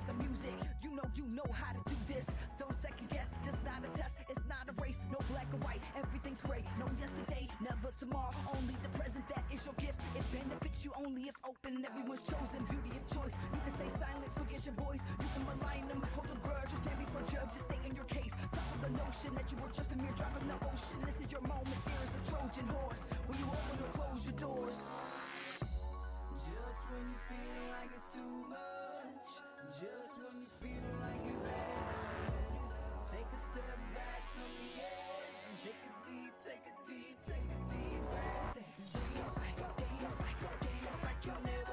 the music. You know how to do this. Don't second guess, just not a test. It's not a race, no black or white. Everything's great. No yesterday, never tomorrow. Only the present, that is your gift. It benefits you only if open. Everyone's chosen, beauty of choice. You can stay silent, forget your voice. You can malign them, hold a grudge, or stand before judge. Just stay in your case. Top of the notion that you were just a mere drop in the ocean. This is your moment, fear is a Trojan horse. When you open or close your doors. Just when you feel like it's too much. Just when you feel like you've had enough. Take a step back from the edge. And take a deep breath. Dance like you'll never. Dance like you'll never.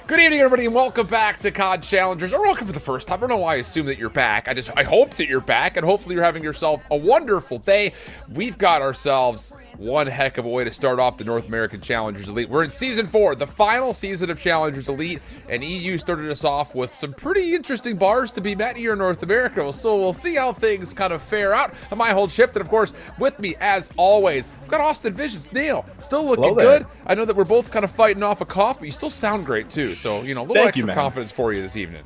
Good evening, everybody, and welcome back to COD Challengers, or welcome for the first time. I don't know why I assume that you're back. I hope that you're back, and hopefully you're having yourself a wonderful day. We've got ourselves one heck of a way to start off the North American Challengers Elite. We're in Season 4, the final season of Challengers Elite, and EU started us off with some pretty interesting bars to be met here in North America. So we'll see how things kind of fare out on my whole shift. And of course, with me, as always, I've got Austin Visions. Neil, still looking good. I know that we're both kind of fighting off a cough, but you still sound great too. So, a little extra confidence for you this evening.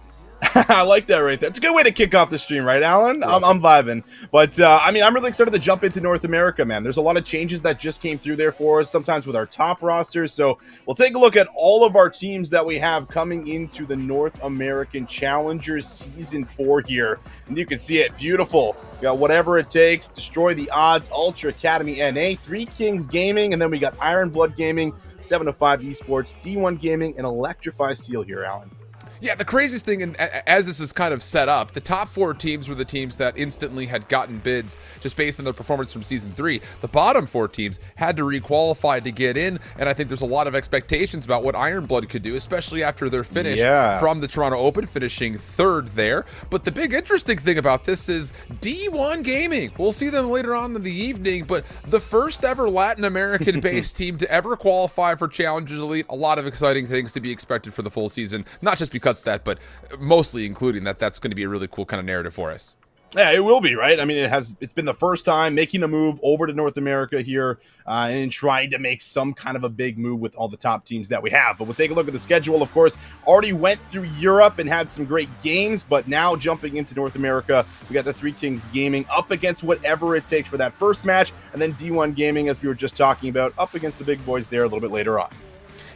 I like that right there. It's a good way to kick off the stream, right, Alan? Yeah. I'm vibing. But, I'm really excited to jump into North America, man. There's a lot of changes that just came through there for us, sometimes with our top rosters. So we'll take a look at all of our teams that we have coming into the North American Challengers Season 4 here. And you can see it. Beautiful. We got Whatever It Takes, Destroy the Odds, Ultra Academy NA, Three Kings Gaming, and then we got Iron Blood Gaming, 7 of 5 Esports, D1 Gaming, and Electrify Steel here, Alan. Yeah, the craziest thing, and as this is kind of set up, the top 4 teams were the teams that instantly had gotten bids just based on their performance from Season 3. The bottom 4 teams had to requalify to get in, and I think there's a lot of expectations about what Iron Blood could do, especially after their finish from the Toronto Open, finishing 3rd there. But the big interesting thing about this is D1 Gaming. We'll see them later on in the evening, but the first ever Latin American-based team to ever qualify for Challengers Elite. A lot of exciting things to be expected for the full season, not just because that, but mostly including that's going to be a really cool kind of narrative for us. Yeah, it will be, right? I mean, it's been the first time making a move over to North America here and trying to make some kind of a big move with all the top teams that we have. But we'll take a look at the schedule, of course. Already went through Europe and had some great games, but now jumping into North America, we got the Three Kings Gaming up against Whatever It Takes for that first match, and then D1 Gaming, as we were just talking about, up against the big boys there a little bit later on.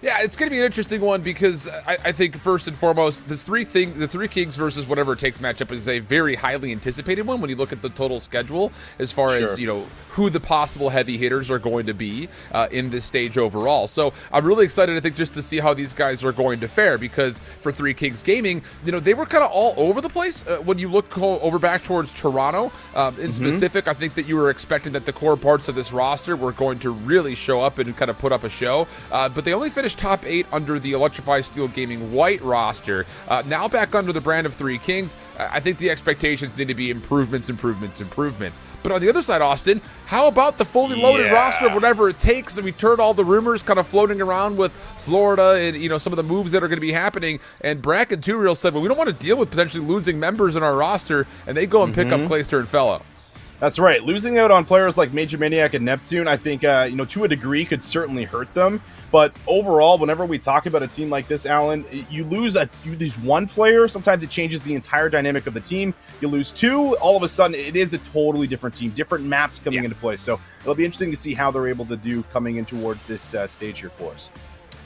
Yeah, it's going to be an interesting one because I think first and foremost, the Three Kings versus Whatever It Takes matchup is a very highly anticipated one when you look at the total schedule as far as, who the possible heavy hitters are going to be in this stage overall. So I'm really excited, I think, just to see how these guys are going to fare because for Three Kings Gaming, they were kind of all over the place. When you look over back towards Toronto, in specific, I think that you were expecting that the core parts of this roster were going to really show up and kind of put up a show, but they only finished top 8 under the Electrify Steel Gaming white roster. Now back under the brand of Three Kings, I think the expectations need to be improvements. But on the other side, Austin, how about the fully loaded roster of Whatever It Takes? And we heard all the rumors kind of floating around with Florida and, some of the moves that are going to be happening. And Bracken 2 Real said, well, we don't want to deal with potentially losing members in our roster. And they go and pick up Clayster and Fellow. That's right. Losing out on players like Major Maniac and Neptune, I think, to a degree could certainly hurt them. But overall, whenever we talk about a team like this, Alan, you lose one player, sometimes it changes the entire dynamic of the team. You lose 2, all of a sudden, it is a totally different team, different maps coming into play. So it'll be interesting to see how they're able to do coming in towards this stage here for us.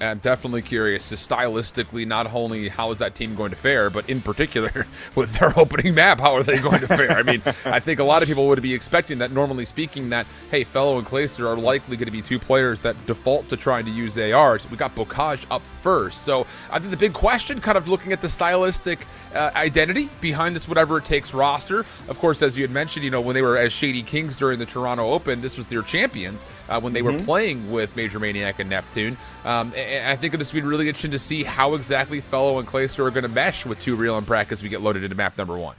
I'm definitely curious to stylistically, not only how is that team going to fare, but in particular with their opening map, how are they going to fare? I mean, I think a lot of people would be expecting that, normally speaking, that, hey, Fellow and Clayster are likely going to be 2 players that default to trying to use ARs. We got Bocage up first. So I think the big question, kind of looking at the stylistic identity behind this Whatever It Takes roster, of course, as you had mentioned, when they were as Shady Kings during the Toronto Open, this was their champions when they were playing with Major Maniac and Neptune. And I think it'll just be really interesting to see how exactly Fellow and Clayster are going to mesh with 2 Real and Brack as we get loaded into map number 1.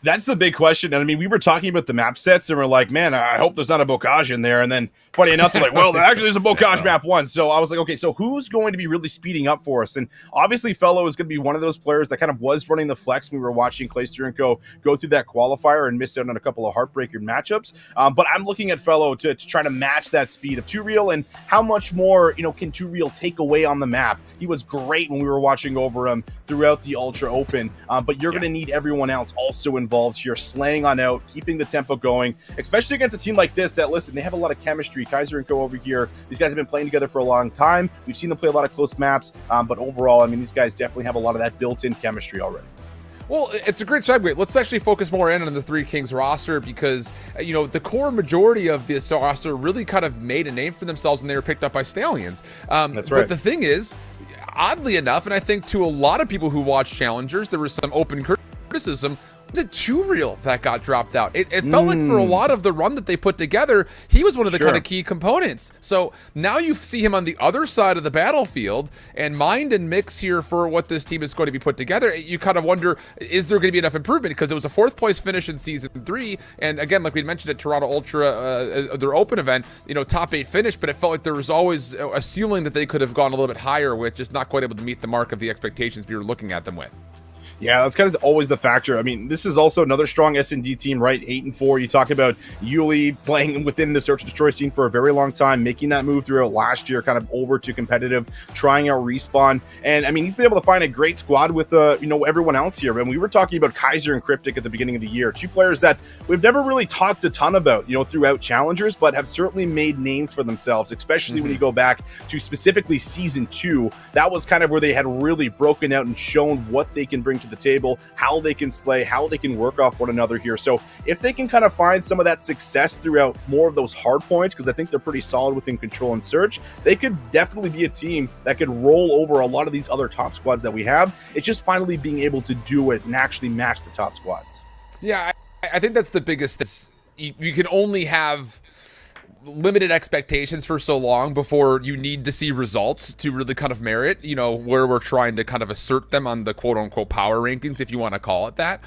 That's the big question. And I mean, we were talking about the map sets and we're like, man, I hope there's not a Bocage in there. And then funny enough, they're like, well, actually there's a Bocage map 1. So I was like, okay, so who's going to be really speeding up for us? And obviously Fellow is going to be one of those players that kind of was running the flex when we were watching Clayster and go through that qualifier and missed out on a couple of heartbreaker matchups. But I'm looking at Fellow to try to match that speed of 2Real and how much more, can 2Real take away on the map. He was great when we were watching over him throughout the Ultra Open. But you're going to need everyone else also involved here, slaying on out, keeping the tempo going, especially against a team like this that, listen, they have a lot of chemistry. Kaiser and Co over here, these guys have been playing together for a long time. We've seen them play a lot of close maps, but overall, I mean, these guys definitely have a lot of that built-in chemistry already. Well, it's a great segue. Let's actually focus more in on the Three Kings roster because, the core majority of this roster really kind of made a name for themselves when they were picked up by Stallions. That's right. But the thing is, oddly enough, and I think to a lot of people who watch Challengers, there was some open criticism. Was it 2Real that got dropped out? It felt like for a lot of the run that they put together, he was one of the kind of key components. So now you see him on the other side of the battlefield, and Mind and Mix here for what this team is going to be put together. You kind of wonder, is there going to be enough improvement? Because it was a 4th place finish in Season 3, and again, like we mentioned at Toronto Ultra, their open event, top 8 finish, but it felt like there was always a ceiling that they could have gone a little bit higher with, just not quite able to meet the mark of the expectations we were looking at them with. Yeah, that's kind of always the factor. I mean, this is also another strong S&D team, right? 8-4. You talk about Yuli playing within the Search and Destroy team for a very long time, making that move throughout last year, kind of over to competitive, trying out Respawn. And I mean, he's been able to find a great squad with, everyone else here. And we were talking about Kaiser and Cryptic at the beginning of the year, 2 players that we've never really talked a ton about, throughout Challengers, but have certainly made names for themselves, especially when you go back to specifically Season 2. That was kind of where they had really broken out and shown what they can bring to the table, how they can slay, how they can work off one another here. So if they can kind of find some of that success throughout more of those hard points, because I think they're pretty solid within Control and Search, they could definitely be a team that could roll over a lot of these other top squads that we have. It's just finally being able to do it and actually match the top squads. Yeah, I think that's the biggest. You can only have limited expectations for so long before you need to see results to really kind of merit, where we're trying to kind of assert them on the quote unquote power rankings, if you want to call it that.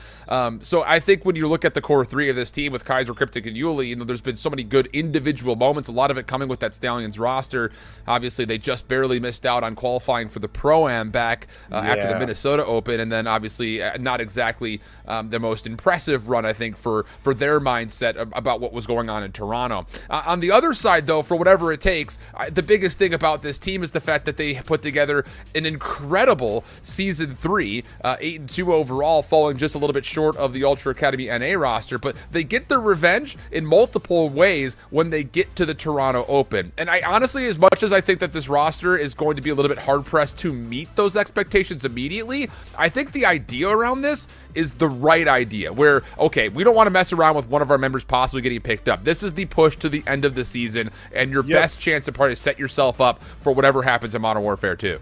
So I think when you look at the core 3 of this team with Kaiser, Cryptic, and Yuli, there's been so many good individual moments, a lot of it coming with that Stallions roster. Obviously, they just barely missed out on qualifying for the Pro-Am back after the Minnesota Open, and then obviously not exactly the most impressive run, I think, for their mindset about what was going on in Toronto. On the other side, though, for whatever it takes, the biggest thing about this team is the fact that they put together an incredible Season 3, 8-2 overall, falling just a little bit short of the Ultra Academy NA roster, but they get their revenge in multiple ways when they get to the Toronto Open. And I honestly, as much as I think that this roster is going to be a little bit hard-pressed to meet those expectations immediately, I think the idea around this is the right idea, where, okay, we don't want to mess around with one of our members possibly getting picked up. This is the push to the end of the season, and your best chance to probably set yourself up for whatever happens in Modern Warfare 2.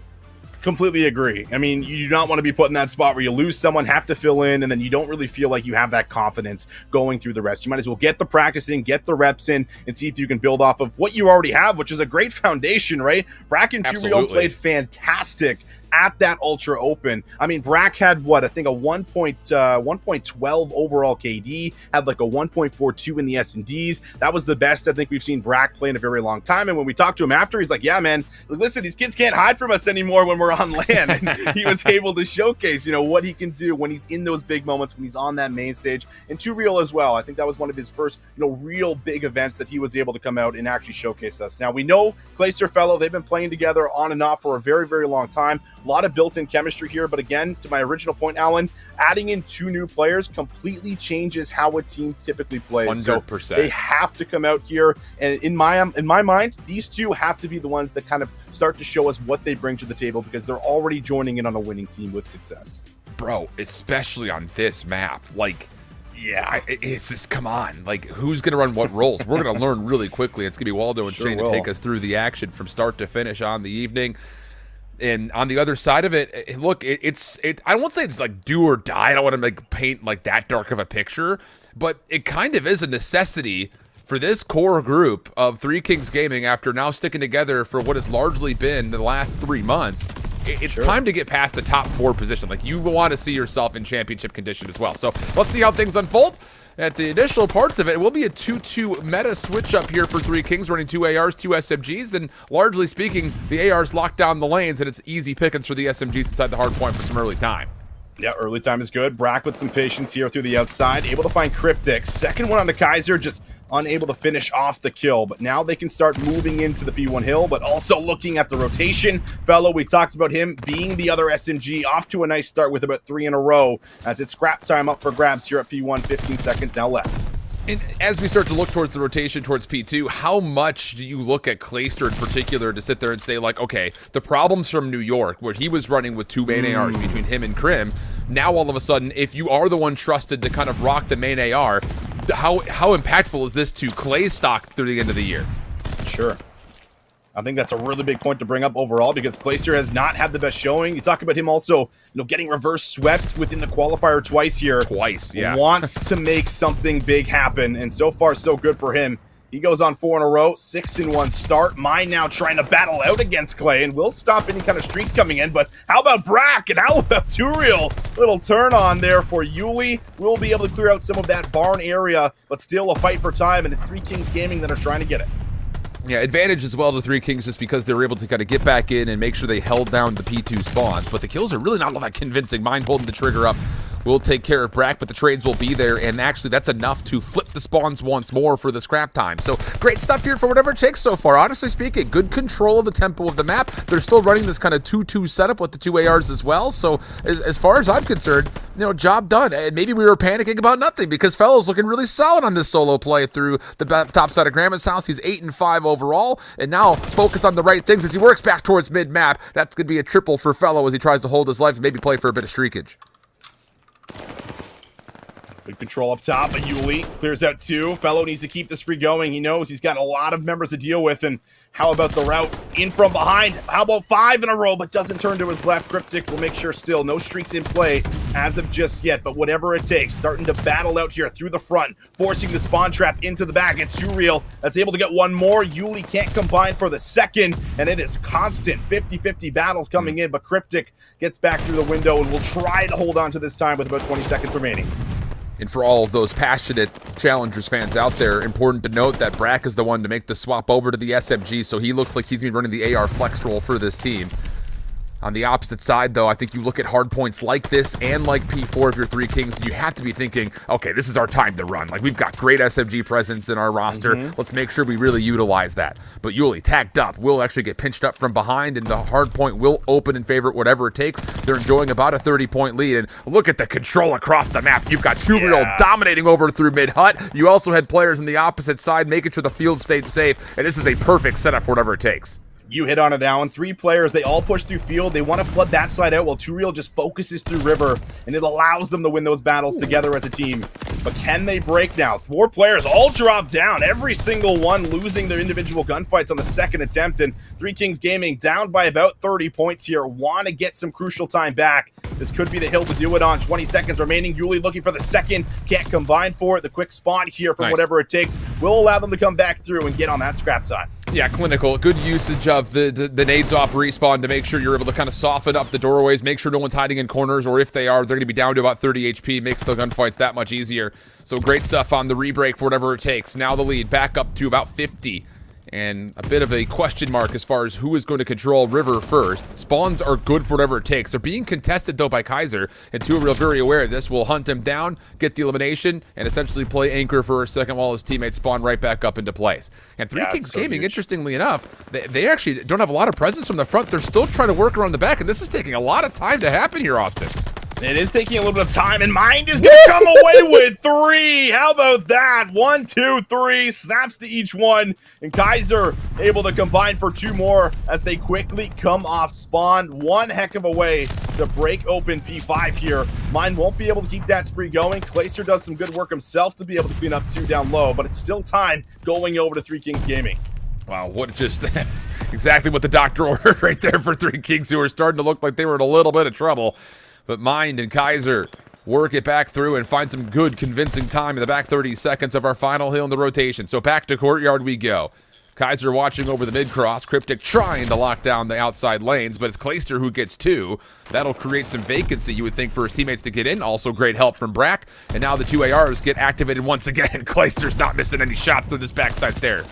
Completely agree. I mean, you do not want to be put in that spot where you lose someone, have to fill in, and then you don't really feel like you have that confidence going through the rest. You might as well get the practice in, get the reps in, and see if you can build off of what you already have, which is a great foundation, right? Brack and 2Real played fantastic at that Ultra Open. I mean, Brack had what, I think a 1.12 overall KD, had like a 1.42 in the S&Ds. That was the best I think we've seen Brack play in a very long time. And when we talked to him after, he's like, yeah, man, listen, these kids can't hide from us anymore when we're on land. And he was able to showcase, what he can do when he's in those big moments, when he's on that main stage. And 2Real as well. I think that was one of his first, real big events that he was able to come out and actually showcase us. Now, we know Clayster Fellow, they've been playing together on and off for a very, very long time. A lot of built-in chemistry here, but again, to my original point, Alan, adding in 2 new players completely changes how a team typically plays. 100%. So they have to come out here, and in my mind, these 2 have to be the ones that kind of start to show us what they bring to the table, because they're already joining in on a winning team with success. Bro, especially on this map, it's just, come on, who's gonna run what roles? We're gonna learn really quickly. It's gonna be Waldo and Shane to take us through the action from start to finish on the evening. And on the other side of it, look, it's I won't say it's like do or die. I don't want to paint like that dark of a picture, but it kind of is a necessity for this core group of Three Kings Gaming, after now sticking together for what has largely been the last 3 months, it's time to get past the top 4 position. Like, you want to see yourself in championship condition as well. So let's see how things unfold. At the initial parts of it, it will be a 2-2 meta switch up here for Three Kings, running 2 ARs, 2 SMGs, and largely speaking, the ARs lock down the lanes, and it's easy pickings for the SMGs inside the hard point for some early time. Yeah, early time is good. Brack with some patience here through the outside, able to find Cryptic. Second one on the Kaiser, just unable to finish off the kill, but now they can start moving into the P1 hill, but also looking at the rotation. Fellow, we talked about him being the other SMG, off to a nice start with about 3 in a row, as it's scrap time up for grabs here at P1, 15 seconds now left. And as we start to look towards the rotation towards P2, how much do you look at Clayster in particular to sit there and say, like, okay, the problems from New York, where he was running with 2 main ARs between him and Krim, now all of a sudden, if you are the one trusted to kind of rock the main AR, how impactful is this to Clay's stock through the end of the year? Sure. I think that's a really big point to bring up overall, because Clayster has not had the best showing. You talk about him also, getting reverse swept within the qualifier twice here. Twice, yeah. Wants to make something big happen, and so far so good for him. He goes on 4 in a row, 6 in one start. Mine now trying to battle out against Clay, and will stop any kind of streaks coming in. But how about Brack, and how about Turiel? Little turn on there for Yuli. We'll be able to clear out some of that barn area, but still a fight for time, and it's Three Kings Gaming that are trying to get it. Yeah, advantage as well to Three Kings just because they were able to kind of get back in and make sure they held down the P2 spawns. But the kills are really not all that convincing. Mine holding the trigger up will take care of Brack, but the trades will be there, and actually that's enough to flip the spawns once more for the scrap time. So great stuff here for whatever it takes so far. Honestly speaking, good control of the tempo of the map. They're still running this kind of 2-2 setup with the 2 ARs as well. So as far as I'm concerned, job done. And maybe we were panicking about nothing, because Fellow's looking really solid on this solo play through the top side of Grandma's house. He's 8-5 overall, and now focus on the right things as he works back towards mid-map. That's going to be a triple for Fellow as he tries to hold his life and maybe play for a bit of streakage. Good control up top, but Yuli clears out 2. Fellow needs to keep the spree going. He knows he's got a lot of members to deal with, and how about the route in from behind? How about 5 in a row, but doesn't turn to his left. Cryptic will make sure still no streaks in play as of just yet, but whatever it takes, starting to battle out here through the front, forcing the spawn trap into the back. It's Turiel that's able to get one more. Yuli can't combine for the second, and it is constant 50-50 battles coming in, but Cryptic gets back through the window and will try to hold on to this time with about 20 seconds remaining. And for all of those passionate Challengers fans out there, important to note that Brack is the one to make the swap over to the SMG, so he looks like he's going to be running the AR flex roll for this team. On the opposite side, though, I think you look at hard points like this and like P4 of your Three Kings, and you have to be thinking, okay, this is our time to run. Like, we've got great SMG presence in our roster. Let's make sure we really utilize that. But Yuli, tagged up, will actually get pinched up from behind, and the hard point will open in favor of whatever it takes. They're enjoying about a 30-point lead, and look at the control across the map. You've got Turiel dominating over through mid-hut. You also had players on the opposite side making sure the field stayed safe, and this is a perfect setup for whatever it takes. You hit on it, Alan. 3 players, they all push through field. They want to flood that side out while Turiel just focuses through river, and it allows them to win those battles together as a team. But can they break now? 4 players all drop down, every single one losing their individual gunfights on the second attempt, and Three Kings Gaming down by about 30 points here. Want to get some crucial time back. This could be the hill to do it on. 20 seconds remaining. Yuli looking for the second. Can't combine for it. The quick spot here from whatever it takes will allow them to come back through and get on that scrap time. Yeah, clinical. Good usage of the nades off respawn to make sure you're able to kind of soften up the doorways, make sure no one's hiding in corners, or if they are, they're going to be down to about 30 HP. Makes the gunfights that much easier. So great stuff on the rebreak for whatever it takes. Now the lead back up to about 50. And a bit of a question mark as far as who is going to control River first. Spawns are good for whatever it takes. They're being contested, though, by Kaiser. And Turiel very aware of this. Will hunt him down, get the elimination, and essentially play anchor for a second while his teammates spawn right back up into place. And Three Kings Gaming, interestingly enough, they actually don't have a lot of presence from the front. They're still trying to work around the back, and this is taking a lot of time to happen here, Austin. It is taking a little bit of time, and Mind is going to come away with 3. How about that? 1, 2, 3. Snaps to each one, and Kaiser able to combine for 2 more as they quickly come off spawn. One heck of a way to break open P5 here. Mind won't be able to keep that spree going. Clayster does some good work himself to be able to clean up 2 down low, but it's still time going over to Three Kings Gaming. Wow, what just exactly what the doctor ordered right there for Three Kings, who are starting to look like they were in a little bit of trouble. But Mind and Kaiser work it back through and find some good convincing time in the back 30 seconds of our final hill in the rotation. So back to Courtyard we go. Kaiser watching over the mid-cross. Cryptic trying to lock down the outside lanes, but it's Clayster who gets 2. That'll create some vacancy, you would think, for his teammates to get in. Also great help from Brack. And now the 2 ARs get activated once again. Clayster's not missing any shots through this backside stair.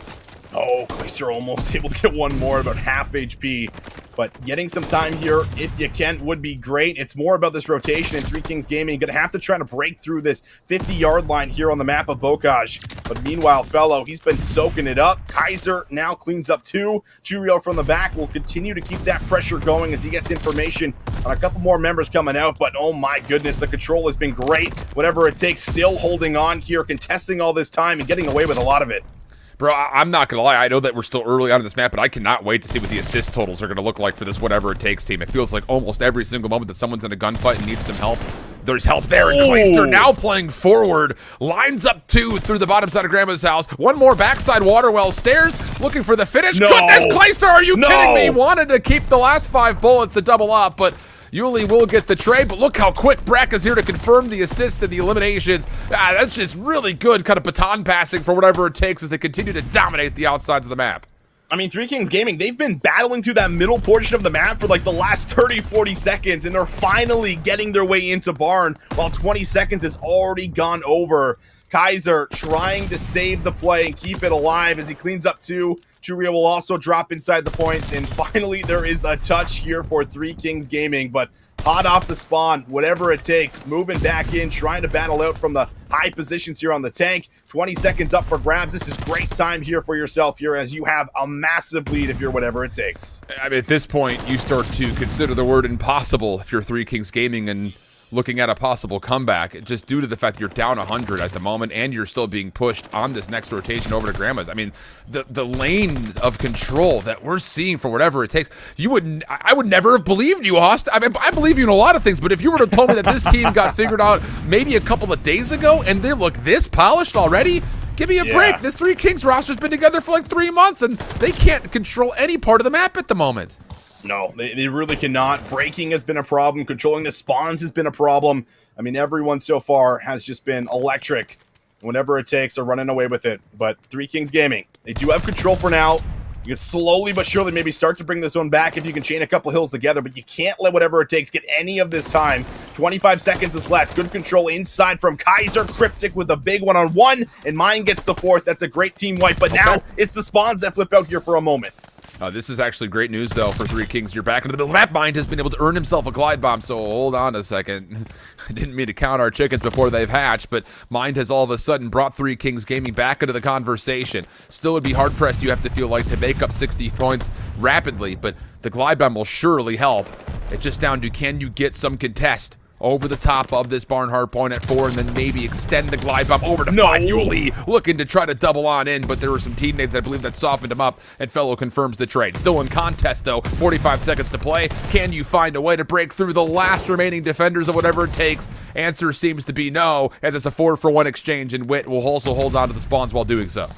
Oh, Clayster almost able to get one more, about half HP. But getting some time here, if you can, would be great. It's more about this rotation, and Three Kings Gaming going to have to try to break through this 50-yard line here on the map of Bocage. But meanwhile, Fellow, he's been soaking it up. Kaiser now cleans up 2. Churiel from the back will continue to keep that pressure going as he gets information on a couple more members coming out. But oh my goodness, the control has been great. Whatever it takes, still holding on here, contesting all this time and getting away with a lot of it. Bro, I'm not going to lie. I know that we're still early on in this map, but I cannot wait to see what the assist totals are going to look like for this whatever it takes team. It feels like almost every single moment that someone's in a gunfight and needs some help, there's help there. And Clayster now playing forward, lines up 2 through the bottom side of Grandma's house. One more backside Waterwell stairs, looking for the finish. No. Goodness, Clayster, are you kidding me? Wanted to keep the last 5 bullets to double up, but Yuli will get the trade, but look how quick Brack is here to confirm the assists and the eliminations. That's just really good kind of baton passing for whatever it takes as they continue to dominate the outsides of the map. I mean, Three Kings Gaming, they've been battling through that middle portion of the map for like the last 30, 40 seconds, and they're finally getting their way into Barn while 20 seconds has already gone over. Kaiser trying to save the play and keep it alive as he cleans up 2. Churia will also drop inside the points, and finally there is a touch here for Three Kings Gaming, but hot off the spawn, whatever it takes, moving back in, trying to battle out from the high positions here on the tank. 20 seconds up for grabs. This is great time here for yourself here as you have a massive lead if you're whatever it takes. I mean, at this point, you start to consider the word impossible if you're Three Kings Gaming and looking at a possible comeback, just due to the fact that you're down 100 at the moment and you're still being pushed on this next rotation over to Grandma's. I mean, the lane of control that we're seeing for whatever it takes, I would never have believed you, Host. I mean, I believe you in a lot of things, but if you were to tell me that this team got figured out maybe a couple of days ago and they look this polished already, give me a break. This Three Kings roster's been together for like 3 months and they can't control any part of the map at the moment. No, they really cannot. Braking has been a problem. Controlling the spawns has been a problem. I mean, everyone so far has just been electric. Whenever it takes, they're running away with it. But Three Kings Gaming, they do have control for now. You can slowly but surely maybe start to bring this one back if you can chain a couple hills together, but you can't let whatever it takes get any of this time. 25 seconds is left. Good control inside from Kaiser. Cryptic with a big one-on-one, and Mine gets the 4th. That's a great team wipe, but now it's the spawns that flip out here for a moment. This is actually great news, though, for Three Kings. You're back into the middle of the map. Mind has been able to earn himself a glide bomb, so hold on a second. I didn't mean to count our chickens before they've hatched, but Mind has all of a sudden brought Three Kings Gaming back into the conversation. Still would be hard-pressed, you have to feel like, to make up 60 points rapidly, but the glide bomb will surely help. It's just down to, can you get some contest over the top of this barn hard point at 4 and then maybe extend the glide bomb over to 5. Yuli looking to try to double on in, but there were some teammates, I believe, that softened him up, and Fellow confirms the trade. Still in contest, though. 45 seconds to play. Can you find a way to break through the last remaining defenders of whatever it takes? Answer seems to be no, as it's a 4-for-1 exchange, and Wit will also hold on to the spawns while doing so.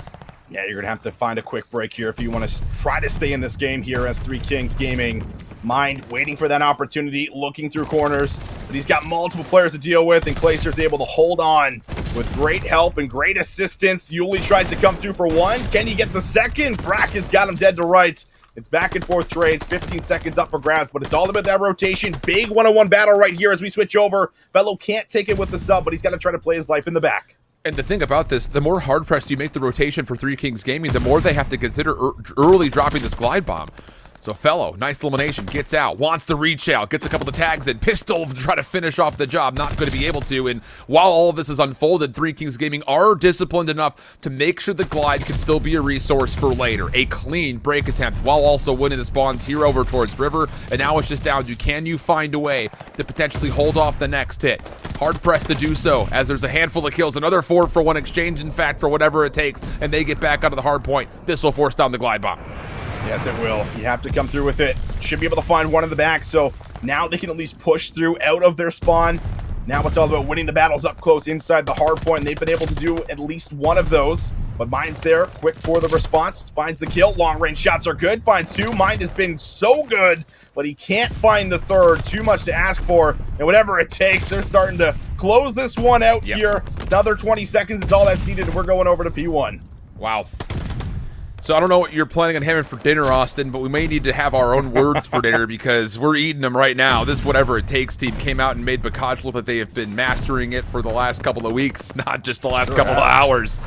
Yeah, you're going to have to find a quick break here if you want to try to stay in this game here as Three Kings Gaming. Mind waiting for that opportunity, looking through corners, but he's got multiple players to deal with, and Clayster's able to hold on with great help and great assistance. Yuli tries to come through for 1. Can he get the 2nd? Brack has got him dead to rights. It's back and forth trades, 15 seconds up for grabs, but it's all about that rotation. Big one-on-one battle right here as we switch over. Fellow can't take it with the sub, but he's got to try to play his life in the back. And the thing about this, the more hard-pressed you make the rotation for Three Kings Gaming, the more they have to consider early dropping this glide bomb. So Fellow, nice elimination, gets out, wants to reach out, gets a couple of tags in, Pistol to try to finish off the job, not going to be able to. And while all of this is unfolded, Three Kings Gaming are disciplined enough to make sure the glide can still be a resource for later. A clean break attempt while also winning the spawns here over towards River. And now it's just down to, can you find a way to potentially hold off the next hit? Hard pressed to do so, as there's a handful of kills, another 4-for-1 exchange, in fact, for whatever it takes, and they get back onto the hard point. This will force down the glide bomb. Yes, it will. You have to come through with it. Should be able to find one in the back, so now they can at least push through out of their spawn. Now it's all about winning the battles up close inside the hard point, and they've been able to do at least one of those. But Mind's there, quick for the response, finds the kill. Long-range shots are good, finds 2. Mind has been so good, but he can't find the 3rd. Too much to ask for, and whatever it takes, they're starting to close this one out here. Another 20 seconds is all that's needed, and we're going over to P1. Wow. So I don't know what you're planning on having for dinner, Austin, but we may need to have our own words for dinner because we're eating them right now. This Whatever It Takes team came out and made Bacaj look like they have been mastering it for the last couple of weeks, not just the last couple of hours.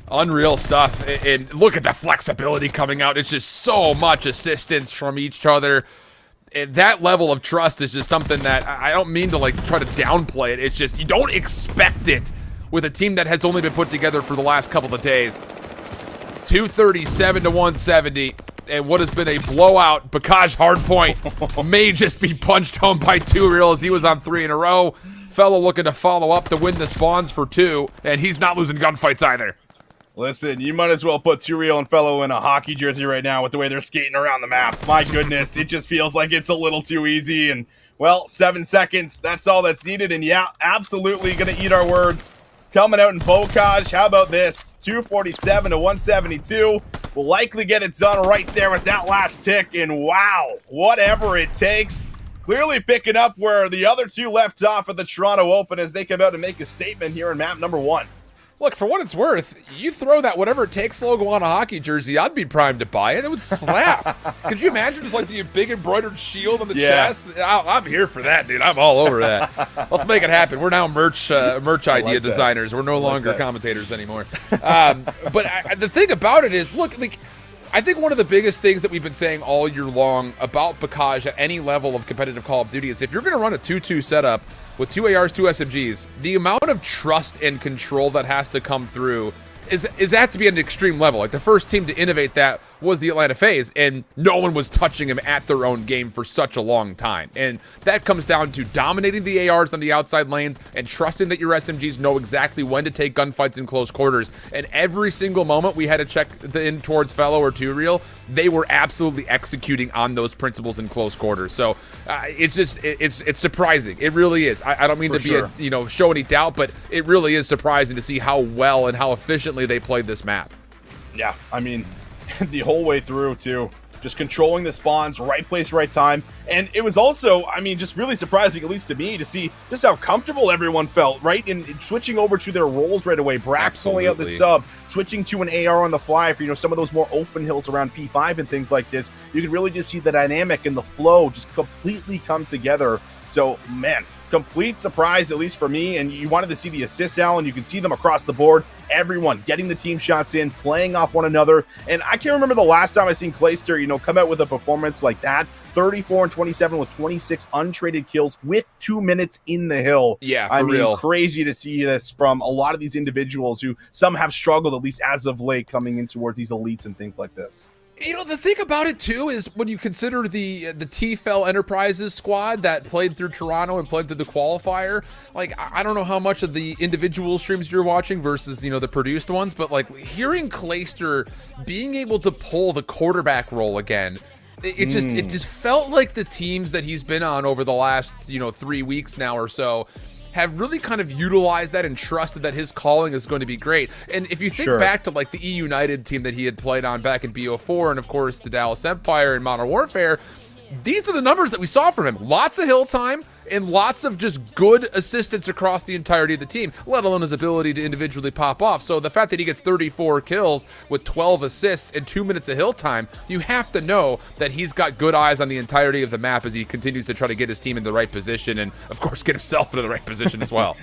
Unreal stuff. And look at the flexibility coming out. It's just so much assistance from each other. And that level of trust is just something that I don't mean to like try to downplay it. It's just you don't expect it with a team that has only been put together for the last couple of days. 237 to 170, and what has been a blowout. Bacaj hardpoint may just be punched home by Two-Real as he was on 3 in a row. Fellow looking to follow up to win the spawns for 2, and he's not losing gunfights either. Listen, you might as well put Two-Real and Fellow in a hockey jersey right now with the way they're skating around the map. My goodness, it just feels like it's a little too easy. And, well, 7 seconds, that's all that's needed. And, yeah, absolutely going to eat our words. Coming out in Bocage, how about this? 247 to 172. We'll likely get it done right there with that last tick. And, wow, Whatever It Takes. Clearly picking up where the other two left off at the Toronto Open as they come out and make a statement here in map number 1. Look, for what it's worth, you throw that Whatever It Takes logo on a hockey jersey, I'd be primed to buy it. It would slap. Could you imagine just like the big embroidered shield on the chest? I'm here for that, dude. I'm all over that. Let's make it happen. We're now merch idea designers. We're no longer commentators anymore. But the thing about it is, look, like, I think one of the biggest things that we've been saying all year long about Bacaj at any level of competitive Call of Duty is if you're going to run a 2-2 setup with 2 ARs, 2 SMGs, the amount of trust and control that has to come through is has to be at an extreme level. Like, the first team to innovate that was the Atlanta FaZe, and no one was touching them at their own game for such a long time. And that comes down to dominating the ARs on the outside lanes and trusting that your SMGs know exactly when to take gunfights in close quarters. And every single moment we had to check in towards Fellow or Two-Real, they were absolutely executing on those principles in close quarters. So it's surprising. It really is. I don't mean to be show any doubt, but it really is surprising to see how well and how efficiently they played this map. Yeah, I mean, the whole way through, too. Just controlling the spawns, right place, right time. And it was also, I mean, just really surprising, at least to me, to see just how comfortable everyone felt, right? And switching over to their roles right away. Brax pulling out the sub, switching to an AR on the fly for, some of those more open hills around P5 and things like this. You can really just see the dynamic and the flow just completely come together. So, man, complete surprise, at least for me. And you wanted to see the assists, Alan. You can see them across the board. Everyone getting the team shots in, playing off one another. And I can't remember the last time I seen Clayster, come out with a performance like that. 34 and 27 with 26 untraded kills with 2 minutes in the hill. Yeah, I mean, crazy to see this from a lot of these individuals who some have struggled, at least as of late, coming in towards these elites and things like this. The thing about it, too, is when you consider the TFL Enterprises squad that played through Toronto and played through the qualifier, like, I don't know how much of the individual streams you're watching versus, the produced ones, but, like, hearing Clayster being able to pull the quarterback role again, it just felt like the teams that he's been on over the last, 3 weeks now or so have really kind of utilized that and trusted that his calling is going to be great. And if you think back to like the E United team that he had played on back in BO4 and of course the Dallas Empire and Modern Warfare, these are the numbers that we saw from him. Lots of hill time and lots of just good assistance across the entirety of the team, let alone his ability to individually pop off. So the fact that he gets 34 kills with 12 assists and 2 minutes of hill time, you have to know that he's got good eyes on the entirety of the map as he continues to try to get his team in the right position and, of course, get himself into the right position as well.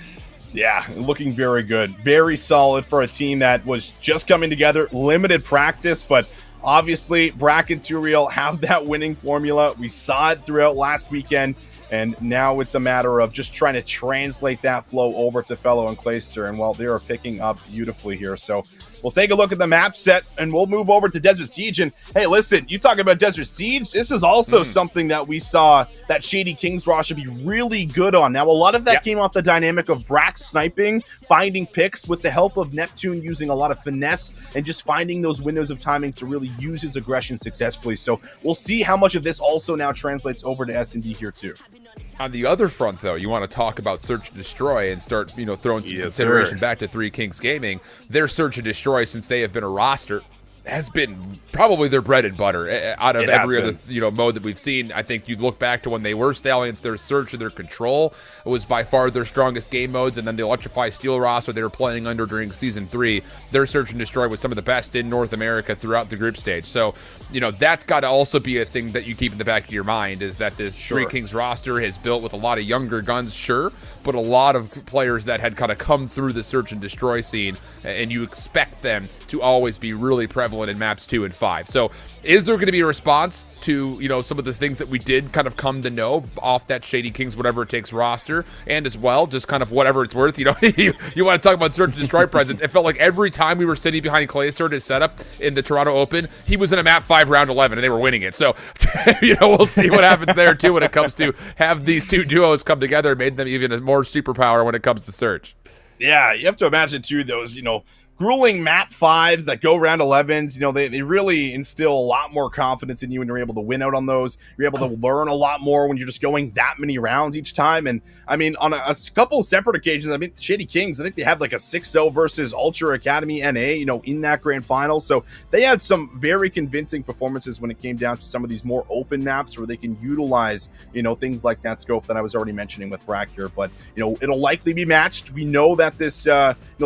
Yeah, looking very good. Very solid for a team that was just coming together. Limited practice, but obviously Brack and Two-Real have that winning formula. We saw it throughout last weekend. And now it's a matter of just trying to translate that flow over to Fellow and Clayster. And, well, they are picking up beautifully here. So we'll take a look at the map set, and we'll move over to Desert Siege. And, hey, listen, you talk about Desert Siege. This is also something that we saw that Shady Kings roster be really good on. Now, a lot of that came off the dynamic of Brax sniping, finding picks with the help of Neptune using a lot of finesse and just finding those windows of timing to really use his aggression successfully. So we'll see how much of this also now translates over to S&D here, too. On the other front, though, you want to talk about Search and Destroy and start, throwing some consideration back to Three Kings Gaming. Their Search and Destroy, since they have been a roster, has been probably their bread and butter out of every other mode that we've seen. I think you look back to when they were Stallions, their Search and their Control was by far their strongest game modes, and then the Electrify Steel roster they were playing under during Season 3, their Search and Destroy was some of the best in North America throughout the group stage. So, that's got to also be a thing that you keep in the back of your mind, is that this Three Kings roster is built with a lot of younger guns, sure, but a lot of players that had kind of come through the Search and Destroy scene, and you expect them to always be really prevalent in maps 2 and 5. So is there going to be a response to some of the things that we did kind of come to know off that Shady Kings whatever it takes roster, and as well just kind of whatever it's worth? You want to talk about Search and Destroy presence. It felt like every time we were sitting behind Clayster to set up in the Toronto Open, he was in a map 5 round 11 and they were winning it. So we'll see what happens there too when it comes to have these two duos come together and made them even a more superpower when it comes to Search. Yeah, you have to imagine too those grueling map 5s that go round 11s, they really instill a lot more confidence in you when you're able to win out on those. You're able to learn a lot more when you're just going that many rounds each time. And I mean, on a couple separate occasions, Shady Kings, I think they had like a 6-0 versus Ultra Academy NA, in that grand final. So they had some very convincing performances when it came down to some of these more open maps where they can utilize, things like that scope that I was already mentioning with Brack here. But, it'll likely be matched. We know that this,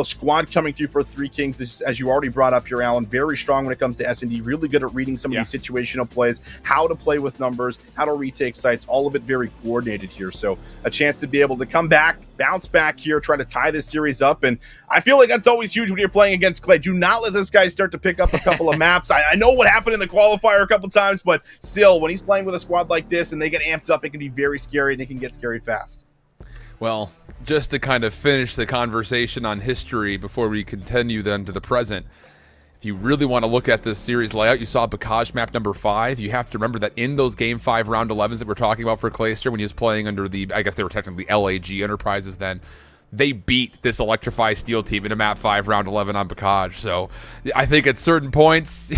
squad coming through for Three Kings is, as you already brought up here, Alan, very strong when it comes to S&D, really good at reading some of these situational plays, how to play with numbers, how to retake sites, all of it very coordinated here. So a chance to be able to come back, bounce back here, try to tie this series up. And I feel like that's always huge when you're playing against Clay. Do not let this guy start to pick up a couple of maps. I know what happened in the qualifier a couple times, but still, when he's playing with a squad like this and they get amped up, it can be very scary and it can get scary fast. Well, just to kind of finish the conversation on history before we continue then to the present, if you really want to look at this series layout, you saw Bacage map number 5. You have to remember that in those Game 5 round 11s that we're talking about for Clayster, when he was playing under the, I guess they were technically LAG Enterprises then, they beat this Electrify Steel team in a map 5 round 11 on Bacage. So I think at certain points,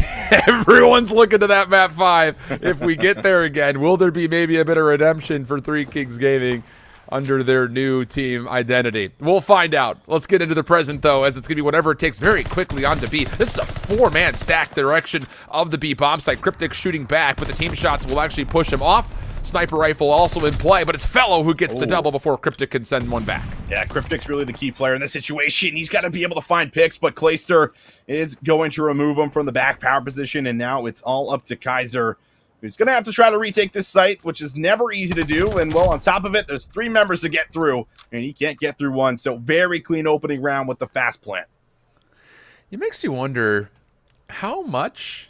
everyone's looking to that map 5. If we get there again, will there be maybe a bit of redemption for Three Kings Gaming under their new team identity? We'll find out. Let's get into the present, though, as it's going to be whatever it takes very quickly on to B. This is a 4-man stack direction of the B bomb site. Cryptic shooting back, but the team shots will actually push him off. Sniper rifle also in play, but it's Fellow who gets the double before Cryptic can send one back. Yeah, Cryptic's really the key player in this situation. He's got to be able to find picks, but Clayster is going to remove him from the back power position, and now it's all up to Kaiser, who's going to have to try to retake this site, which is never easy to do. And, well, on top of it, there's 3 members to get through, and he can't get through one. So very clean opening round with the fast plant. It makes you wonder, how much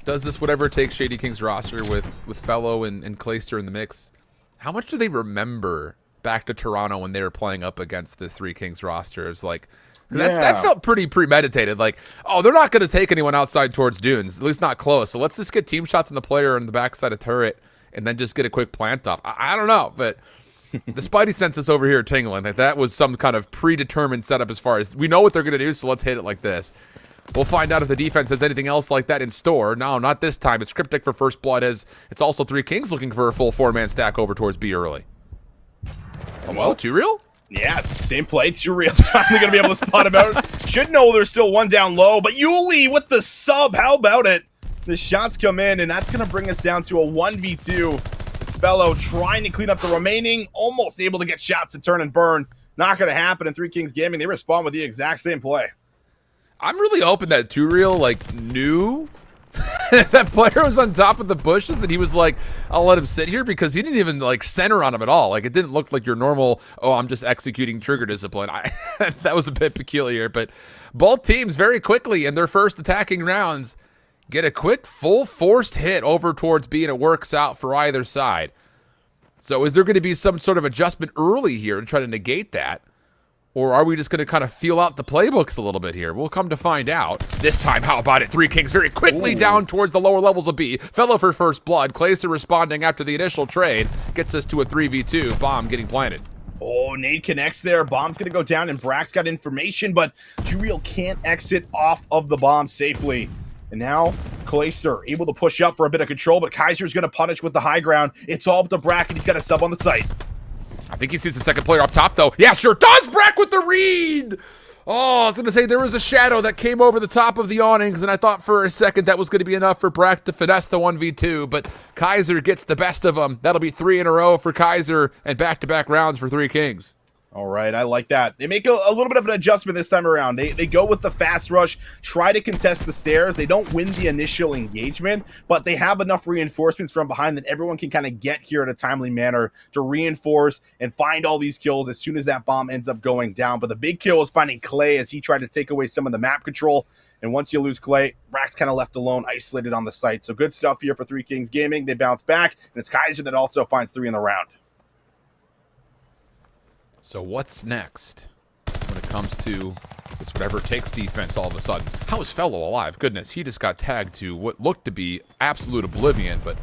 does this whatever it takes Shady Kings roster with Fellow and Clayster in the mix, how much do they remember back to Toronto when they were playing up against the Three Kings rosters? Like, that felt pretty premeditated. Like, oh, they're not going to take anyone outside towards dunes, at least not close. So let's just get team shots on the player on the backside of turret and then just get a quick plant off. I don't know, but the Spidey senses over here tingling. Like, that was some kind of predetermined setup as far as we know what they're going to do, so let's hit it like this. We'll find out if the defense has anything else like that in store. No, not this time. It's Cryptic for first blood, as it's also Three Kings looking for a full 4-man stack over towards B early. Oh, well, Too Real? Yeah, it's the same play. Too Real. Finally going to be able to spot him out. Should know there's still one down low, but Yuli with the sub. How about it? The shots come in, and that's going to bring us down to a 1v2. It's Fellow trying to clean up the remaining, almost able to get shots to turn and burn. Not going to happen in Three Kings Gaming. They respond with the exact same play. I'm really hoping that Too Real, knew that player was on top of the bushes and he was like, I'll let him sit here, because he didn't even, center on him at all. It didn't look like your normal, oh, I'm just executing trigger discipline. That was a bit peculiar, but both teams very quickly in their first attacking rounds get a quick, full forced hit over towards B, and it works out for either side. So is there going to be some sort of adjustment early here to try to negate that? Or are we just going to kind of feel out the playbooks a little bit here? We'll come to find out. This time, how about it? Three Kings very quickly down towards the lower levels of B. Fellow for first blood. Clayster responding after the initial trade. Gets us to a 3v2. Bomb getting planted. Oh, nade connects there. Bomb's going to go down, and Brack's got information, but Too Real can't exit off of the bomb safely. And now, Clayster able to push up for a bit of control, but Kaiser's going to punish with the high ground. It's all up to Brack, and he's got a sub on the site. I think he sees the second player up top, though. Yeah, sure does. Brack with the read. Oh, I was going to say there was a shadow that came over the top of the awnings, and I thought for a second that was going to be enough for Brack to finesse the 1v2, but Kaiser gets the best of them. That'll be 3 in a row for Kaiser and back-to-back rounds for Three Kings. All right, I like that. They make a little bit of an adjustment this time around. They go with the fast rush, try to contest the stairs. They don't win the initial engagement, but they have enough reinforcements from behind that everyone can kind of get here in a timely manner to reinforce and find all these kills as soon as that bomb ends up going down. But the big kill is finding Clay as he tried to take away some of the map control. And once you lose Clay, Brack's kind of left alone, isolated on the site. So good stuff here for Three Kings Gaming. They bounce back, and it's Kaiser that also finds 3 in the round. So what's next when it comes to this whatever it takes defense all of a sudden? How is Fellow alive? Goodness, he just got tagged to what looked to be absolute oblivion, but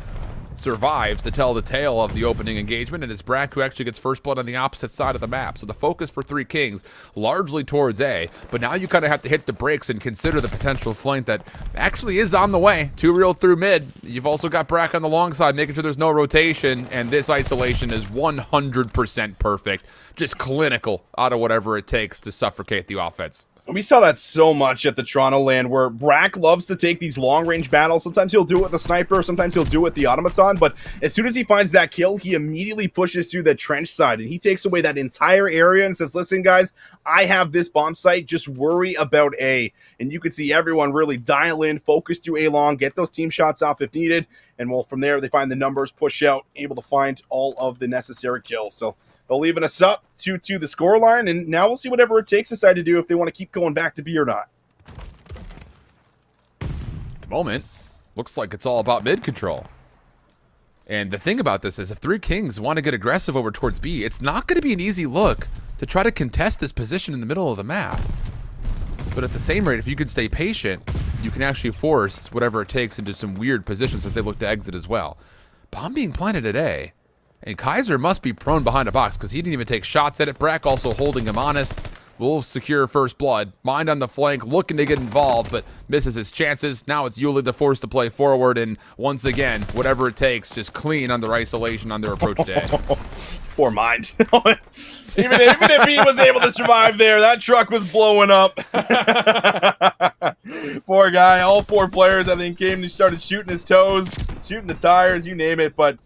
survives to tell the tale of the opening engagement, and it's Brack who actually gets first blood on the opposite side of the map. So the focus for Three Kings largely towards A, but now you kind of have to hit the brakes and consider the potential flank that actually is on the way. 2 real through mid. You've also got Brack on the long side, making sure there's no rotation, and this isolation is 100% perfect. Just clinical out of whatever it takes to suffocate the offense. We saw that so much at the Toronto LAN where Brack loves to take these long-range battles. Sometimes he'll do it with the sniper, sometimes he'll do it with the automaton, but as soon as he finds that kill, he immediately pushes through the trench side, and he takes away that entire area and says, listen, guys, I have this bomb site, just worry about A. And you can see everyone really dial in, focus through A long, get those team shots off if needed, and well, from there, they find the numbers, push out, able to find all of the necessary kills. So they're leaving us up 2-2 the scoreline, and now we'll see whatever it takes decide to do if they want to keep going back to B or not. At the moment, looks like it's all about mid control. And the thing about this is if Three Kings want to get aggressive over towards B, it's not going to be an easy look to try to contest this position in the middle of the map. But at the same rate, if you could stay patient, you can actually force whatever it takes into some weird positions as they look to exit as well. Bomb being planted at A. And Kaiser must be prone behind a box because he didn't even take shots at it. Brack also holding him honest. Will secure first blood. Mind on the flank, looking to get involved, but misses his chances. Now it's Yuli the force to play forward, and once again, whatever it takes, just clean on their isolation on their approach today. Poor Mind. even if he was able to survive there, that truck was blowing up. Poor guy. All 4 players, I think, came and started shooting his toes, shooting the tires, you name it, but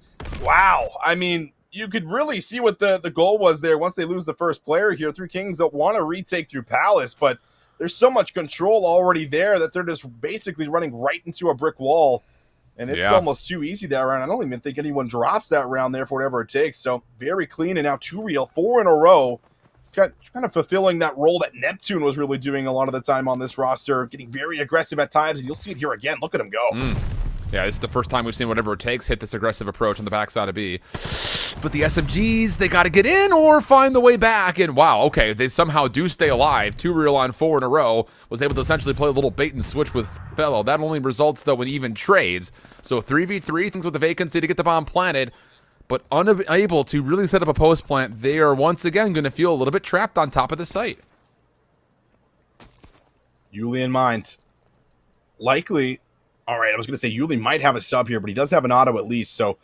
wow. I mean, you could really see what the goal was there once they lose the first player here. Three Kings don't want to retake through Palace, but there's so much control already there that they're just basically running right into a brick wall. And it's almost too easy that round. I don't even think anyone drops that round there for whatever it takes. So very clean, and now 2 real, 4 in a row. It's kind of fulfilling that role that Neptune was really doing a lot of the time on this roster, getting very aggressive at times, and you'll see it here again. Look at him go. Yeah, this is the first time we've seen whatever it takes hit this aggressive approach on the backside of B. But the SMGs, they got to get in or find the way back. And wow, okay, they somehow do stay alive. 2 real on 4 in a row. Was able to essentially play a little bait and switch with Fellow. That only results, though, in even trades. So 3v3, things with the vacancy to get the bomb planted. But unable to really set up a post plant, they are once again going to feel a little bit trapped on top of the site. Yuli in mind. Likely. All right, I was going to say Yuli might have a sub here, but he does have an auto at least, so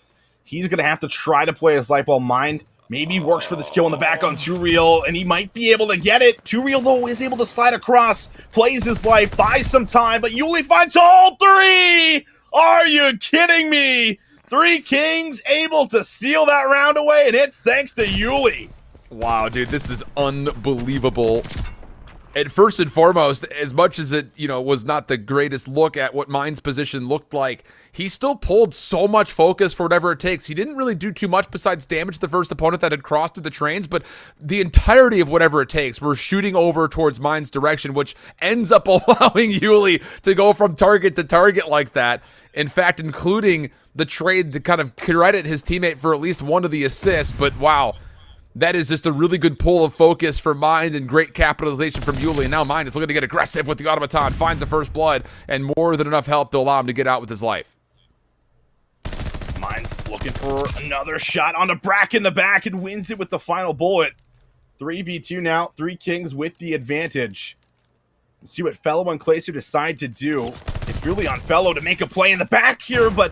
he's going to have to try to play his life while Mind maybe works for this kill in the back on 2 real, and he might be able to get it. 2 real, though, is able to slide across, plays his life, buys some time, but Yuli finds all 3! Are you kidding me? Three Kings able to steal that round away, and it's thanks to Yuli. Wow, dude, this is unbelievable. And first and foremost, as much as it, was not the greatest look at what Mind's position looked like, he still pulled so much focus for whatever it takes. He didn't really do too much besides damage the first opponent that had crossed through the trains, but the entirety of whatever it takes, we're shooting over towards Mind's direction, which ends up allowing Yuli to go from target to target like that. In fact, including the trade to kind of credit his teammate for at least one of the assists, but wow. That is just a really good pull of focus for Mind and great capitalization from Yuli. And now Mind is looking to get aggressive with the automaton, finds the first blood, and more than enough help to allow him to get out with his life. Mind looking for another shot onto Brack in the back and wins it with the final bullet. 3v2 now, Three Kings with the advantage. Let's see what Fellow and Clayster decide to do. It's really on Fellow to make a play in the back here, but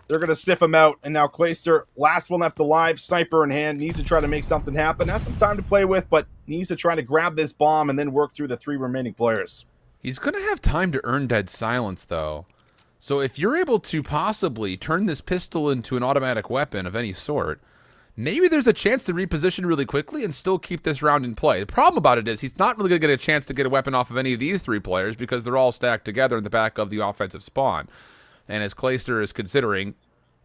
They're going to stiff him out. And now Clayster, last one left alive, sniper in hand, needs to try to make something happen. Has some time to play with, but needs to try to grab this bomb and then work through the 3 remaining players. He's going to have time to earn dead silence, though. So if you're able to possibly turn this pistol into an automatic weapon of any sort, maybe there's a chance to reposition really quickly and still keep this round in play. The problem about it is he's not really going to get a chance to get a weapon off of any of these 3 players because they're all stacked together in the back of the offensive spawn. And as Clayster is considering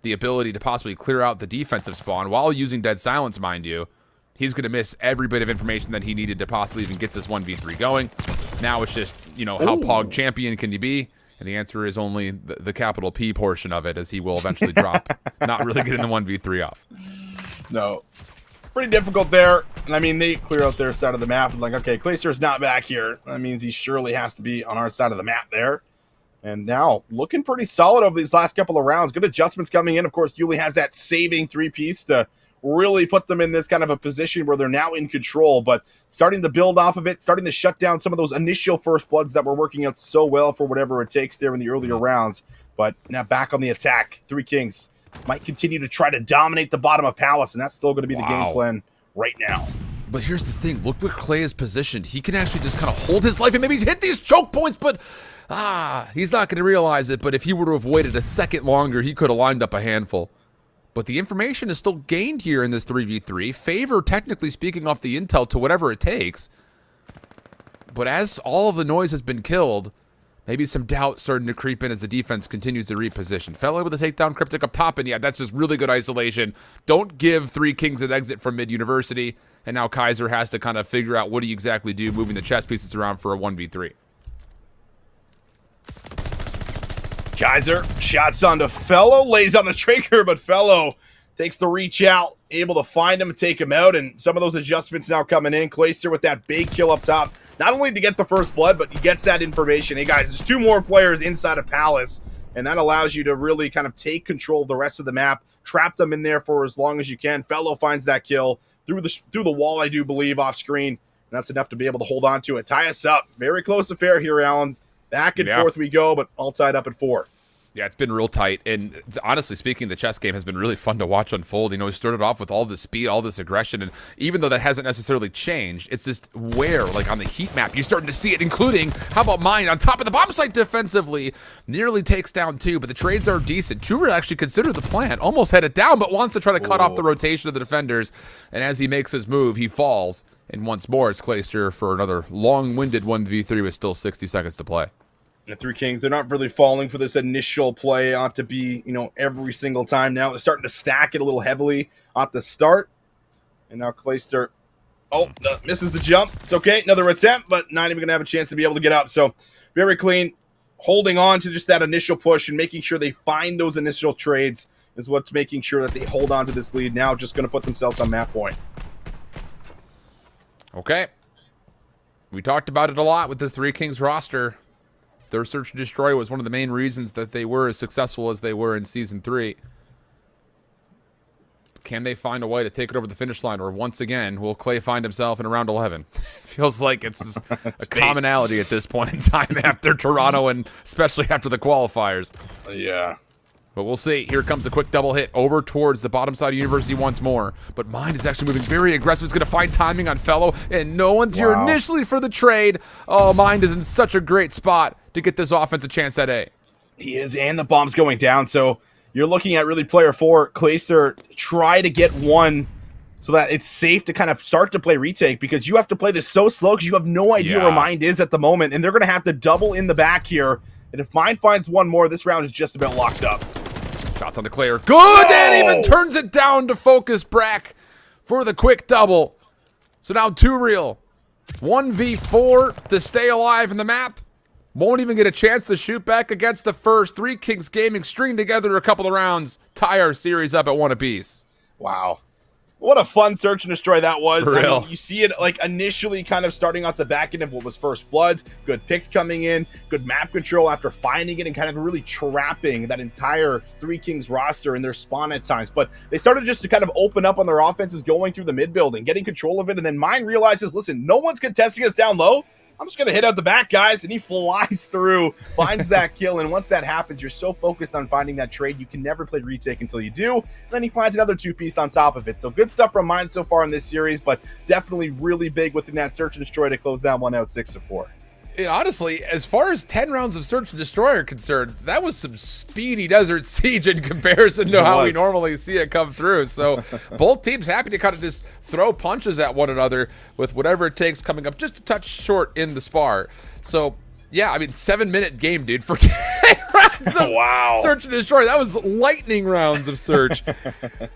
the ability to possibly clear out the defensive spawn while using dead silence, mind you, he's going to miss every bit of information that he needed to possibly even get this 1v3 going. Now it's just, how Pog champion can you be? And the answer is only the capital P portion of it, as he will eventually drop, not really getting the 1v3 off. No. Pretty difficult there. And I mean, they clear out their side of the map. And like, okay, Clayster's not back here. That means he surely has to be on our side of the map there. And now, looking pretty solid over these last couple of rounds. Good adjustments coming in. Of course, Yuli has that saving 3-piece to really put them in this kind of a position where they're now in control, but starting to build off of it, starting to shut down some of those initial first bloods that were working out so well for whatever it takes there in the earlier rounds. But now back on the attack. 3 Kings might continue to try to dominate the bottom of Palace, and that's still going to be the game plan right now. But here's the thing. Look where Clay is positioned. He can actually just kind of hold his life and maybe hit these choke points, but he's not going to realize it. But if he were to have waited a second longer, he could have lined up a handful. But the information is still gained here in this 3v3. Favor, technically speaking, off the intel to whatever it takes. But as all of the noise has been killed, maybe some doubt starting to creep in as the defense continues to reposition. Fellow able to take down Cryptic up top, and yeah, that's just really good isolation. Don't give 3 Kings an exit from mid-university, and now Kaiser has to kind of figure out what do you exactly do, moving the chess pieces around for a 1v3. Kaiser, shots onto Fellow, lays on the trigger, but Fellow takes the reach out, able to find him and take him out, and some of those adjustments now coming in. Clayster with that big kill up top, not only to get the first blood, but he gets that information. Hey guys, there's 2 more players inside of Palace, and that allows you to really kind of take control of the rest of the map, trap them in there for as long as you can. Fellow finds that kill through the wall, I do believe, off screen, and that's enough to be able to hold on to it. Tie us up. Very close affair here, Alan. Back and forth we go, but all tied up at 4. Yeah, it's been real tight, and honestly speaking, the chess game has been really fun to watch unfold. We started off with all this speed, all this aggression, and even though that hasn't necessarily changed, it's just where, like on the heat map, you're starting to see it, including, how about mine, on top of the bomb site defensively, nearly takes down 2, but the trades are decent. Tuber actually considered the plan, almost had it down, but wants to try to cut off the rotation of the defenders, and as he makes his move, he falls, and once more, it's Clayster for another long-winded 1v3 with still 60 seconds to play. The 3 Kings, they're not really falling for this initial play. Ought to be, every single time now. They're starting to stack it a little heavily at the start. And now Clayster, misses the jump. It's okay, another attempt, but not even going to have a chance to be able to get up. So very clean. Holding on to just that initial push and making sure they find those initial trades is what's making sure that they hold on to this lead. Now just going to put themselves on map point. Okay. We talked about it a lot with this 3 Kings roster. Their search and destroy was one of the main reasons that they were as successful as they were in Season 3. Can they find a way to take it over the finish line? Or once again, will Clay find himself in round 11? Feels like it's a commonality at this point in time after Toronto and especially after the qualifiers. Yeah. But we'll see. Here comes a quick double hit over towards the bottom side of University once more. But Mind is actually moving very aggressive. He's going to find timing on Fellow, and no one's here initially for the trade. Oh, Mind is in such a great spot to get this offense a chance at A. He is, and the bomb's going down. So you're looking at really player 4, Clayster, try to get 1 so that it's safe to kind of start to play retake, because you have to play this so slow because you have no idea where Mind is at the moment, and they're going to have to double in the back here. And if Mind finds 1 more, this round is just about locked up. Shots on the Clayer. Good! And even turns it down to focus Brack for the quick double. So now 2 real. 1v4 to stay alive in the map. Won't even get a chance to shoot back against the first. 3 Kings Gaming string together a couple of rounds. Tie our series up at 1 apiece. Wow. What a fun search and destroy that was. For real. I mean, you see it like initially kind of starting off the back end of what was First Bloods. Good picks coming in. Good map control after finding it and kind of really trapping that entire 3 Kings roster in their spawn at times. But they started just to kind of open up on their offenses going through the mid building, getting control of it. And then Mine realizes, listen, no one's contesting us down low. I'm just going to hit out the back, guys. And he flies through, finds that kill. And once that happens, you're so focused on finding that trade, you can never play retake until you do. And then he finds another 2-piece on top of it. So good stuff from mine so far in this series, but definitely really big within that search and destroy to close that one out 6-4. And honestly, as far as 10 rounds of Search and Destroy are concerned, that was some speedy Desert Siege in comparison to how we normally see it come through. So both teams happy to kind of just throw punches at one another with whatever it takes, coming up just a touch short in the spar. So, yeah, I mean, 7-minute game, dude, for 10 rounds of Search and Destroy. That was lightning rounds of Search.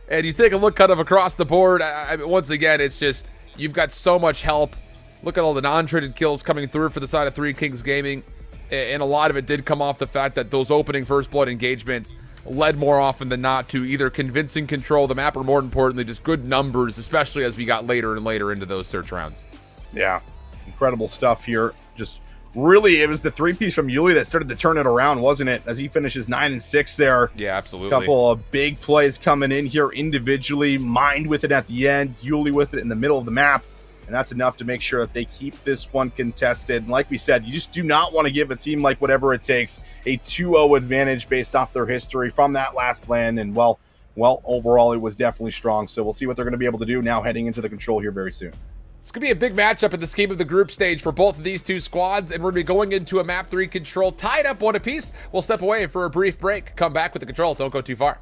And you take a look kind of across the board. I mean, once again, it's just you've got so much help. Look at all the non-traded kills coming through for the side of Three Kings Gaming. And a lot of it did come off the fact that those opening First Blood engagements led more often than not to either convincing control of the map or, more importantly, just good numbers, especially as we got later and later into those search rounds. Yeah, incredible stuff here. Just really, it was the 3-piece from Yuli that started to turn it around, wasn't it? As he finishes 9-6 there. Yeah, absolutely. A couple of big plays coming in here individually. Mind with it at the end. Yuli with it in the middle of the map. And that's enough to make sure that they keep this one contested. And like we said, you just do not want to give a team like Whatever It Takes a 2-0 advantage based off their history from that last land. And, well, overall, it was definitely strong. So we'll see what they're going to be able to do now heading into the control here very soon. It's going to be a big matchup in the scheme of the group stage for both of these two squads, and we're going to be going into a map 3 control tied up 1 apiece. We'll step away for a brief break. Come back with the control. Don't go too far.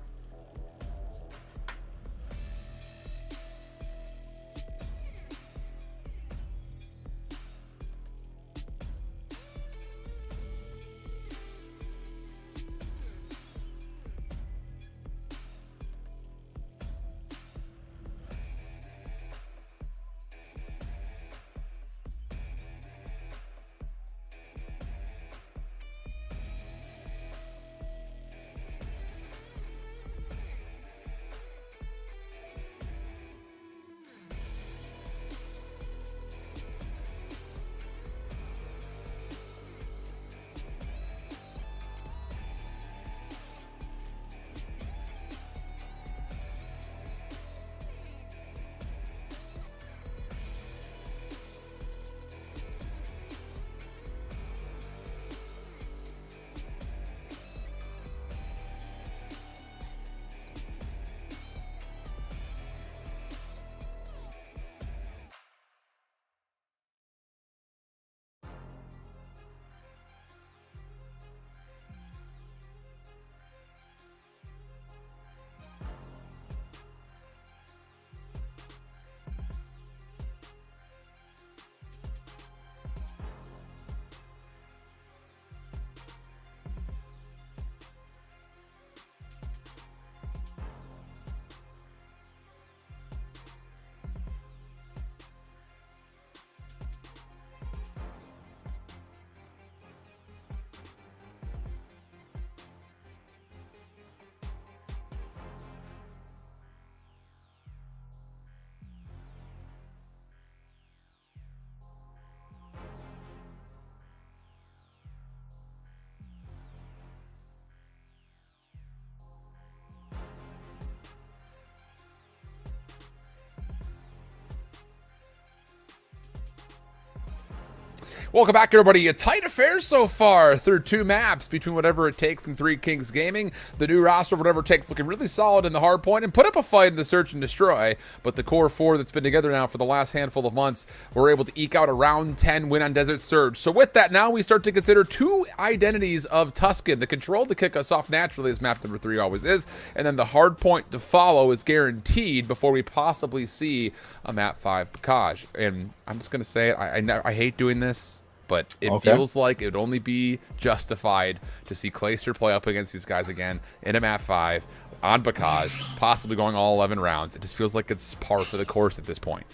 Welcome back, everybody. A tight affair so far through 2 maps between Whatever It Takes and Three Kings Gaming. The new roster of Whatever It Takes looking really solid in the hard point and put up a fight in the Search and Destroy. But the core 4 that's been together now for the last handful of months were able to eke out a round 10 win on Desert Surge. So with that, now we start to consider 2 identities of Tusken. The control to kick us off naturally, as map number 3 always is, and then the hard point to follow is guaranteed before we possibly see a map 5 Bocage. And I'm just going to say it, I hate doing this, but it feels like it would only be justified to see Clayster play up against these guys again in a map 5 on Bocage, possibly going all 11 rounds. It just feels like it's par for the course at this point.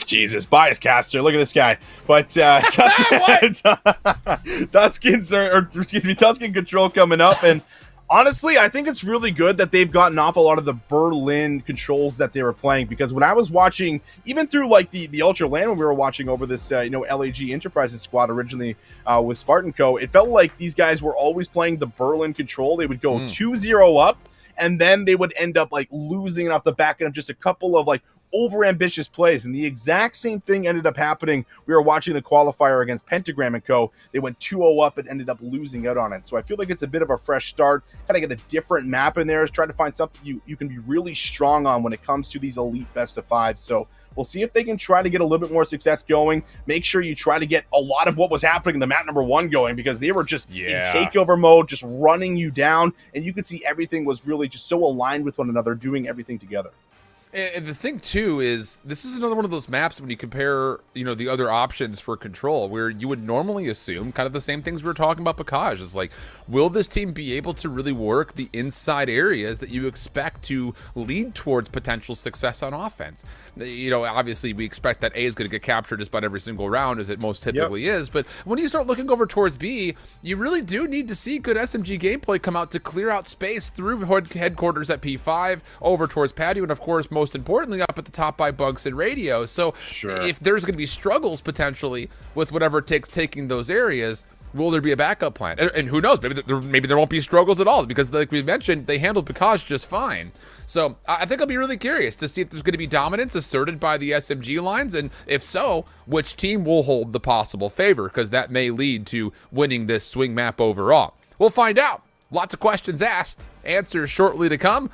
Jesus, bias caster. Look at this guy. But Tusken control coming up, and honestly, I think it's really good that they've gotten off a lot of the Berlin controls that they were playing, because when I was watching, even through like the Ultra LAN when we were watching over this, LAG Enterprises squad originally with Spartan Co., it felt like these guys were always playing the Berlin control. They would go 2-0 up, and then they would end up like losing it off the back end of just a couple of like over-ambitious plays, and the exact same thing ended up happening. We were watching the qualifier against Pentagram & Co. They went 2-0 up and ended up losing out on it. So I feel like it's a bit of a fresh start, kind of get a different map in there, try to find something you can be really strong on when it comes to these elite best-of-5s. So we'll see if they can try to get a little bit more success going. Make sure you try to get a lot of what was happening in the map number 1 going, because they were just in takeover mode, just running you down, and you could see everything was really just so aligned with one another, doing everything together. And the thing too is, this is another one of those maps when you compare, the other options for control, where you would normally assume kind of the same things we were talking about Bacage. Is like, will this team be able to really work the inside areas that you expect to lead towards potential success on offense? Obviously we expect that A is going to get captured just about every single round, as it most typically is. But when you start looking over towards B, you really do need to see good SMG gameplay come out to clear out space through headquarters at P5, over towards Patio, and of course, most importantly, up at the top by Bunks and Radio. So if there's going to be struggles potentially with whatever it takes taking those areas, will there be a backup plan? And who knows, maybe there won't be struggles at all, because like we mentioned, they handled Bacage just fine. So I think I'll be really curious to see if there's going to be dominance asserted by the SMG lines, and if so, which team will hold the possible favor, because that may lead to winning this swing map overall. We'll find out. Lots of questions asked, answers shortly to come.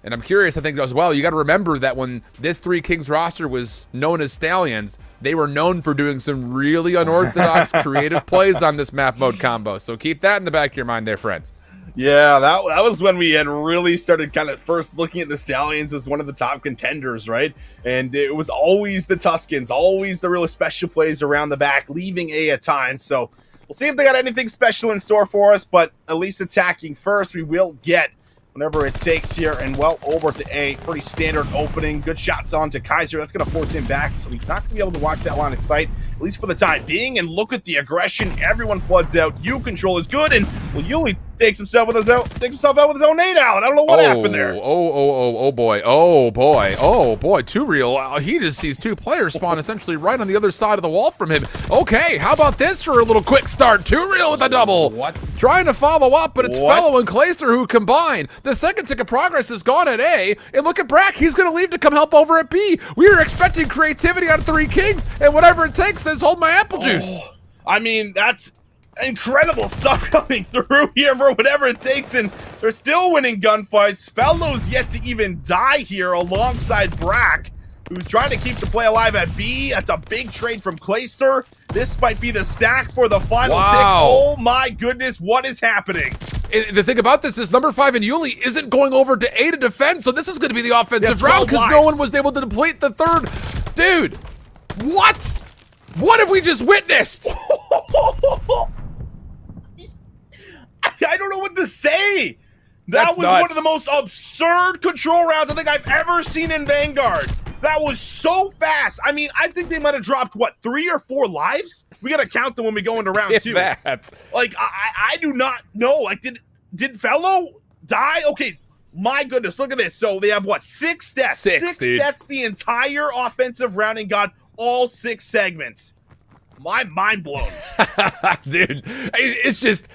And I'm curious, I think, as well, you got to remember that when this Three Kings roster was known as Stallions, they were known for doing some really unorthodox creative plays on this map mode combo. So keep that in the back of your mind there, friends. Yeah, that was when we had really started kind of first looking at the Stallions as one of the top contenders, right? And it was always the Tuscans, always the really special plays around the back, leaving A at times. So we'll see if they got anything special in store for us, but at least attacking first, we will get whenever it takes here, and well, over to A. Pretty standard opening. Good shots on to Kaiser. That's going to force him back, so he's not going to be able to watch that line of sight, at least for the time being. And look at the aggression. Everyone floods out. U control is good, and well, Yuli takes himself out with his own nade out. I don't know what happened there. Oh boy. 2Real. He just sees two players spawn essentially right on the other side of the wall from him. Okay, how about this for a little quick start? 2Real with a double. What? Trying to follow up, but it's Fellow and Clayster who combine. The second tick of progress is gone at A, and look at Brack. He's going to leave to come help over at B. We were expecting creativity out of Three Kings, and whatever it takes says hold my apple juice. I mean, that's incredible stuff coming through here for whatever it takes, and they're still winning gunfights. Fellow's yet to even die here alongside Brack, who's trying to keep the play alive at B. That's a big trade from Clayster. This might be the stack for the final tick. Oh my goodness, what is happening? And the thing about this is number 5 in Yuli isn't going over to A to defend, so this is going to be the offensive round because no one was able to deplete the third. Dude, what? What have we just witnessed? I don't know what to say. That was nuts. One of the most absurd control rounds I think I've ever seen in Vanguard. That was so fast. I mean, I think they might have dropped, what, 3 or 4 lives? We got to count them when we go into round 2. Like, I do not know. Like, did Fellow die? Okay, my goodness, look at this. So they have, what, 6 deaths? 6 deaths the entire offensive round and got all 6 segments. My mind blown. Dude, it's just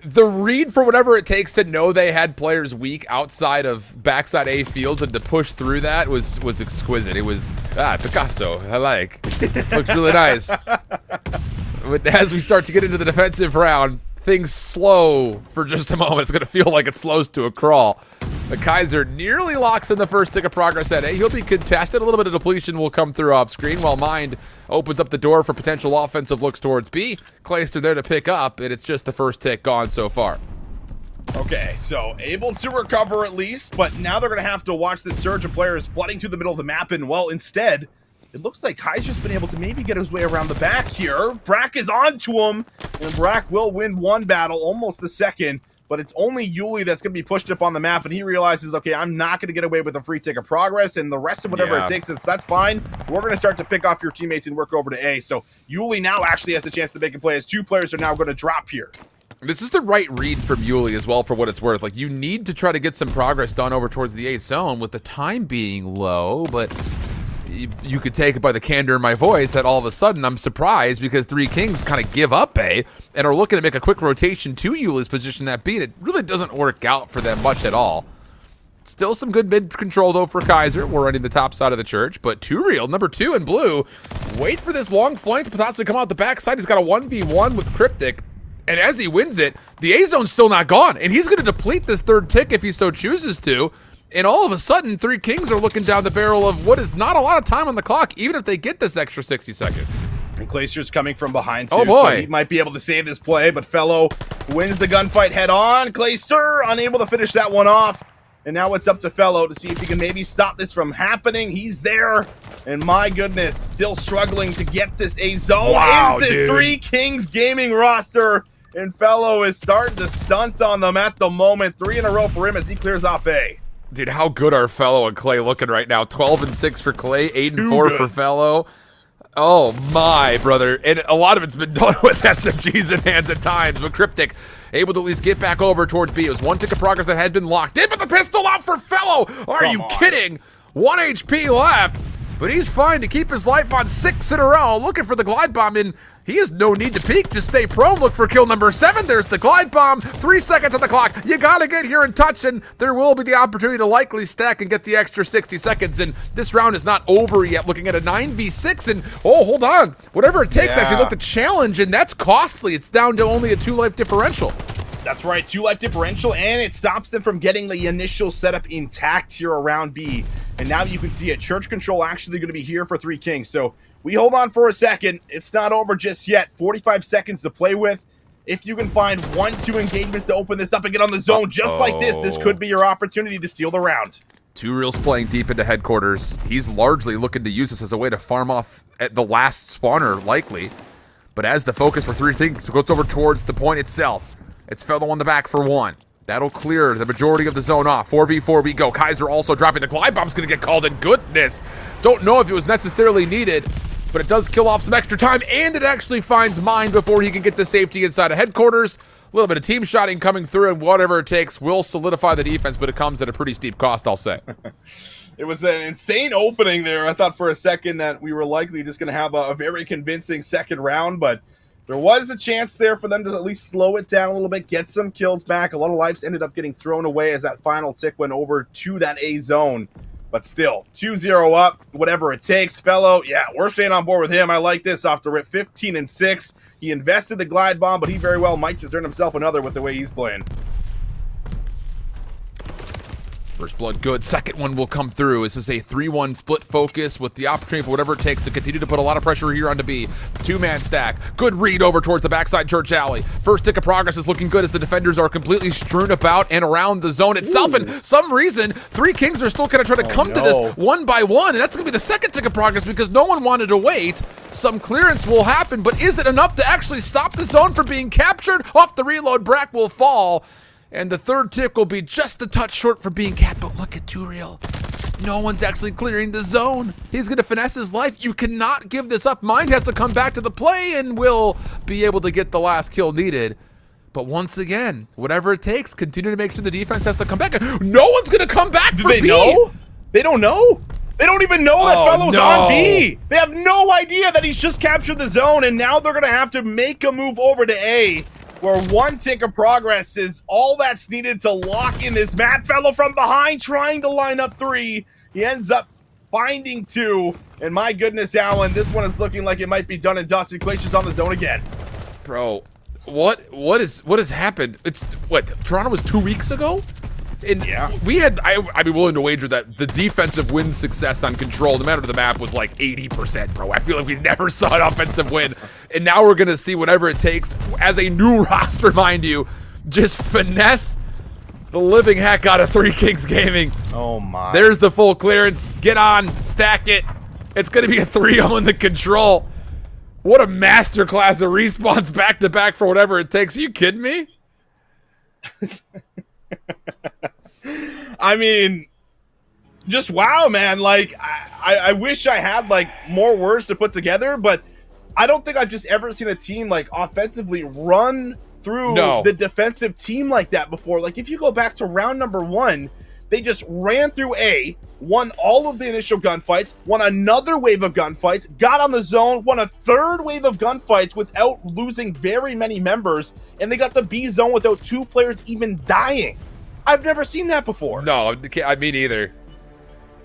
the read for whatever it takes to know they had players weak outside of backside A fields and to push through that was exquisite. It was Picasso. I like. Looks really nice. But as we start to get into the defensive round, things slow for just a moment. It's going to feel like it slows to a crawl. The Kaiser nearly locks in the first tick of progress at A. He'll be contested. A little bit of depletion will come through off screen while Mind opens up the door for potential offensive looks towards B. Clayster there to pick up, and it's just the first tick gone so far. Okay, so able to recover at least, but now they're going to have to watch this surge of players flooding through the middle of the map, and well, instead, it looks like Kaiser's been able to maybe get his way around the back here. Brack is onto him, and Brack will win one battle, almost the second, but it's only Yuli that's going to be pushed up on the map, and he realizes, okay, I'm not going to get away with a free tick of progress, and the rest of whatever it takes us, that's fine. We're going to start to pick off your teammates and work over to A. So Yuli now actually has the chance to make a play, as 2 players are now going to drop here. This is the right read from Yuli as well, for what it's worth. Like, you need to try to get some progress done over towards the A zone with the time being low, but you could take it by the candor in my voice that all of a sudden I'm surprised because Three Kings kind of give up A and are looking to make a quick rotation to Yuli's position at B, and it really doesn't work out for them much at all. Still some good mid control, though, for Kaiser. We're running the top side of the church, but Turiel, number 2 in blue, wait for this long flank to possibly come out the backside. He's got a 1v1 with Cryptic, and as he wins it, the A-zone's still not gone, and he's going to deplete this third tick if he so chooses to, and all of a sudden, 3 Kings are looking down the barrel of what is not a lot of time on the clock, even if they get this extra 60 seconds. And Clayster's coming from behind, too, oh boy. So he might be able to save this play, but Fellow wins the gunfight head-on. Clayster unable to finish that one off. And now it's up to Fellow to see if he can maybe stop this from happening. He's there. And my goodness, still struggling to get this A-zone. Wow, is this dude. 3 Kings gaming roster? And Fellow is starting to stunt on them at the moment. 3 in a row for him as he clears off A. Dude, how good are Fellow and Clay looking right now? 12 and 6 for Clay, 8 and Too 4 good. for Fellow. Oh my, brother. And a lot of it's been done with SMGs in hands at times, but Cryptic able to at least get back over towards B. It was 1 tick of progress that had been locked in, but the pistol out for Fellow. Are you kidding? 1 HP left, but he's fine to keep his life on 6 in a row. Looking for the glide bomb, and he has no need to peek. Just stay prone. Look for kill number 7. There's the glide bomb. 3 seconds on the clock. You gotta get here and touch, and there will be the opportunity to likely stack and get the extra 60 seconds. And this round is not over yet. Looking at a 9v6, and oh, hold on. Whatever it takes, actually look the challenge, and that's costly. It's down to only a 2-life differential. That's right, 2-life differential, and it stops them from getting the initial setup intact here around B. And now you can see it. Church control actually going to be here for 3 Kings. So we hold on for a second. It's not over just yet. 45 seconds to play with. If you can find 1-2 engagements to open this up and get on the zone just like this could be your opportunity to steal the round. Turiel's playing deep into headquarters. He's largely looking to use this as a way to farm off at the last spawner, likely. But as the focus for 3 Kings goes over towards the point itself, it's Fellow on the back for 1. That'll clear the majority of the zone off. 4v4 we go. Kaiser also dropping. The glide bomb's going to get called in. Goodness. Don't know if it was necessarily needed, but it does kill off some extra time, and it actually finds Mine before he can get the safety inside of headquarters. A little bit of team shotting coming through, and whatever it takes will solidify the defense, but it comes at a pretty steep cost, I'll say. It was an insane opening there. I thought for a second that we were likely just going to have a very convincing second round, but there was a chance there for them to at least slow it down a little bit, get some kills back. A lot of lives ended up getting thrown away as that final tick went over to that A zone. But still, 2-0 up, whatever it takes. Fellow, yeah, we're staying on board with him. I like this off the rip. 15 and 6. He invested the glide bomb, but he very well might just earn himself another with the way he's playing. First blood good. Second one will come through. This is a 3-1 split focus with the opportunity for whatever it takes to continue to put a lot of pressure here onto B. 2-man stack. Good read over towards the backside church alley. First tick of progress is looking good as the defenders are completely strewn about and around the zone itself. And some reason, 3 Kings are still going to try to come to this one by one. And that's going to be the second tick of progress because no one wanted to wait. Some clearance will happen, but is it enough to actually stop the zone from being captured? Off the reload, Brack will fall. And the third tick will be just a touch short from being capped, but look at Turiel. No one's actually clearing the zone. He's going to finesse his life. You cannot give this up. Mind has to come back to the play and will be able to get the last kill needed. But once again, whatever it takes, continue to make sure the defense has to come back. No one's going to come back for B. Do they know? They don't know. They don't even know that Fellow's on B. They have no idea that he's just captured the zone, and now they're going to have to make a move over to A, where 1 tick of progress is all that's needed to lock in this map. Fellow from behind trying to line up 3. He ends up finding 2. And my goodness, Alan, this one is looking like it might be done and dusted. Glacier's on the zone again. Bro, what has happened? It's what, Toronto was 2 weeks ago? And we had, I'd be willing to wager that the defensive win success on Control, no matter the map, was like 80%, bro. I feel like we never saw an offensive win. And now we're going to see whatever it takes as a new roster, mind you, just finesse the living heck out of 3 Kings Gaming. Oh, my. There's the full clearance. Get on, stack it. It's going to be a 3-0 in the Control. What a masterclass of respawns back-to-back for whatever it takes. Are you kidding me? I mean, just wow, man. Like, I wish I had, like, more words to put together, but I don't think I've just ever seen a team, like, offensively run through the defensive team like that before. Like, if you go back to round number 1, they just ran through A, won all of the initial gunfights, won another wave of gunfights, got on the zone, won a third wave of gunfights without losing very many members, and they got the B zone without 2 players even dying. I've never seen that before. No, I mean either.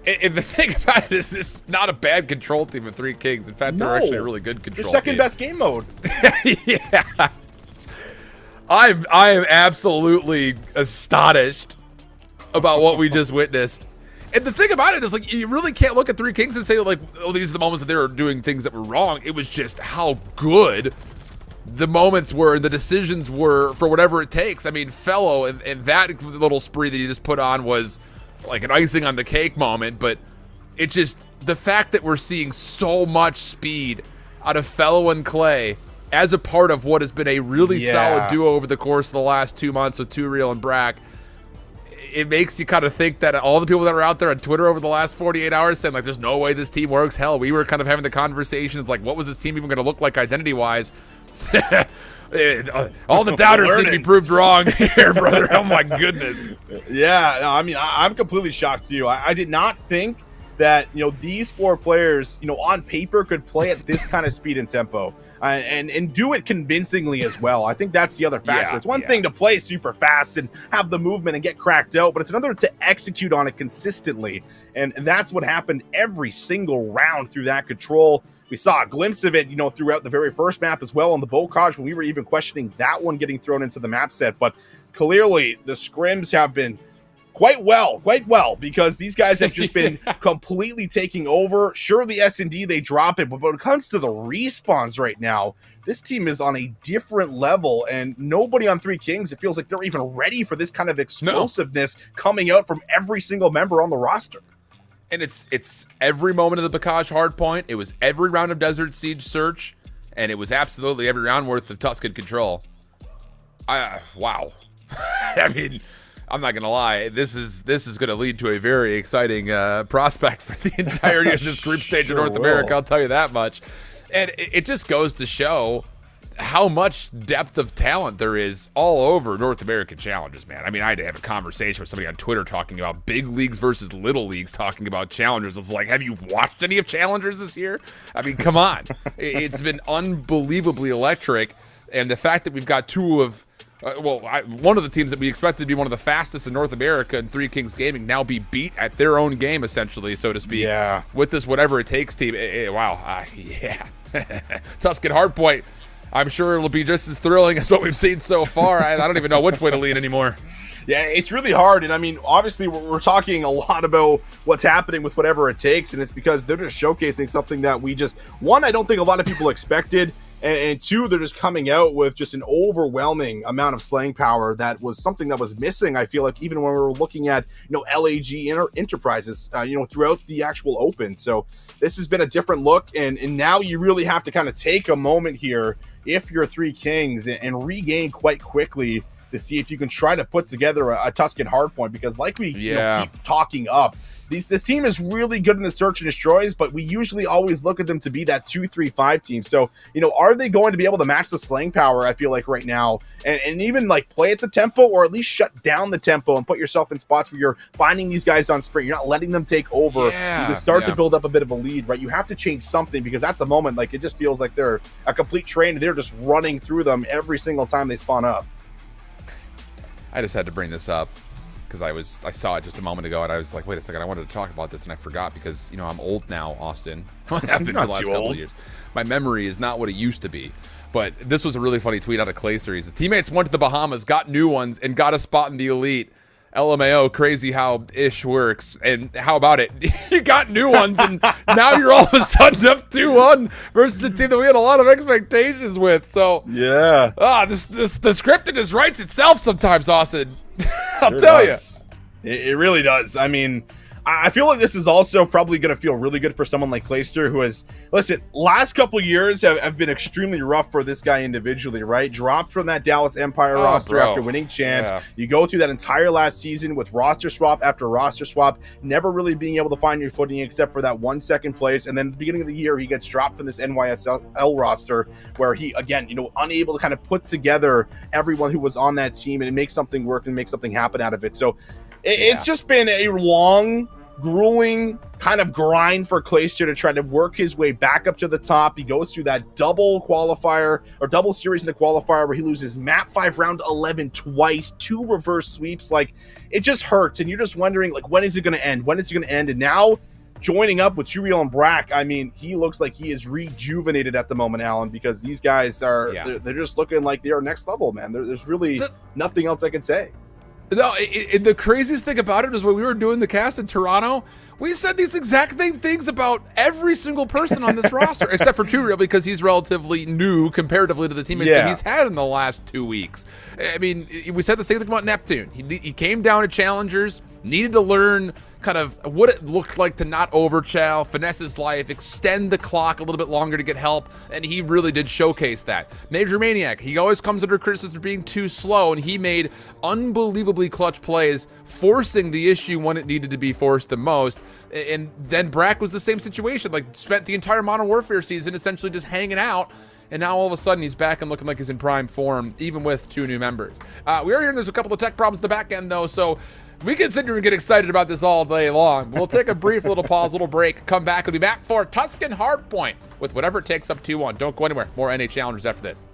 And the thing about it is, this is not a bad control team of Three Kings. In fact, they're actually a really good control team. Their second team. best game mode. Yeah. I am absolutely astonished about what we just witnessed. And the thing about it is, like, you really can't look at Three Kings and say, like, oh, these are the moments that they were doing things that were wrong. It was just how good the moments were, the decisions were for whatever it takes. I mean, Fellow and that little spree that he just put on was like an icing on the cake moment, but it just, the fact that we're seeing so much speed out of Fellow and Clay as a part of what has been a really solid duo over the course of the last 2 months with Two Real and Brack, it makes you kind of think that all the people that were out there on Twitter over the last 48 hours saying, like, there's no way this team works. Hell, we were kind of having the conversations, like, what was this team even going to look like identity-wise? All the doubters need to be proved wrong here, brother. Oh, my goodness. Yeah, no, I mean, I'm completely shocked, too. I did not think that, you know, these four players, you know, on paper could play at this kind of speed and tempo and do it convincingly as well. I think that's the other factor. It's one thing to play super fast and have the movement and get cracked out, but it's another to execute on it consistently. And that's what happened every single round through that control. We saw a glimpse of it, you know, throughout the very first map as well on the Bocage when we were even questioning that one getting thrown into the map set. But clearly the scrims have been quite well, because these guys have just been completely taking over. Sure, the S&D, they drop it, but when it comes to the respawns right now, this team is on a different level, and nobody on Three Kings, it feels like they're even ready for this kind of explosiveness coming out from every single member on the roster. And it's every moment of the Bocage hardpoint. It was every round of Desert Siege search, and it was absolutely every round worth of Tusken control. Wow. I mean, I'm not gonna lie. This is going to lead to a very exciting prospect for the entirety of this group stage in North America. I'll tell you that much. And it just goes to show how much depth of talent there is all over North American challenges, man. I mean, I had to have a conversation with somebody on Twitter talking about big leagues versus little leagues, talking about challengers. It's like, have you watched any of challengers this year? I mean, come on. It's been unbelievably electric. And the fact that we've got two of one of the teams that we expected to be one of the fastest in North America and Three Kings Gaming now be beat at their own game, essentially, so to speak. Yeah. With this whatever it takes team. Wow. Yeah. Tusken Hardpoint. I'm sure it'll be just as thrilling as what we've seen so far. I don't even know which way to lean anymore. Yeah, it's really hard. And I mean, obviously, we're talking a lot about what's happening with whatever it takes. And it's because they're just showcasing something that one, I don't think a lot of people expected. And two, they're just coming out with just an overwhelming amount of slaying power that was something that was missing, I feel like, even when we were looking at, you know, LAG Enterprises, you know, throughout the actual Open. So this has been a different look. And now you really have to kind of take a moment here if you're Three Kings and regain quite quickly to see if you can try to put together a Tusken Hardpoint, because like we keep talking up, this team is really good in the search and destroys, but we usually always look at them to be that 2-3-5 team. So, you know, are they going to be able to match the slaying power, I feel like, right now, and even like play at the tempo, or at least shut down the tempo and put yourself in spots where you're finding these guys on sprint. You're not letting them take over. You can start to build up a bit of a lead, right? You have to change something, because at the moment, like, it just feels like they're a complete train and they're just running through them every single time they spawn up. I just had to bring this up because I saw it just a moment ago, and I was like, wait a second, I wanted to talk about this, and I forgot because, you know, I'm old now, Austin. I've been for the last couple of years. My memory is not what it used to be. But this was a really funny tweet out of Clay Series. The teammates went to the Bahamas, got new ones, and got a spot in the Elite. LMAO, crazy how ish works. And how about it? You got new ones, and now you're all of a sudden up 2-1 versus a team that we had a lot of expectations with. So yeah, the scripted just writes itself sometimes, Austin. I'll tell you. It really does. I mean, I feel like this is also probably going to feel really good for someone like Clayster, who has, listen, last couple years have been extremely rough for this guy individually, right? Dropped from that Dallas Empire roster after winning champs. Yeah. You go through that entire last season with roster swap after roster swap, never really being able to find your footing except for that 1 second place. And then at the beginning of the year, he gets dropped from this NYSL roster where he, again, you know, unable to kind of put together everyone who was on that team and make something work and make something happen out of it. So it's just been a long grueling kind of grind for Clayster to try to work his way back up to the top. He goes through that double qualifier or double series in the qualifier where he loses map 5 round 11 twice, 2 reverse sweeps. Like, it just hurts, and you're just wondering, like, when is it going to end? When is it going to end? And now joining up with Turiel and Brack, I mean, he looks like he is rejuvenated at the moment, Alan, because these guys are they're just looking like they are next level, man. There's really nothing else I can say. No, the craziest thing about it is when we were doing the cast in Toronto, we said these exact same things about every single person on this roster, except for Turiel, because he's relatively new comparatively to the teammates that he's had in the last 2 weeks. I mean, we said the same thing about Neptune. He came down to Challengers, needed to learn kind of what it looked like to not overchow, finesse his life, extend the clock a little bit longer to get help, and he really did showcase that. Major Maniac, he always comes under criticism for being too slow, and he made unbelievably clutch plays, forcing the issue when it needed to be forced the most. And then Brack was the same situation, like spent the entire Modern Warfare season essentially just hanging out, and now all of a sudden he's back and looking like he's in prime form, even with 2 new members. We are hearing there's a couple of tech problems in the back end, though, so we can sit here and get excited about this all day long. We'll take a brief little pause, little break, come back, and be back for Tuscan Hardpoint with whatever it takes up 2-1. Don't go anywhere. More NA Challengers after this.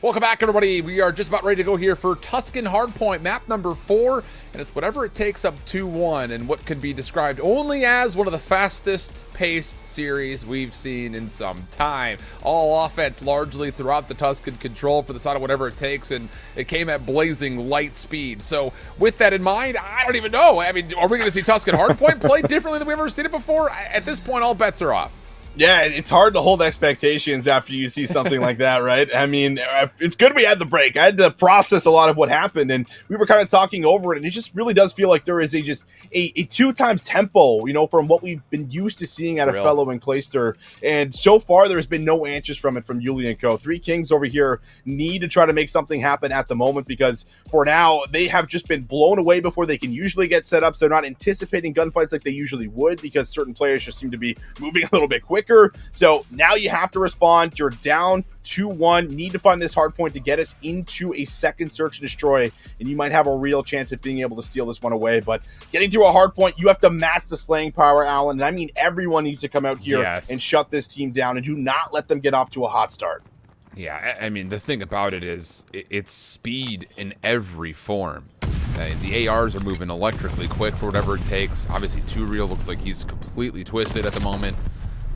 Welcome back, everybody. We are just about ready to go here for Tuscan Hardpoint, map number 4, and it's whatever it takes up 2-1, and what can be described only as one of the fastest-paced series we've seen in some time. All offense largely throughout the Tuscan control for the side of whatever it takes, and it came at blazing light speed. So with that in mind, I don't even know. I mean, are we going to see Tuscan Hardpoint play differently than we've ever seen it before? At this point, all bets are off. Yeah, it's hard to hold expectations after you see something like that, right? I mean, it's good we had the break. I had to process a lot of what happened, and we were kind of talking over it, and it just really does feel like there is a 2 times tempo, from what we've been used to seeing out of Fellow and Clayster. And so far, there's been no answers from it from Yulie and Co. Three Kings over here need to try to make something happen at the moment, because for now, they have just been blown away before they can usually get set ups. They're not anticipating gunfights like they usually would, because certain players just seem to be moving a little bit quicker. So now you have to respond. You're down 2-1. Need to find this hard point to get us into a second search and destroy, and you might have a real chance at being able to steal this one away. But getting to a hard point, you have to match the slaying power, Alan. And I mean, everyone needs to come out here and shut this team down and do not let them get off to a hot start. Yeah, I mean, the thing about it is it's speed in every form. The ARs are moving electrically quick for whatever it takes. Obviously, Too Real looks like he's completely twisted at the moment.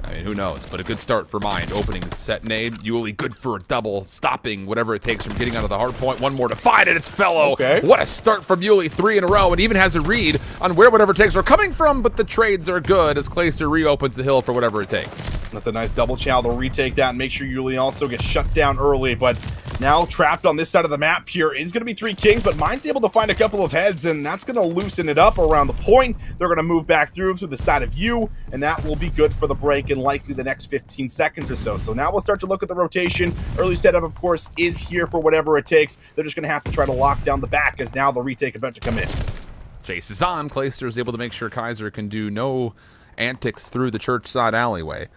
I mean, who knows? But a good start for Mind. Opening the set nade. Yulie good for a double, stopping whatever it takes from getting out of the hard point. One more to find it. It's Fellow. Okay. What a start from Yulie. 3 in a row, and even has a read on where whatever it takes are coming from, but the trades are good as Clayster reopens the hill for whatever it takes. That's a nice double channel. They'll retake that and make sure Yulie also gets shut down early. But now trapped on this side of the map here is going to be Three Kings, but Mind's able to find a couple of heads, and that's going to loosen it up around the point. They're going to move back through to the side of you, and that will be good for the break and likely the next 15 seconds or so. So now we'll start to look at the rotation. Early setup, of course, is here for whatever it takes. They're just going to have to try to lock down the back, as now the retake about to come in. Chase is on. Clayster is able to make sure Kaiser can do no antics through the church side alleyway.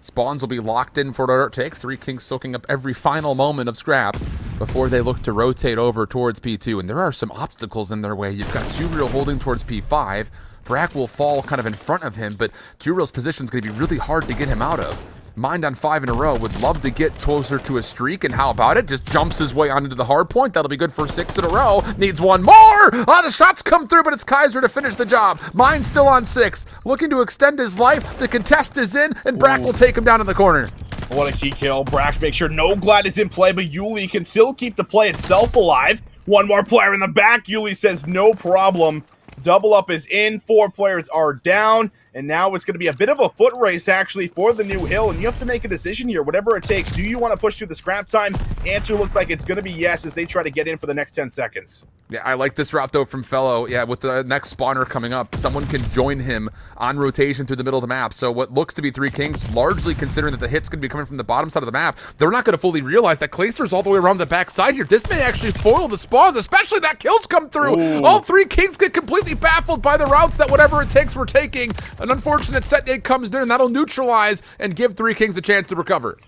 Spawns will be locked in for whatever it takes. Three Kings soaking up every final moment of scrap before they look to rotate over towards P2. And there are some obstacles in their way. You've got Too Real holding towards P5. Brack will fall kind of in front of him, but Too Real's position is going to be really hard to get him out of. Mind on 5 in a row, would love to get closer to a streak, and how about it? Just jumps his way onto the hard point. That'll be good for 6 in a row. Needs one more! The shots come through, but it's Kaiser to finish the job. Mind still on 6, looking to extend his life. The contest is in, and Brack will take him down in the corner. What a key kill. Brack makes sure no Glad is in play, but Yulie can still keep the play itself alive. One more player in the back. Yulie says no problem. Double up is in. 4 players are down. And now it's going to be a bit of a foot race, actually, for the new hill. And you have to make a decision here, whatever it takes. Do you want to push through the scrap time? Answer looks like it's going to be yes, as they try to get in for the next 10 seconds. Yeah, I like this route, though, from Fellow. Yeah, with the next spawner coming up, someone can join him on rotation through the middle of the map. So what looks to be Three Kings, largely considering that the hit's going to be coming from the bottom side of the map, they're not going to fully realize that Clayster's all the way around the back side here. This may actually foil the spawns, especially that kills come through. Ooh. All Three Kings get completely baffled by the routes that whatever it takes we're taking. An unfortunate set nade comes in, and that'll neutralize and give Three Kings a chance to recover.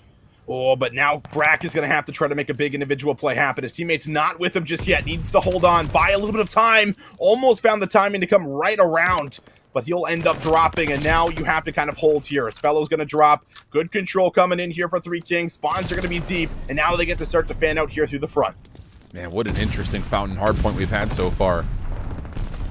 Oh, but now Brack is going to have to try to make a big individual play happen. His teammate's not with him just yet. Needs to hold on, buy a little bit of time. Almost found the timing to come right around, but he'll end up dropping, and now you have to kind of hold here. His fellow's going to drop. Good control coming in here for Three Kings. Spawns are going to be deep, and now they get to start to fan out here through the front. Man, what an interesting fountain hardpoint we've had so far.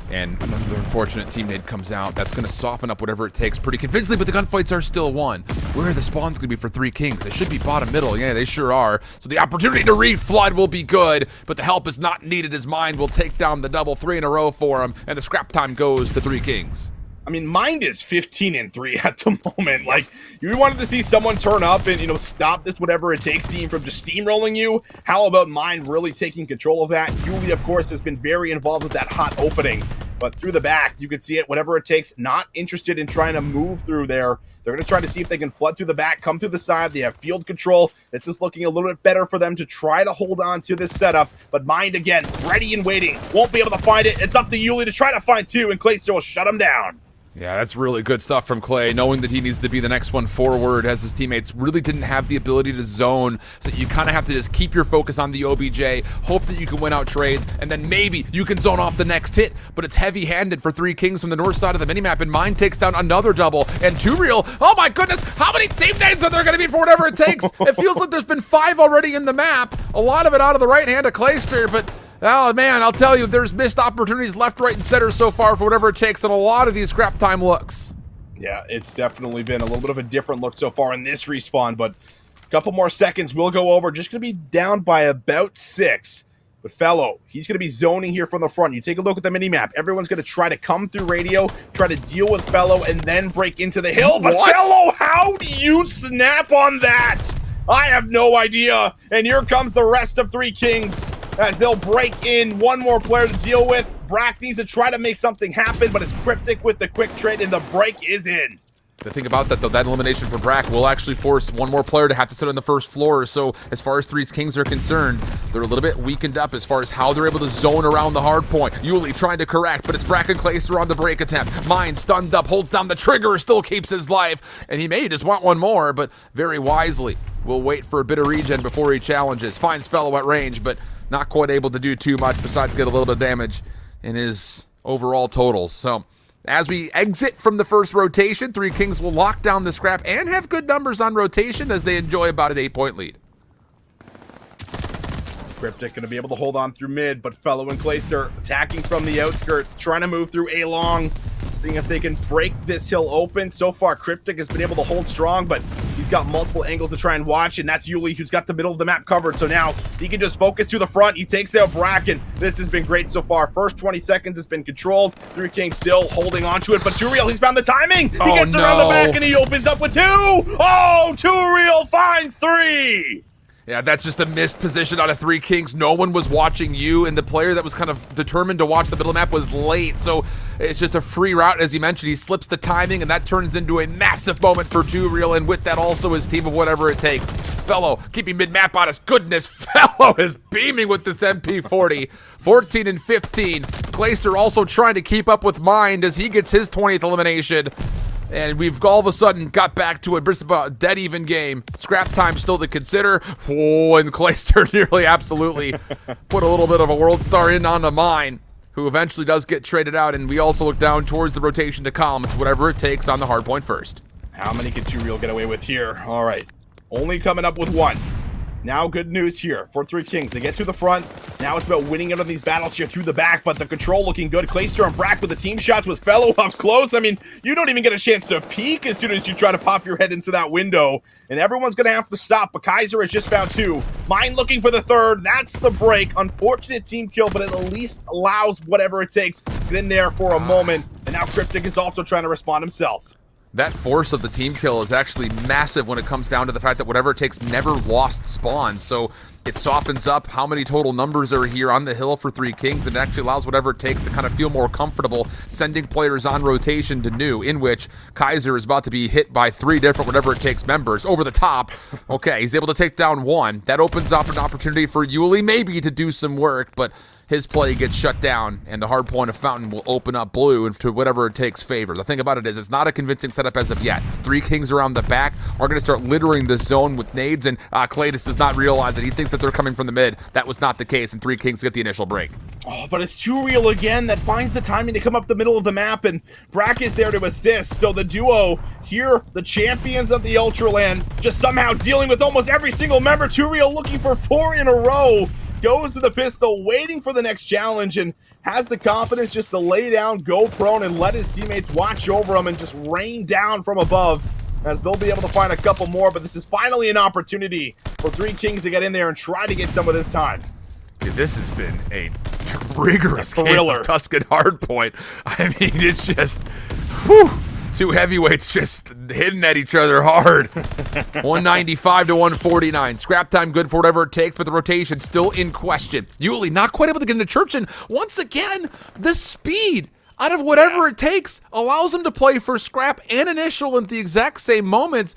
And another unfortunate teammate comes out. That's going to soften up whatever it takes pretty convincingly, but the gunfights are still won. Where are the spawns going to be for Three Kings? They should be bottom middle. Yeah, they sure are. So the opportunity to reflood will be good, but the help is not needed as Mind will take down the double 3 in a row for him, and the scrap time goes to Three Kings. I mean, Mind is 15-3 at the moment. Like, you wanted to see someone turn up and, stop this whatever it takes team from just steamrolling you. How about Mind really taking control of that? Yulie, of course, has been very involved with that hot opening. But through the back, you can see it, whatever it takes, not interested in trying to move through there. They're going to try to see if they can flood through the back, come through the side. They have field control. This is looking a little bit better for them to try to hold on to this setup. But Mind, again, ready and waiting. Won't be able to find it. It's up to Yulie to try to find 2, and Clayster will shut him down. Yeah, that's really good stuff from Clay, knowing that he needs to be the next one forward, as his teammates really didn't have the ability to zone. So you kind of have to just keep your focus on the OBJ, hope that you can win out trades, and then maybe you can zone off the next hit. But it's heavy-handed for Three Kings from the north side of the minimap, and Mind takes down another double. And Too Real, oh my goodness, how many team names are there going to be for whatever it takes? It feels like there's been 5 already in the map, a lot of it out of the right hand of Clayster, but oh man, I'll tell you, there's missed opportunities left, right, and center so far for whatever it takes on a lot of these scrap time looks. Yeah, it's definitely been a little bit of a different look so far in this respawn, but a couple more seconds will go over. Just going to be down by about 6. But Fellow, he's going to be zoning here from the front. You take a look at the mini-map. Everyone's going to try to come through radio, try to deal with Fellow, and then break into the hill. But Fellow, how do you snap on that? I have no idea. And here comes the rest of Three Kings as they'll break in. One more player to deal with. Brack needs to try to make something happen, but it's Cryptic with the quick trade, and the break is in. The thing about that, though, that elimination for Brack will actually force one more player to have to sit on the first floor. So as far as Three Kings are concerned, they're a little bit weakened up as far as how they're able to zone around the hard point. Yuli trying to correct, but it's Brack and Clayster on the break attempt. Mine stunned up, holds down the trigger, still keeps his life. And he may just want one more, but very wisely will wait for a bit of regen before he challenges. Finds Fellow at range, but not quite able to do too much besides get a little bit of damage in his overall totals. So as we exit from the first rotation, Three Kings will lock down the scrap and have good numbers on rotation as they enjoy about an 8-point lead. Cryptic going to be able to hold on through mid, but Fellow and Clayster attacking from the outskirts, trying to move through A-Long, seeing if they can break this hill open. So far, Cryptic has been able to hold strong, but he's got multiple angles to try and watch, and that's Yuli who's got the middle of the map covered. So now he can just focus to the front. He takes out Bracken. This has been great so far. First 20 seconds has been controlled. Three Kings still holding on to it, but Turiel, he's found the timing. He gets around the back, and he opens up with 2. Oh, Turiel finds 3. Yeah, that's just a missed position out of Three Kings. No one was watching you, and the player that was kind of determined to watch the middle map was late. So it's just a free route, as you mentioned. He slips the timing, and that turns into a massive moment for Turiel, and with that also his team of whatever it takes. Fellow keeping mid-map on us. Goodness, Fellow is beaming with this MP40. 14 and 15. Clayster also trying to keep up with Mind as he gets his 20th elimination. And we've all of a sudden got back to a dead even game. Scrap time still to consider. Oh, and Clayster nearly absolutely put a little bit of a world star in on the Mine, who eventually does get traded out. And we also look down towards the rotation to Column. It's whatever it takes on the hard point first. How many can Turiel get away with here? All right. Only coming up with 1. Now, good news here for Three Kings. They get to the front. Now it's about winning out of these battles here through the back, but the control looking good. Clayster and Brack with the team shots with Fellow up close. I mean, you don't even get a chance to peek as soon as you try to pop your head into that window, and everyone's going to have to stop, but Kaiser has just found 2. Mine looking for the 3rd. That's the break. Unfortunate team kill, but it at least allows whatever it takes to get in there for a moment, and now Cryptic is also trying to respond himself. That force of the team kill is actually massive when it comes down to the fact that whatever it takes never lost spawns. So it softens up how many total numbers are here on the hill for Three Kings, and it actually allows whatever it takes to kind of feel more comfortable sending players on rotation to new, in which Kaiser is about to be hit by 3 different whatever it takes members over the top. Okay, he's able to take down 1. That opens up an opportunity for Yuli maybe to do some work, but his play gets shut down, and the hard point of Fountain will open up blue into whatever it takes favor. The thing about it is it's not a convincing setup as of yet. Three Kings around the back are going to start littering the zone with nades, and Claytus does not realize it. He thinks that they're coming from the mid. That was not the case, and Three Kings get the initial break. Oh, but it's Turiel again that finds the timing to come up the middle of the map, and Brack is there to assist. So the duo here, the champions of the Ultraland, just somehow dealing with almost every single member. Turiel looking for 4 in a row. Goes to the pistol, waiting for the next challenge, and has the confidence just to lay down, go prone, and let his teammates watch over him and just rain down from above, as they'll be able to find a couple more. But this is finally an opportunity for Three Kings to get in there and try to get some of this time. Dude, this has been a rigorous game of Tuscan Hardpoint. I mean, it's just, whew, 2 heavyweights just hitting at each other hard. 195 to 149. Scrap time good for whatever it takes, but the rotation still in question. Yuli not quite able to get into church, and once again, the speed out of whatever it takes allows him to play for scrap and initial at the exact same moments.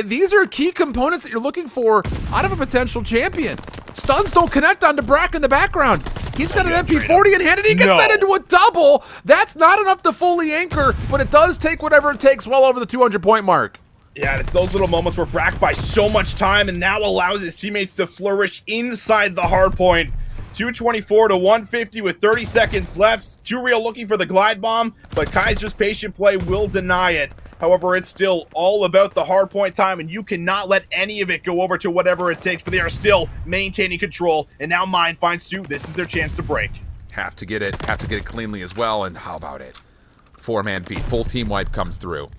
These are key components that you're looking for out of a potential champion. Stuns don't connect onto Brack in the background. He's got an MP40 in hand, and he gets that into a double. That's not enough to fully anchor, but it does take whatever it takes well over the 200-point mark. Yeah, it's those little moments where Brack buys so much time and now allows his teammates to flourish inside the hard point. 224 to 150 with 30 seconds left. Turiel looking for the glide bomb, but Kaiser's patient play will deny it. However, it's still all about the hard point time, and you cannot let any of it go over to whatever it takes, but they are still maintaining control, and now Mine finds 2. This is their chance to break. Have to get it cleanly as well, and how about it? 4-man feed, full team wipe comes through.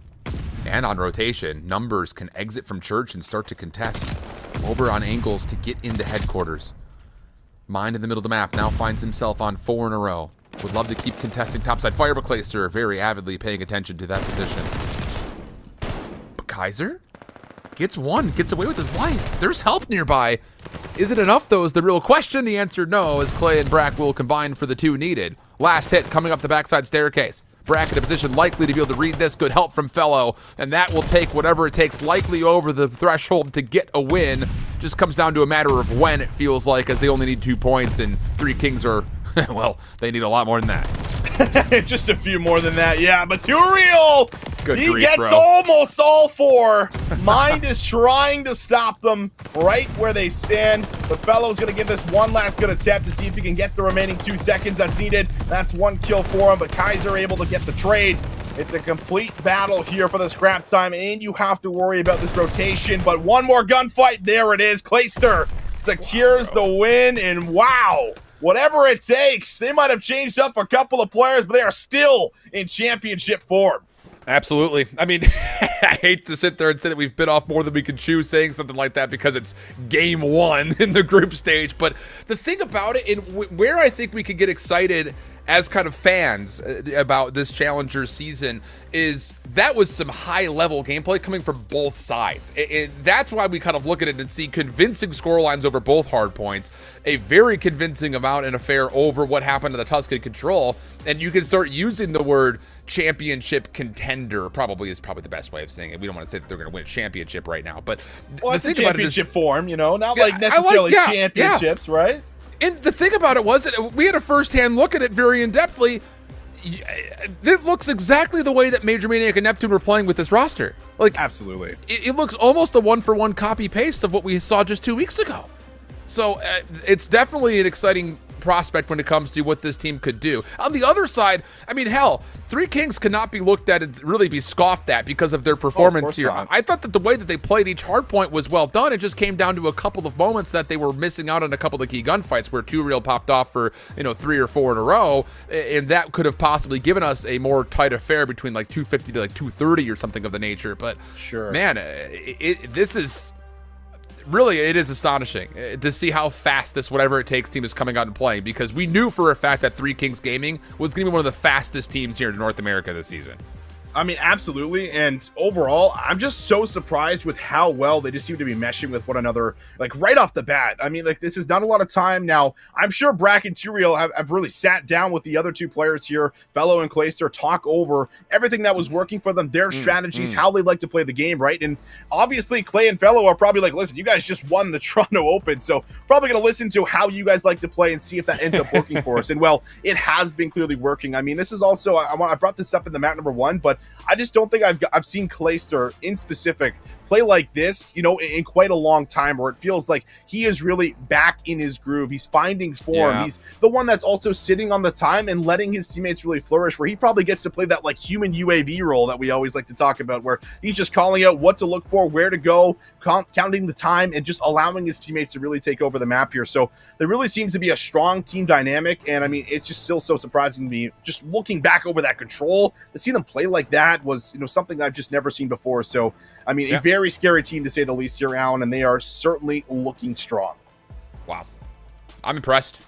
And on rotation, numbers can exit from church and start to contest over on angles to get into headquarters. Mind in the middle of the map now finds himself on 4 in a row. Would love to keep contesting topside fire, but Clayster very avidly paying attention to that position. But Kaiser gets one, gets away with his life. There's help nearby. Is it enough, though, is the real question. The answer, no, as Clay and Brack will combine for the 2 needed. Last hit coming up the backside staircase. Brack in a position likely to be able to read this. Good help from Fellow, and that will take whatever it takes, likely over the threshold to get a win. Just comes down to a matter of when, it feels like, as they only need 2 points, and 3 Kings are, well, they need a lot more than that. Just a few more than that, yeah, but Too Real, he gets bro. almost all 4. Mind is trying to stop them right where they stand. The Fellow's going to give this one last good attempt to see if he can get the remaining 2 seconds that's needed. That's 1 kill for him, but Kaiser able to get the trade. It's a complete battle here for the scrap time, and you have to worry about this rotation, but one more gunfight. There it is. Clayster secures the win, and wow. Whatever it takes, they might have changed up a couple of players, but they are still in championship form. Absolutely. I mean, I hate to sit there and say that we've bit off more than we can chew saying something like that because it's game 1 in the group stage. But the thing about it, and where I think we could get excited as kind of fans about this Challenger season, is that was some high-level gameplay coming from both sides. That's why we kind of look at it and see convincing scorelines over both hard points, a very convincing amount and affair over what happened to the Tuscan Control, and you can start using the word championship contender. Probably is the best way of saying it. We don't want to say that they're going to win a championship right now, but well, the it's thing a championship form, you know, not like Yeah, necessarily championships, right? And the thing about it was that we had a first-hand look at it very in-depthly. It looks exactly the way that Major Maniac and Neptune were playing with this roster. Like, absolutely. It looks almost a one-for-one copy-paste of what we saw just 2 weeks ago. So it's definitely an exciting prospect when it comes to what this team could do. On the other side, I mean, hell, 3 Kings cannot be looked at and really be scoffed at because of their performance here. Not. I thought that the way that they played each hard point was well done. It just came down to a couple of moments that they were missing out on a couple of key gunfights where 2 Real popped off for, 3 or 4 in a row, and that could have possibly given us a more tight affair between like 250 to like 230 or something of the nature. But sure, man, this is... Really, it is astonishing to see how fast this whatever it takes team is coming out and playing, because we knew for a fact that 3 Kings Gaming was going to be one of the fastest teams here in North America this season. I mean, absolutely. And overall, I'm just so surprised with how well they just seem to be meshing with one another, like right off the bat. I mean, like, this is not a lot of time now. I'm sure Brack and 2 Real have really sat down with the other 2 players here, Fellow and Clayster, talk over everything that was working for them, their strategies, how they like to play the game, right? And obviously, Clay and Fellow are probably like, listen, you guys just won the Toronto Open, so probably going to listen to how you guys like to play and see if that ends up working for us. And well, it has been clearly working. I mean, this is also, I brought this up in the map number 1, but I just don't think I've seen Clayster in specific play like this, in quite a long time, where it feels like he is really back in his groove. He's finding form. Yeah. He's the one that's also sitting on the time and letting his teammates really flourish, where he probably gets to play that like human UAV role that we always like to talk about, where he's just calling out what to look for, where to go, counting the time, and just allowing his teammates to really take over the map here. So there really seems to be a strong team dynamic, and I mean, it's just still so surprising to me, just looking back over that control, to see them play like that was, something I've just never seen before. So, I mean, a very scary team to say the least here, Alan, and they are certainly looking strong. Wow. I'm impressed.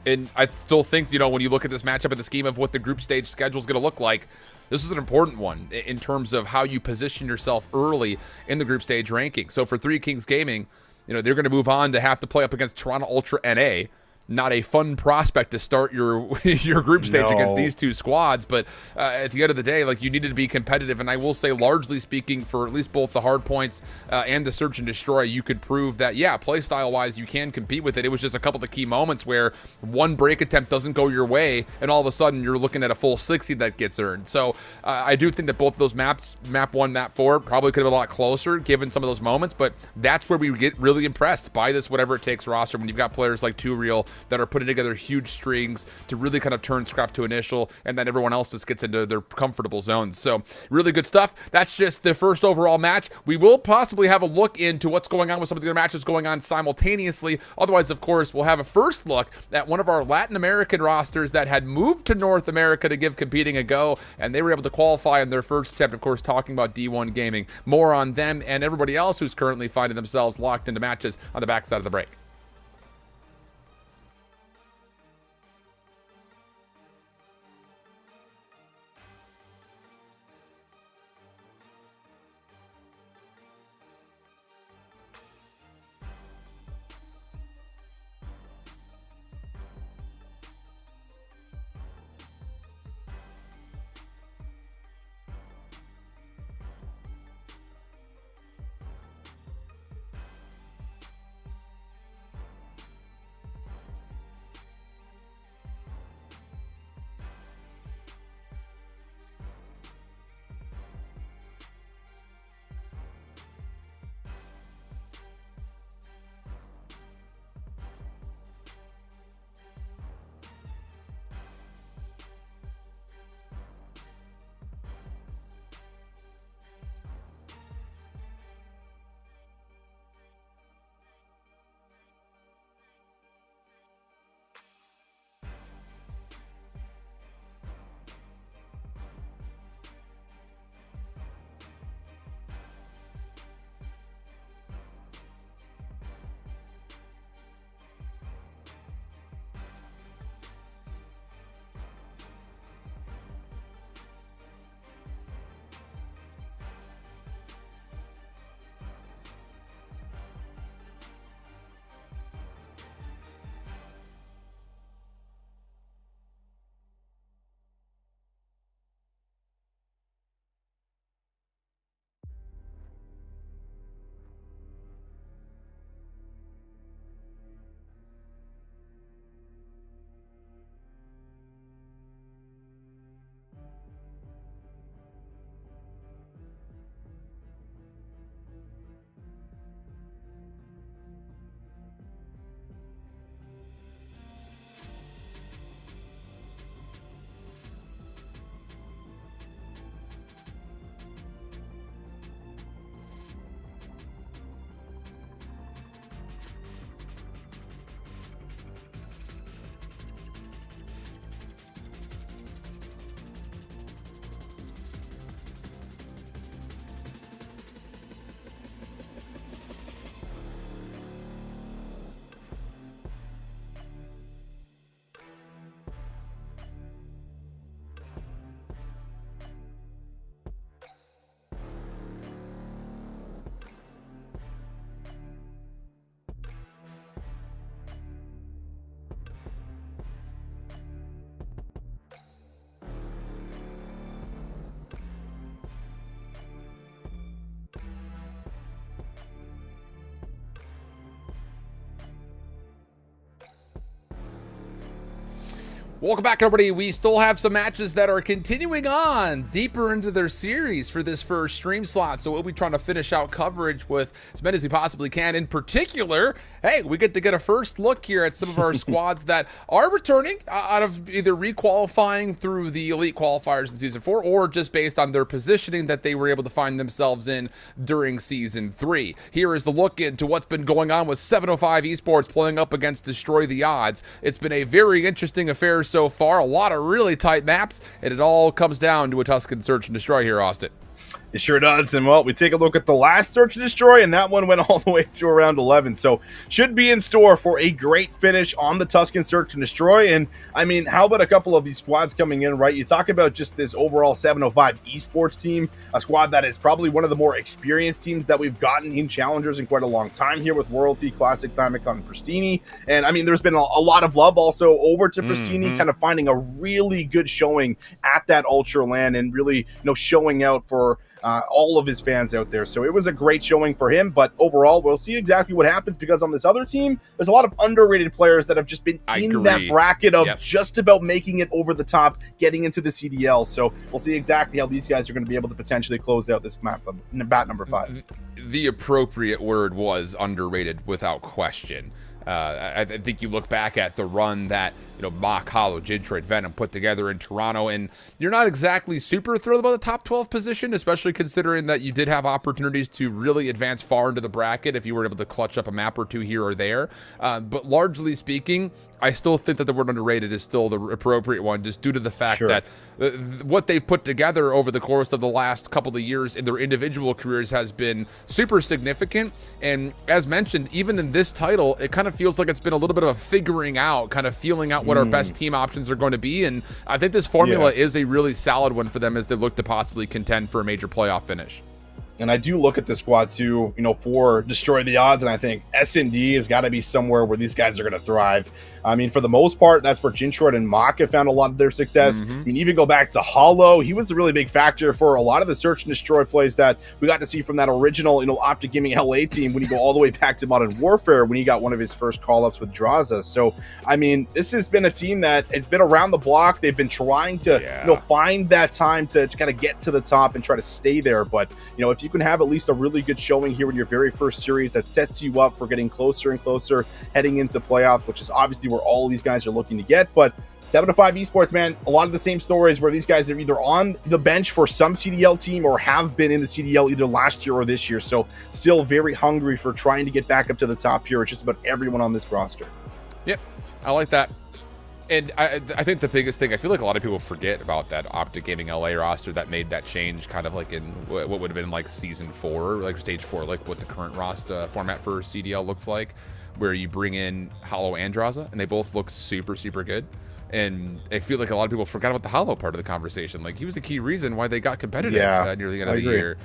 And I still think, when you look at this matchup in the scheme of what the group stage schedule is going to look like, this is an important one in terms of how you position yourself early in the group stage ranking. So for 3 Kings Gaming, they're going to move on to have to play up against Toronto Ultra NA. Not a fun prospect to start your group stage against these 2 squads, but at the end of the day, like, you needed to be competitive. And I will say, largely speaking, for at least both the hard points and the search and destroy, you could prove that, play style wise, you can compete with it. It was just a couple of key moments where one break attempt doesn't go your way, and all of a sudden you're looking at a full 60 that gets earned. So I do think that both of those maps, map 1, map 4, probably could have been a lot closer given some of those moments, but that's where we get really impressed by this whatever it takes roster when you've got players like 2 Real that are putting together huge strings to really kind of turn scrap to initial, and then everyone else just gets into their comfortable zones. So really good stuff. That's just the first overall match. We will possibly have a look into what's going on with some of the other matches going on simultaneously. Otherwise, of course, we'll have a first look at one of our Latin American rosters that had moved to North America to give competing a go, and they were able to qualify in their first attempt, of course, talking about D1 Gaming. More on them and everybody else who's currently finding themselves locked into matches on the backside of the break. Welcome back, everybody. We still have some matches that are continuing on deeper into their series for this first stream slot. So we'll be trying to finish out coverage with as many as we possibly can. In particular, hey, we get to get a first look here at some of our squads that are returning out of either requalifying through the elite qualifiers in Season 4 or just based on their positioning that they were able to find themselves in during Season 3. Here is the look into what's been going on with 705 Esports playing up against Destroy the Odds. It's been a very interesting affair so far, a lot of really tight maps, and it all comes down to a Tusken Search and Destroy here, Austin. It sure does. And well, we take a look at the last Search and Destroy, and that one went all the way to around 11. So should be in store for a great finish on the Tusken Search and Destroy. And I mean, how about a couple of these squads coming in, right? You talk about just this overall 705 esports team, a squad that is probably one of the more experienced teams that we've gotten in challengers in quite a long time here with Royalty, Classic, Thymicon, and Pristini. And I mean, there's been a lot of love also over to Pristini, kind of finding a really good showing at that Ultra LAN and really, showing out for all of his fans out there. So it was a great showing for him, but overall we'll see exactly what happens, because on this other team there's a lot of underrated players that have just been in that bracket of just about making it over the top, getting into the CDL. So we'll see exactly how these guys are going to be able to potentially close out this map number 5. The appropriate word was underrated without question. I think you look back at the run that Mach, Hollow, Jintroid, Venom put together in Toronto, and you're not exactly super thrilled about the top 12 position, especially considering that you did have opportunities to really advance far into the bracket if you were able to clutch up a map or two here or there. But largely speaking, I still think that the word underrated is still the appropriate one, just due to the fact that what they've put together over the course of the last couple of years in their individual careers has been super significant. And as mentioned, even in this title, it kind of feels like it's been a little bit of a figuring out, kind of feeling out what our best team options are going to be. And I think this formula is a really solid one for them as they look to possibly contend for a major playoff finish. And I do look at the squad too, for Destroy the Odds, and I think S&D has got to be somewhere where these guys are going to thrive. I mean, for the most part, that's where Jintroid and Mach have found a lot of their success. I mean, even go back to Hollow, he was a really big factor for a lot of the Search and Destroy plays that we got to see from that original, Optic Gaming LA team when you go all the way back to Modern Warfare when he got one of his first call-ups with Draza. So, I mean, this has been a team that has been around the block. They've been trying to, find that time to kind of get to the top and try to stay there. But, if you can have at least a really good showing here in your very first series, that sets you up for getting closer and closer heading into playoffs, which is obviously where all these guys are looking to get. But 705 Esports, man, a lot of the same stories where these guys are either on the bench for some CDL team or have been in the CDL either last year or this year. So still very hungry for trying to get back up to the top here. It's just about everyone on this roster. Yep, I like that. And I think the biggest thing, I feel like a lot of people forget about that Optic Gaming LA roster that made that change kind of like in what would have been like Season 4, like Stage 4, like what the current roster format for CDL looks like, where you bring in Hollow and Draza, and they both look super, super good. And I feel like a lot of people forgot about the Hollow part of the conversation. Like, he was a key reason why they got competitive near the end of the year.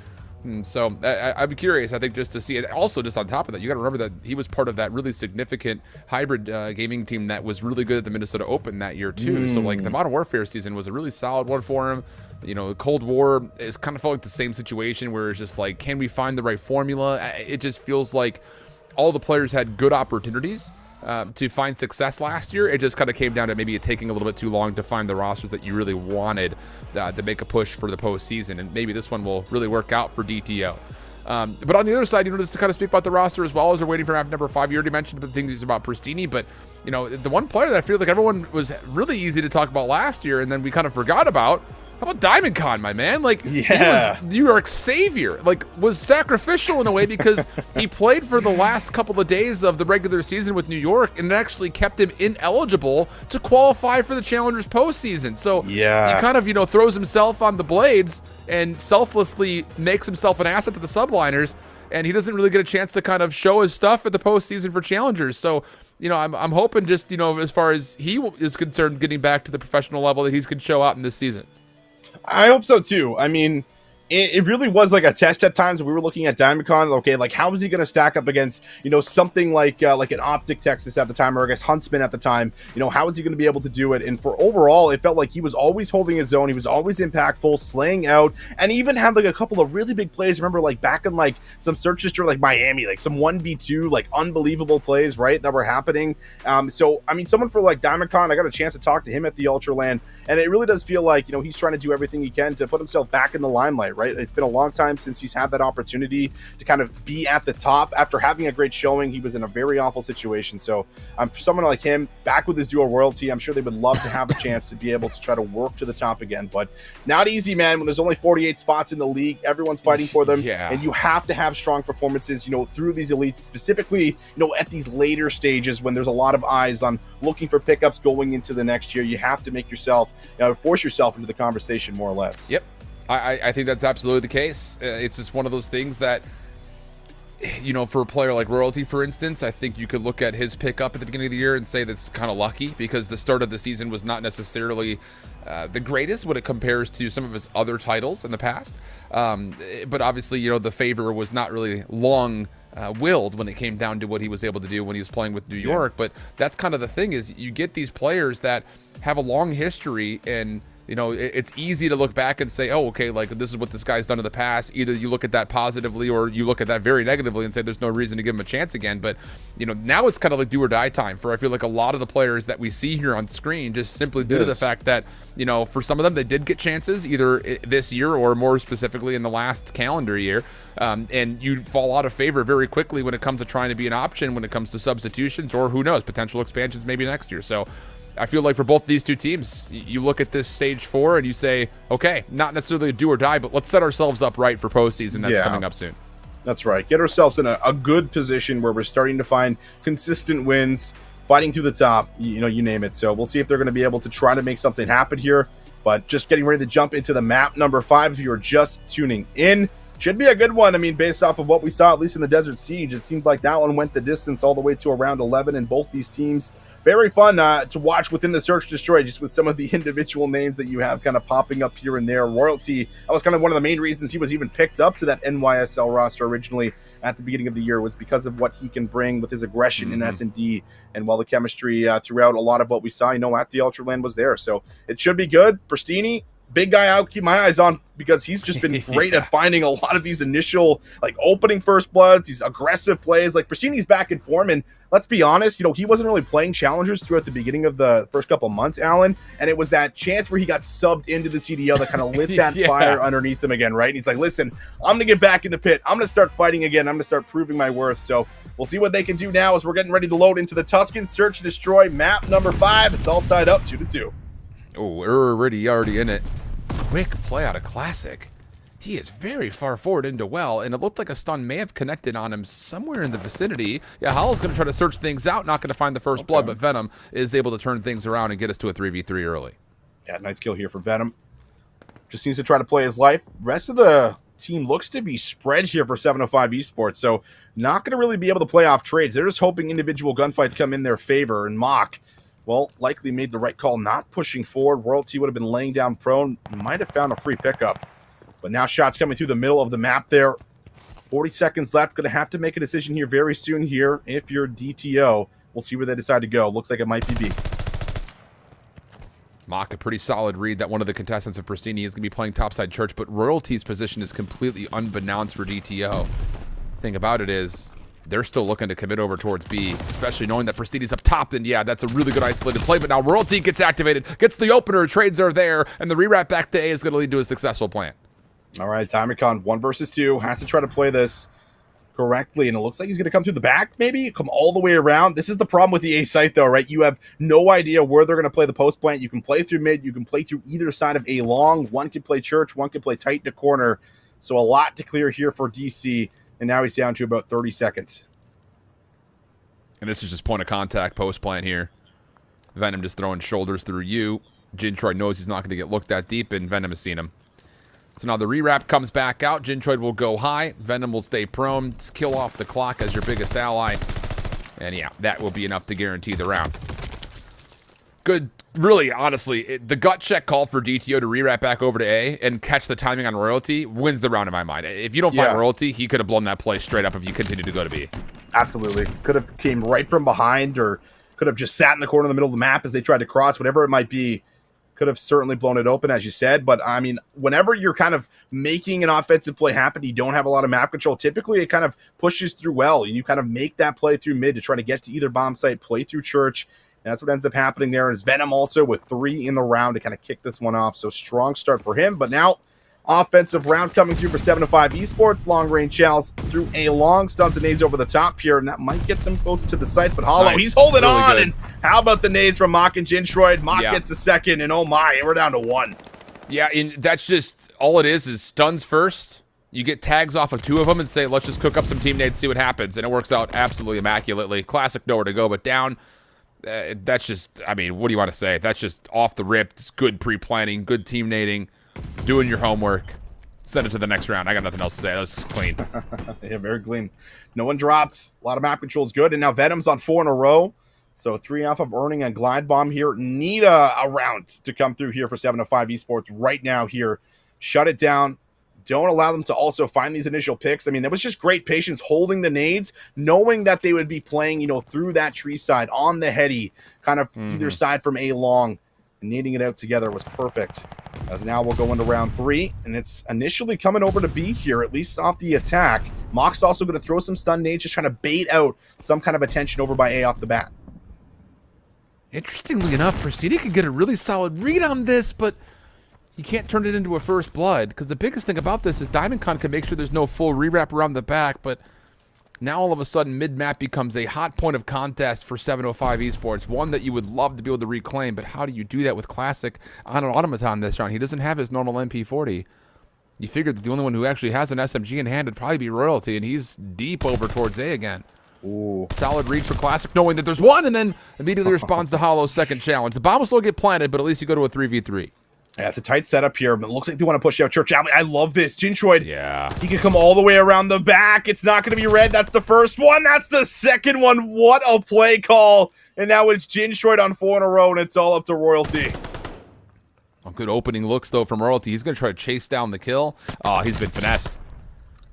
So I'd be curious, I think, just to see it. Also, just on top of that, you got to remember that he was part of that really significant hybrid gaming team that was really good at the Minnesota Open that year too. So like the Modern Warfare season was a really solid one for him. Cold War is kind of felt like the same situation where it's just like, can we find the right formula? It just feels like all the players had good opportunities to find success last year. It just kind of came down to maybe it taking a little bit too long to find the rosters that you really wanted to make a push for the postseason. And maybe this one will really work out for DTO. But on the other side, just to kind of speak about the roster as well as we're waiting for map number 5, you already mentioned the things about Pristini, but the one player that I feel like everyone was really easy to talk about last year and then we kind of forgot about. How about Diamondcon, my man? Like, New York Savior, was sacrificial in a way because he played for the last couple of days of the regular season with New York, and it actually kept him ineligible to qualify for the Challengers postseason. So he kind of, throws himself on the blades and selflessly makes himself an asset to the subliners, and he doesn't really get a chance to kind of show his stuff at the postseason for Challengers. So, I'm hoping just, as far as he is concerned, getting back to the professional level that he can show out in this season. I hope so too. I mean, it really was like a test at times. We were looking at Diamondcon. Okay, like how is he going to stack up against something like an Optic Texas at the time, or I guess Huntsman at the time? How is he going to be able to do it? And for overall, it felt like he was always holding his own. He was always impactful, slaying out, and even had like a couple of really big plays. Remember, like back in like some search history, like Miami, like some 1v2, like unbelievable plays, right, that were happening. So I mean, someone for like Diamondcon, I got a chance to talk to him at the Ultraland, and it really does feel like he's trying to do everything he can to put himself back in the limelight. Right, it's been a long time since he's had that opportunity to kind of be at the top after having a great showing. He was in a very awful situation. So for someone like him, back with his dual royalty, I'm sure they would love to have a chance to be able to try to work to the top again. But not easy, man. When there's only 48 spots in the league, everyone's fighting for them, and you have to have strong performances, through these elites, specifically, at these later stages when there's a lot of eyes on looking for pickups going into the next year. You have to make yourself, force yourself into the conversation, more or less. Yep. I think that's absolutely the case. It's just one of those things that, for a player like Royalty, for instance, I think you could look at his pickup at the beginning of the year and say that's kind of lucky, because the start of the season was not necessarily the greatest when it compares to some of his other titles in the past. But obviously, the favor was not really long willed when it came down to what he was able to do when he was playing with New York. But that's kind of the thing, is you get these players that have a long history, and it's easy to look back and say, oh, okay, like this is what this guy's done in the past. Either you look at that positively or you look at that very negatively and say there's no reason to give him a chance again. But, now it's kind of like do or die time for, I feel like, a lot of the players that we see here on screen, just simply due to the fact that, for some of them, they did get chances either this year or more specifically in the last calendar year. And you fall out of favor very quickly when it comes to trying to be an option, when it comes to substitutions, or who knows, potential expansions maybe next year. So I feel like for both these two teams, you look at this stage 4 and you say, okay, not necessarily a do or die, but let's set ourselves up right for postseason that's coming up soon. That's right. Get ourselves in a good position where we're starting to find consistent wins, fighting to the top, you name it. So we'll see if they're going to be able to try to make something happen here. But just getting ready to jump into the map number 5, if you're just tuning in. Should be a good one. I mean, based off of what we saw, at least in the Desert Siege, it seems like that one went the distance all the way to around 11, and both these teams, very fun to watch within the Search Destroy, just with some of the individual names that you have kind of popping up here and there. Royalty, that was kind of one of the main reasons he was even picked up to that NYSL roster originally at the beginning of the year, was because of what he can bring with his aggression in S&D, and while the chemistry throughout a lot of what we saw, at the Ultraland was there. So it should be good. Pristini, big guy out, keep my eyes on, because he's just been great at finding a lot of these initial, like, opening first bloods, these aggressive plays. Like, Pristini's back in form, and let's be honest, he wasn't really playing challengers throughout the beginning of the first couple months, Alan, and it was that chance where he got subbed into the CDL that kind of lit that fire underneath him again, right? And he's like, listen, I'm gonna get back in the pit, I'm gonna start fighting again, I'm gonna start proving my worth. So we'll see what they can do now as we're getting ready to load into the Tusken Search and Destroy map number 5. It's all tied up 2-2. Oh, we're already in it. Quick play out of Classic. He is very far forward into well, and it looked like a stun may have connected on him somewhere in the vicinity. Yeah, Howell's going to try to search things out, not going to find the first blood, but Venom is able to turn things around and get us to a 3v3 early. Yeah, nice kill here for Venom. Just needs to try to play his life. Rest of the team looks to be spread here for 705 Esports, so not going to really be able to play off trades. They're just hoping individual gunfights come in their favor, and Mock, well, likely made the right call not pushing forward. Royalty would have been laying down prone, might have found a free pickup. But now shots coming through the middle of the map there. 40 seconds left. Going to have to make a decision here very soon here. If you're DTO, we'll see where they decide to go. Looks like it might be B. Mock, a pretty solid read that one of the contestants of Pristini is going to be playing topside church, but Royalty's position is completely unbeknownst for DTO. Thing about it is, they're still looking to commit over towards B, especially knowing that Pristini's up top. Then, yeah, that's a really good isolated play. But now Royalty gets activated, gets the opener, trades are there, and the rewrap back to A is going to lead to a successful plan. All right, Diamondcon, 1 versus 2, has to try to play this correctly, and it looks like he's going to come through the back, maybe come all the way around. This is the problem with the A site, though, right? You have no idea where they're going to play the post plant. You can play through mid, you can play through either side of A long. One can play church, one can play tight in the corner. So a lot to clear here for DC, and now he's down to about 30 seconds. And this is just point of contact post plant here. Venom just throwing shoulders through you. Jintroid knows he's not going to get looked that deep, and Venom has seen him. So now the rewrap comes back out. Jintroid will go high. Venom will stay prone. Just kill off the clock as your biggest ally. And yeah, that will be enough to guarantee the round. Good really, honestly, the gut check call for DTO to re-wrap back over to A and catch the timing on Royalty wins the round in my mind. If you don't find Royalty, he could have blown that play straight up if you continued to go to B. Absolutely. Could have came right from behind, or could have just sat in the corner in the middle of the map as they tried to cross, whatever it might be. Could have certainly blown it open, as you said. But, I mean, whenever you're kind of making an offensive play happen, you don't have a lot of map control. Typically, it kind of pushes through well. You kind of make that play through mid to try to get to either bomb site, play through church. And that's what ends up happening there. Is Venom also with 3 in the round to kind of kick this one off. So strong start for him. But now offensive round coming through for 705 Esports. Long range shells through a long stunt of nades over the top here. And that might get them closer to the site. But Hollow, he's holding really on. Good. And how about the nades from Mock and Jintroid? Mock gets a second. And oh my, we're down to 1. Yeah, and that's just all it is stuns first. You get tags off of 2 of them and say, let's just cook up some team nades, see what happens. And it works out absolutely immaculately. Classic nowhere to go but down. That's just, I mean, what do you want to say? That's just off the rip. It's good pre-planning, good team nading, doing your homework. Send it to the next round. I got nothing else to say. That's just clean. Yeah, very clean. No one drops. A lot of map control is good. And now Venom's on 4 in a row. So 3 off of earning a glide bomb here. Need a round to come through here for 705 Esports right now here. Shut it down. Don't allow them to also find these initial picks. I mean, that was just great patience holding the nades, knowing that they would be playing, you know, through that tree side on the heady, kind of either side from A long. And nading it out together was perfect. As now we'll go into round 3, and it's initially coming over to B here, at least off the attack. Mock's also going to throw some stun nades, just trying to bait out some kind of attention over by A off the bat. Interestingly enough, Presidi could get a really solid read on this, but you can't turn it into a first blood, because the biggest thing about this is Diamondcon can make sure there's no full rewrap around the back, but now all of a sudden mid-map becomes a hot point of contest for 705 Esports, one that you would love to be able to reclaim, but how do you do that with Classic on an Automaton this round? He doesn't have his normal MP40. You figured that the only one who actually has an SMG in hand would probably be Royalty, and he's deep over towards A again. Ooh. Solid read for Classic, knowing that there's one, and then immediately responds to Hollow's second challenge. The bomb will still get planted, but at least you go to a 3v3. Yeah, it's a tight setup here, but it looks like they want to push out Church. I love this. Jintroid, yeah. He can come all the way around the back. It's not going to be red. That's the first one. That's the second one. What a play call. And now it's Jintroid on 4 in a row, and it's all up to Royalty. Good opening looks, though, from Royalty. He's going to try to chase down the kill. Oh, he's been finessed.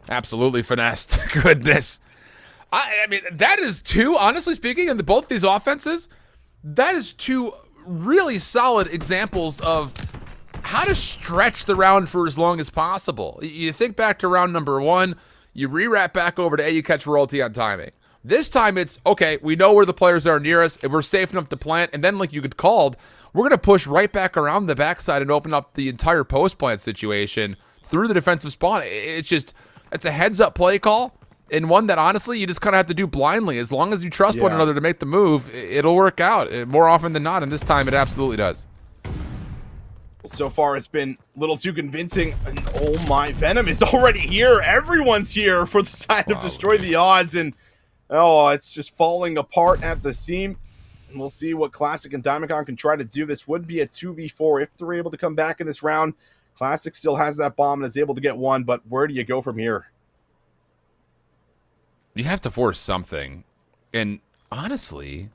Absolutely finessed. Goodness. I mean, that is 2, honestly speaking, in both these offenses, that is 2 really solid examples of how to stretch the round for as long as possible. You think back to round number 1, you re-wrap back over to A, you catch Royalty on timing. This time it's, okay, we know where the players are near us, and we're safe enough to plant, and then like you had called, we're going to push right back around the backside and open up the entire post-plant situation through the defensive spawn. It's a heads-up play call, and one that honestly you just kind of have to do blindly. As long as you trust one another to make the move, it'll work out more often than not, and this time it absolutely does. So far, it's been a little too convincing. And oh my, Venom is already here. Everyone's here for the side of Destroy the Odds. And, oh, it's just falling apart at the seam. And we'll see what Classic and Diamondcon can try to do. This would be a 2v4 if they're able to come back in this round. Classic still has that bomb and is able to get one, but where do you go from here? You have to force something. And honestly,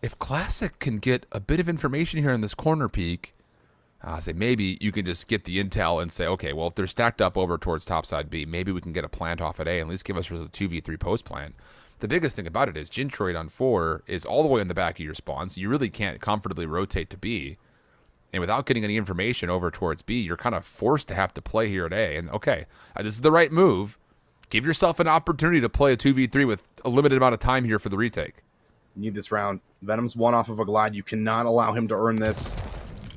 if Classic can get a bit of information here in this corner peek, I say maybe you can just get the intel and say, okay, well, if they're stacked up over towards topside B, maybe we can get a plant off at A and at least give us a 2v3 post plant. The biggest thing about it is Jintroid on 4 is all the way in the back of your spawn, so you really can't comfortably rotate to B. And without getting any information over towards B, you're kind of forced to have to play here at A. And okay, this is the right move. Give yourself an opportunity to play a 2v3 with a limited amount of time here for the retake. You need this round. Venom's 1 off of a glide. You cannot allow him to earn this.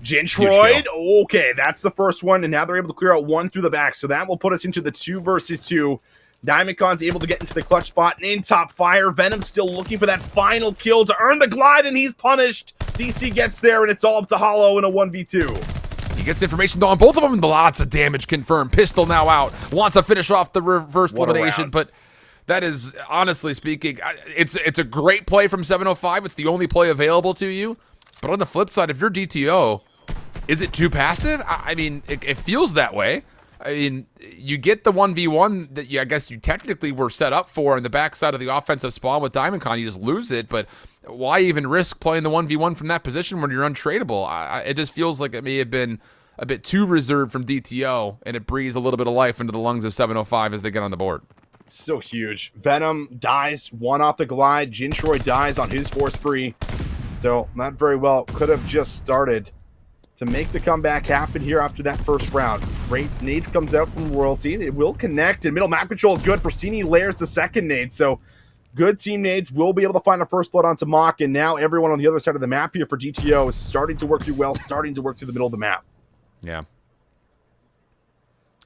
Jintroid, okay, that's the first one, and now they're able to clear out 1 through the back, so that will put us into the 2 versus 2. Diamondcon's able to get into the clutch spot, and in top fire, Venom's still looking for that final kill to earn the glide, and he's punished. DC gets there, and it's all up to Hollow in a 1v2. He gets information though on both of them, lots of damage confirmed. Pistol now out, wants to finish off the reverse elimination, but that is, honestly speaking, it's a great play from 705. It's the only play available to you, but on the flip side, if you're DTO, is it too passive? I mean, it feels that way. I mean, you get the 1v1 that I guess you technically were set up for in the backside of the offensive spawn with Diamondcon. You just lose it, but why even risk playing the 1v1 from that position when you're untradeable? It just feels like it may have been a bit too reserved from DTO, and it breathes a little bit of life into the lungs of 705 as they get on the board. So huge. Venom dies, one off the glide. Jintroid dies on his force free. So not very well. Could have just started to make the comeback happen here after that first round. Great nade comes out from Royalty. It will connect, and middle map control is good. Pristini layers the second nade, so good team nades will be able to find a first blood onto Mach, and now everyone on the other side of the map here for DTO is starting to work through well, starting to work through the middle of the map. Yeah.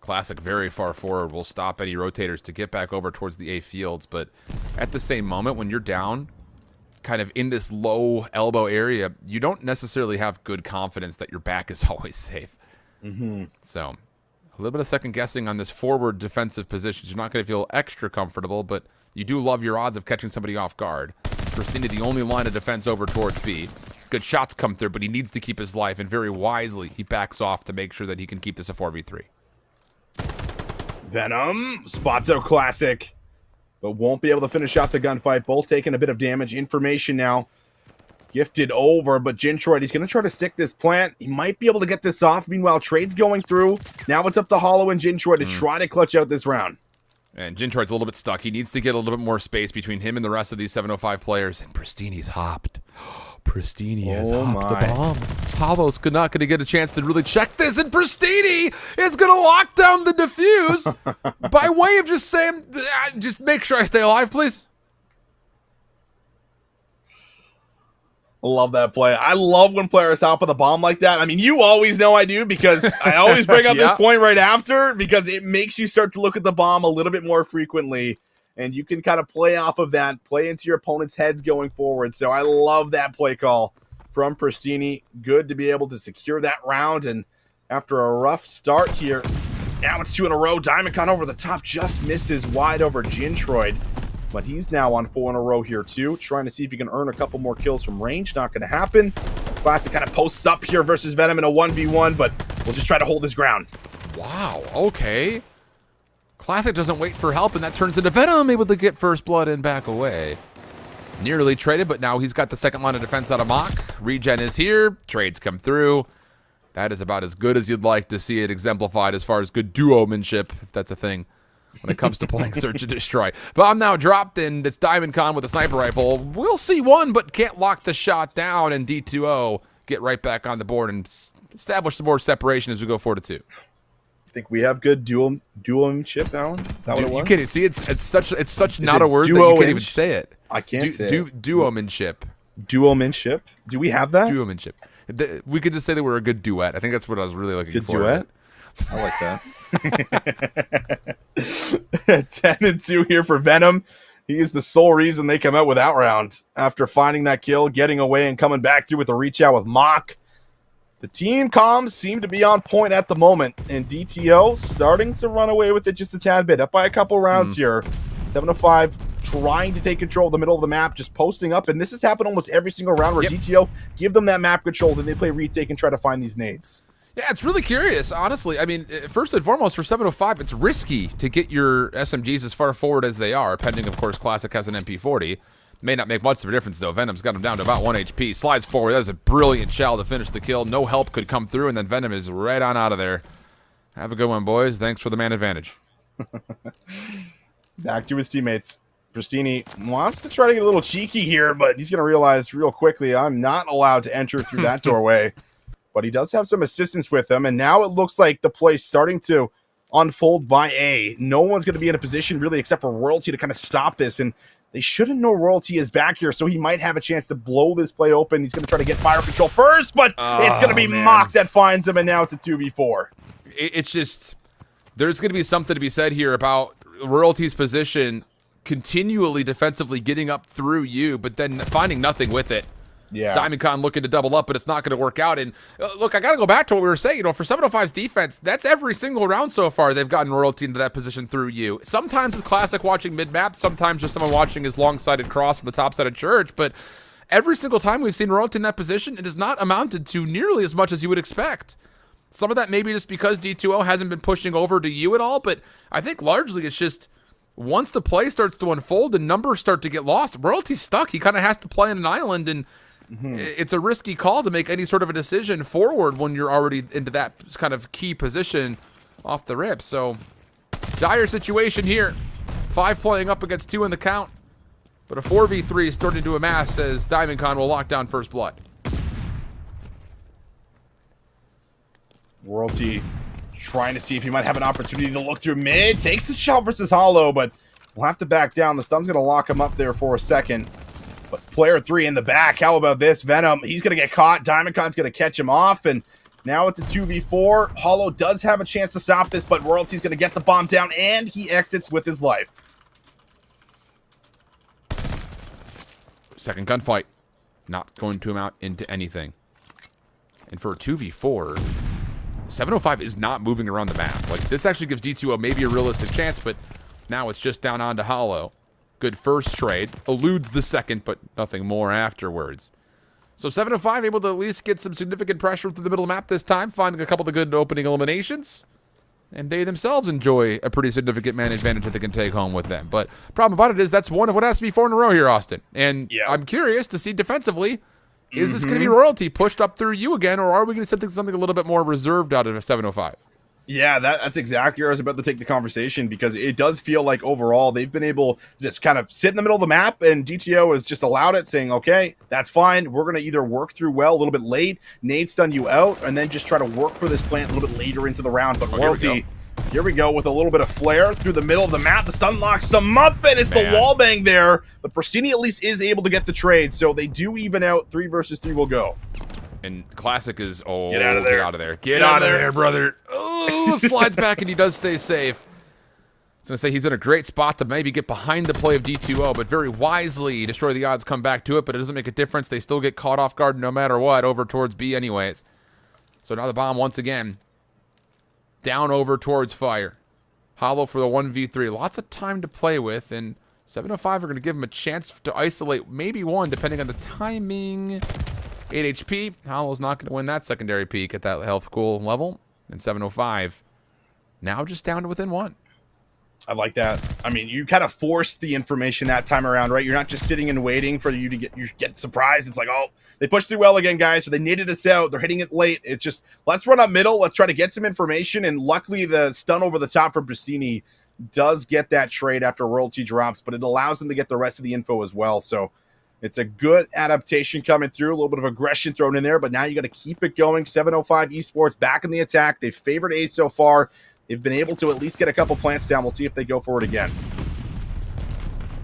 Classic very far forward will stop any rotators to get back over towards the A fields, but at the same moment when you're down kind of in this low elbow area, you don't necessarily have good confidence that your back is always safe. So a little bit of second guessing on this forward defensive position. You're not going to feel extra comfortable, but you do love your odds of catching somebody off guard. Pristini, the only line of defense over towards B. Good shots come through, but he needs to keep his life, and very wisely he backs off to make sure that he can keep this a 4v3. Venom spots out Classic, but won't be able to finish out the gunfight. Both taking a bit of damage. Information now gifted over, but Jintroid, he's going to try to stick this plant. He might be able to get this off. Meanwhile, Trade's going through. Now it's up to Hollow and Jintroid to try to clutch out this round. And Jintroid's a little bit stuck. He needs to get a little bit more space between him and the rest of these 705 players. And Pristini's hopped. Pristini has hopped the bomb. Hollow's not going to get a chance to really check this, and Pristini is going to lock down the defuse by way of just saying, just make sure I stay alive, please. Love that play. I love when players hop with a bomb like that. I mean, you always know I do, because I always bring up this point right after, because it makes you start to look at the bomb a little bit more frequently, and you can kind of play off of that, play into your opponent's heads going forward. So I love that play call from Pristini. Good to be able to secure that round, and after a rough start here, now it's 2 in a row. Diamondcon over the top, just misses wide over Jintroid. But he's now on 4 in a row here too, trying to see if he can earn a couple more kills from range. Not going to happen. Classic kind of posts up here versus Venom in a 1v1, but we'll just try to hold his ground. Wow, okay. Classic doesn't wait for help, and that turns into Venom able to get first blood and back away. Nearly traded, but now he's got the second line of defense out of Mach. Regen is here. Trades come through. That is about as good as you'd like to see it exemplified as far as good duomanship, if that's a thing, when it comes to playing Search and Destroy. Bomb now dropped, and it's Diamondcon with a sniper rifle. We'll see one, but can't lock the shot down, and D2O get right back on the board and establish some more separation as we go 4-2. I think we have good duomanship, Alan. Is that what it was? You can't see it's such not a word that you can't even say it. I can't say it. Duomanship. Duomanship. Do we have that? Duomanship. We could just say that we're a good duet. I think that's what I was really looking for. Good duet? I like that. 10-2 here for Venom. He is the sole reason they come out with Outround after finding that kill, getting away, and coming back through with a reach out with Mach. The team comms seem to be on point at the moment, and DTO starting to run away with it just a tad bit. Up by a couple rounds here. 7-5 trying to take control of the middle of the map, just posting up, and this has happened almost every single round where DTO give them that map control, then they play retake and try to find these nades. Yeah, it's really curious, honestly. I mean, first and foremost, for 705, it's risky to get your SMGs as far forward as they are, pending, of course, Classic has an MP40. May not make much of a difference, though. Venom's got him down to about 1 HP. Slides forward. That is a brilliant shell to finish the kill. No help could come through, and then Venom is right on out of there. Have a good one, boys. Thanks for the man advantage. Back to his teammates. Pristini wants to try to get a little cheeky here, but he's going to realize real quickly, I'm not allowed to enter through that doorway. But he does have some assistance with him, and now it looks like the play's starting to unfold by A. No one's going to be in a position, really, except for Royalty to kind of stop this, and they shouldn't know Royalty is back here, so he might have a chance to blow this play open. He's going to try to get fire control first, but it's going to be Mach that finds him, and now it's a 2v4. It's just, there's going to be something to be said here about Royalty's position continually defensively getting up through you, but then finding nothing with it. Yeah. Diamondcon looking to double up, but it's not going to work out. And look, I got to go back to what we were saying. You know, for 705's defense, that's every single round so far they've gotten Royalty into that position through you. Sometimes it's Classic watching mid-map, sometimes just someone watching his long-sided cross from the top side of Church, but every single time we've seen Royalty in that position, it has not amounted to nearly as much as you would expect. Some of that maybe just because D2O hasn't been pushing over to you at all, but I think largely it's just once the play starts to unfold and numbers start to get lost, Royalty's stuck. He kind of has to play on an island, and it's a risky call to make any sort of a decision forward when you're already into that kind of key position off the rip. So, dire situation here. 5 playing up against 2 in the count, but a 4v3 is starting to amass as Diamondcon will lock down first blood. Royalty trying to see if he might have an opportunity to look through mid. Takes the shot versus Hollow, but we'll have to back down. The stun's going to lock him up there for a second. But player 3 in the back. How about this? Venom, he's going to get caught. Diamondcon's going to catch him off, and now it's a 2v4. Hollow does have a chance to stop this, but Royalty's going to get the bomb down, and he exits with his life. Second gunfight. Not going to amount into anything. And for a 2v4... 705 is not moving around the map. Like, this actually gives D2O maybe a realistic chance, but now it's just down onto Hollow. Good first trade. Eludes the second, but nothing more afterwards. So 705 able to at least get some significant pressure through the middle of the map this time, finding a couple of good opening eliminations. And they themselves enjoy a pretty significant man advantage that they can take home with them. But problem about it is that's one of what has to be 4 in a row here, Austin. And I'm curious to see defensively, is this going to be Royalty pushed up through you again, or are we going to see something a little bit more reserved out of a 705? Yeah, that's exactly where I was about to take the conversation, because it does feel like overall they've been able to just kind of sit in the middle of the map, and DTO has just allowed it, saying, okay, that's fine. We're going to either work through well a little bit late, nade stun you out, and then just try to work for this plant a little bit later into the round. But Royalty, here we go with a little bit of flare through the middle of the map. The stun locks them up, and it's the wallbang there. But Pristini at least is able to get the trade, so they do even out. 3 versus 3 will go. And Classic is, get out of there. Get out of there. Get out of there, brother. Oh, slides back, and he does stay safe. I was going to say he's in a great spot to maybe get behind the play of D2O, but very wisely destroy the odds, come back to it, but it doesn't make a difference. They still get caught off guard no matter what over towards B anyways. So now the bomb once again. Down over towards Fire. Hollow for the 1v3. Lots of time to play with, and 705 are going to give him a chance to isolate maybe one, depending on the timing. 8 HP. Hollow's not going to win that secondary peak at that health cool level. And 705 now just down to within 1. I like that. I mean, you kind of forced the information that time around, right? You're not just sitting and waiting for you to get surprised. It's like, oh, they pushed through well again, guys. So they knitted us out. They're hitting it late. It's just, let's run up middle. Let's try to get some information. And luckily, the stun over the top from Pristini does get that trade after Royalty drops, but it allows them to get the rest of the info as well. So it's a good adaptation coming through. A little bit of aggression thrown in there, but now you got to keep it going. 705 Esports back in the attack. They've favored A so far. They've been able to at least get a couple plants down. We'll see if they go for it again.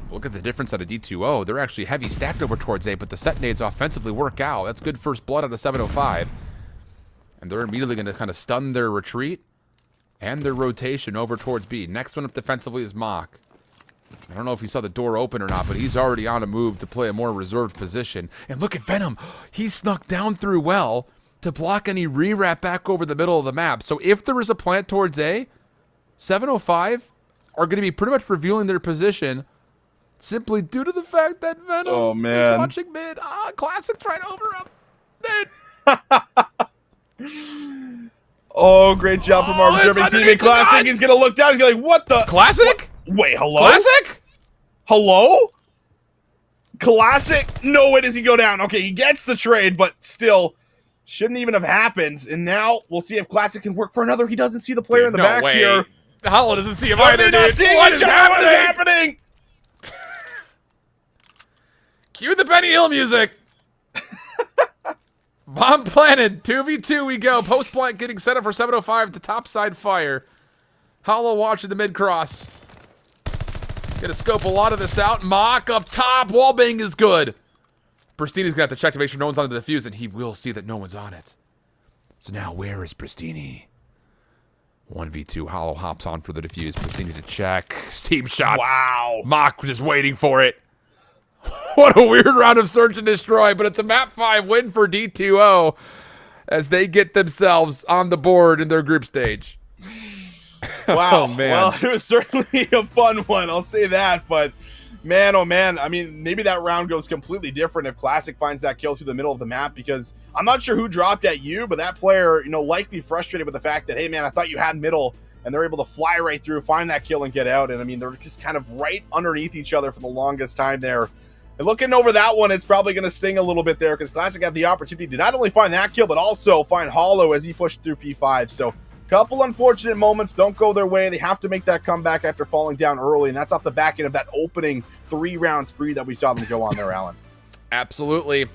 Look at the difference out of D2O. They're actually heavy stacked over towards A, but the set nades offensively work out. That's good first blood out of 705. And they're immediately going to kind of stun their retreat and their rotation over towards B. Next one up defensively is Mach. I don't know if he saw the door open or not, but he's already on a move to play a more reserved position. And look at Venom. He snuck down through well to block any re-wrap back over the middle of the map. So if there is a plant towards A, 705 are going to be pretty much revealing their position simply due to the fact that Venom is watching mid. Classic trying to over him. Oh, great job from our German teammate. Classic. He's going to look down. He's going to be like, what the? Classic? Wait, hello? Classic? Hello? Classic? No way does he go down. Okay, he gets the trade, but still shouldn't even have happened. And now we'll see if Classic can work for another. He doesn't see the player in the back here. Hollow doesn't see him either, dude. What is happening? Cue the Benny Hill music. Bomb planted. 2v2 we go. Post plant getting set up for 705 to topside Fire. Hollow watching the mid cross. Gonna scope a lot of this out. Mach up top. Wallbang is good. Pristini's gonna have to check to make sure no one's on the defuse, and he will see that no one's on it. So now where is Pristini? 1v2. Hollow hops on for the defuse. Pristini to check. Team shots. Wow. Mach just waiting for it. What a weird round of search and destroy, but it's a map 5 win for D2O as they get themselves on the board in their group stage. Wow, oh, man. Well, it was certainly a fun one, I'll say that, but Man, oh man. I mean, maybe that round goes completely different if Classic finds that kill through the middle of the map, because I'm not sure who dropped at you, but that player, likely frustrated with the fact that, hey man, I thought you had middle, and they're able to fly right through, find that kill, and get out. And I mean, they're just kind of right underneath each other for the longest time there. And looking over that one, it's probably going to sting a little bit there, because Classic had the opportunity to not only find that kill, but also find Hollow as he pushed through P5. So couple unfortunate moments don't go their way. They have to make that comeback after falling down early, and that's off the back end of that opening 3-round spree that we saw them go on there, Alan. Absolutely.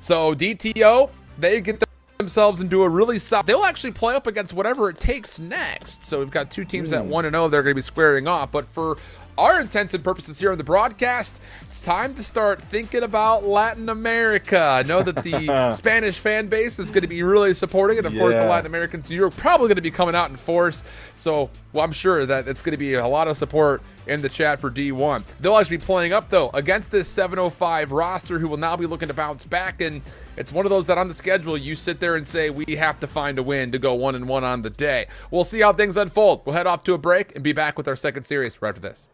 So DTO, they get themselves into a really solid. They'll actually play up against whatever it takes next. So we've got two teams at 1-0. They're going to be squaring off. But for our intents and purposes here on the broadcast, it's time to start thinking about Latin America. I know that the Spanish fan base is going to be really supporting it. Of course, the Latin Americans, you're probably going to be coming out in force. So I'm sure that it's going to be a lot of support in the chat for D1. They'll actually be playing up, though, against this 705 roster who will now be looking to bounce back. And it's one of those that on the schedule, you sit there and say, we have to find a win to go 1-1 on the day. We'll see how things unfold. We'll head off to a break and be back with our second series right after this.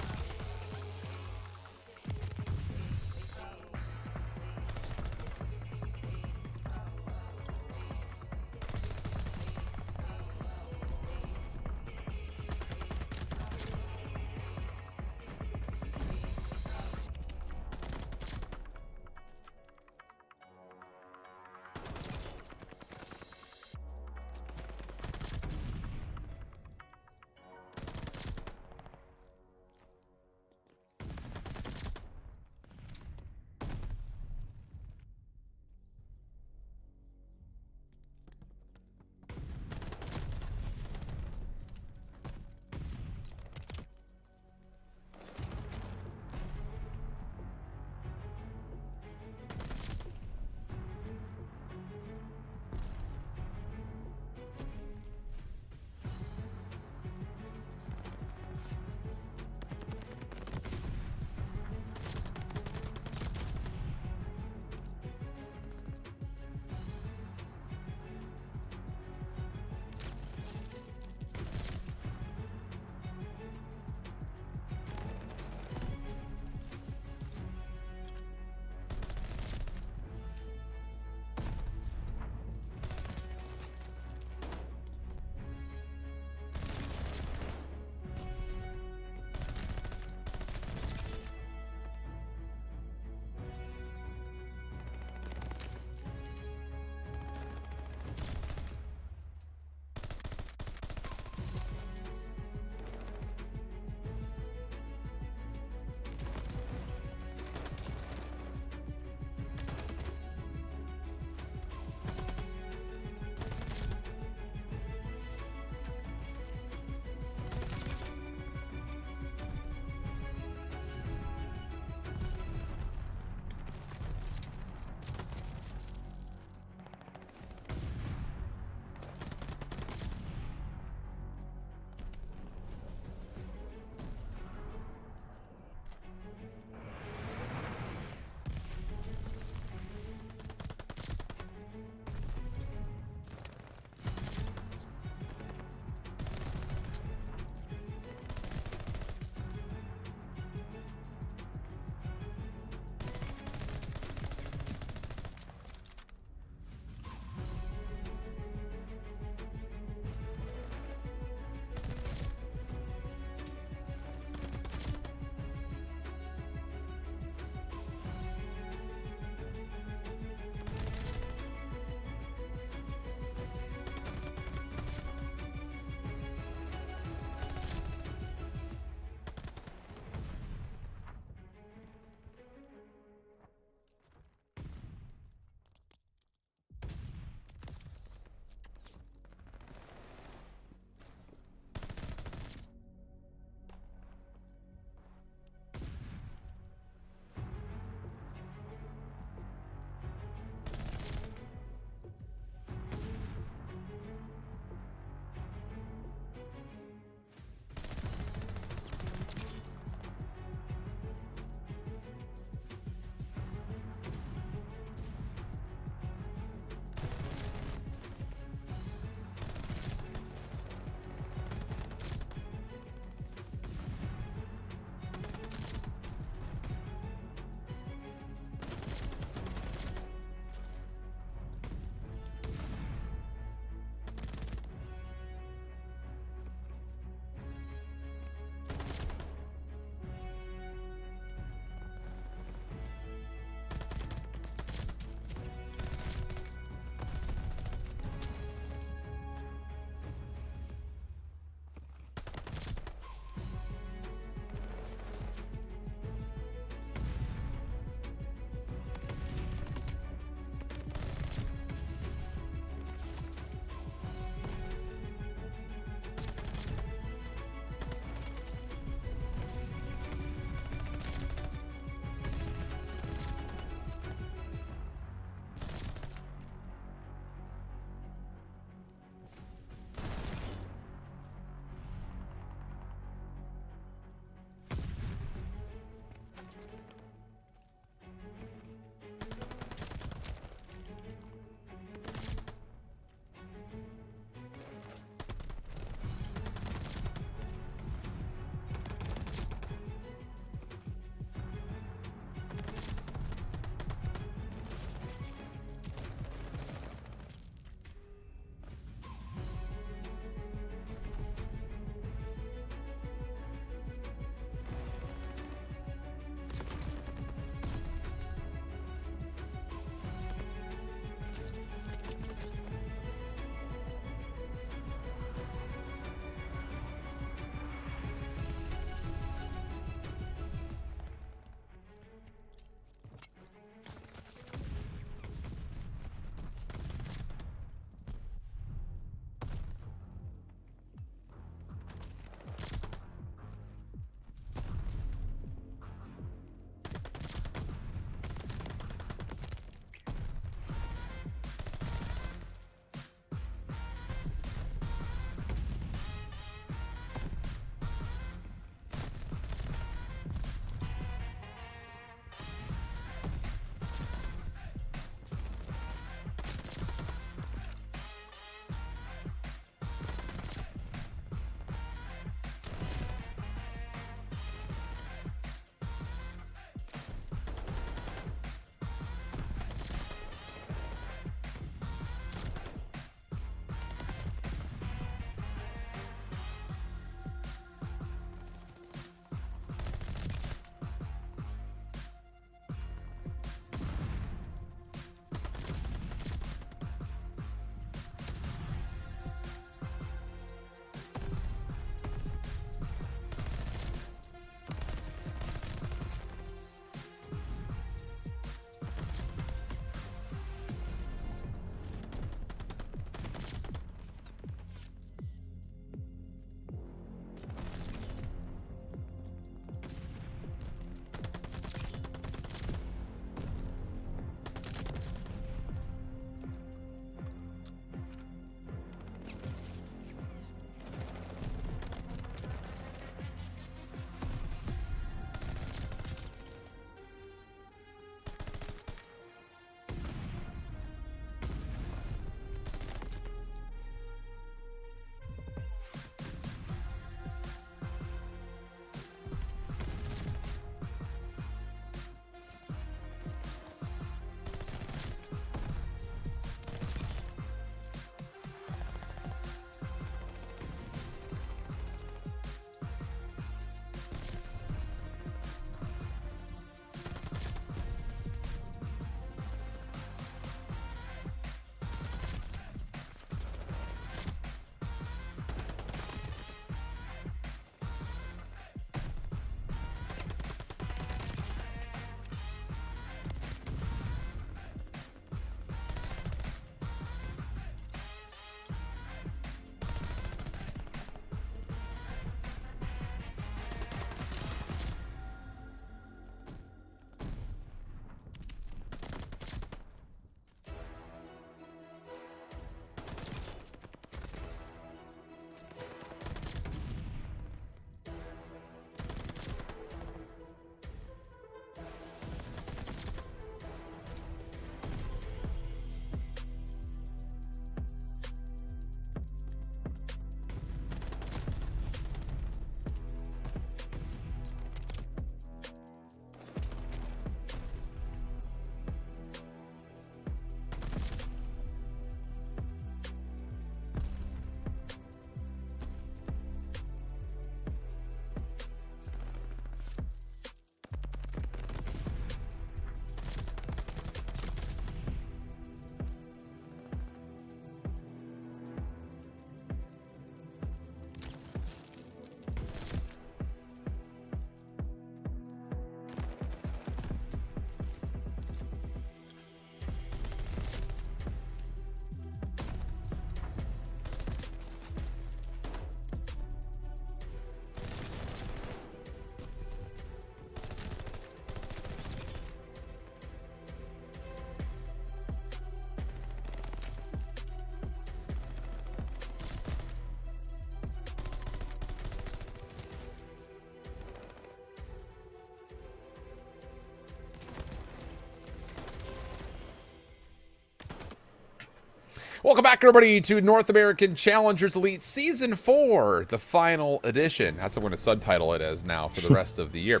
Welcome back, everybody, to North American Challengers Elite Season 4, the final edition. That's what I'm going to subtitle it as now for the rest of the year.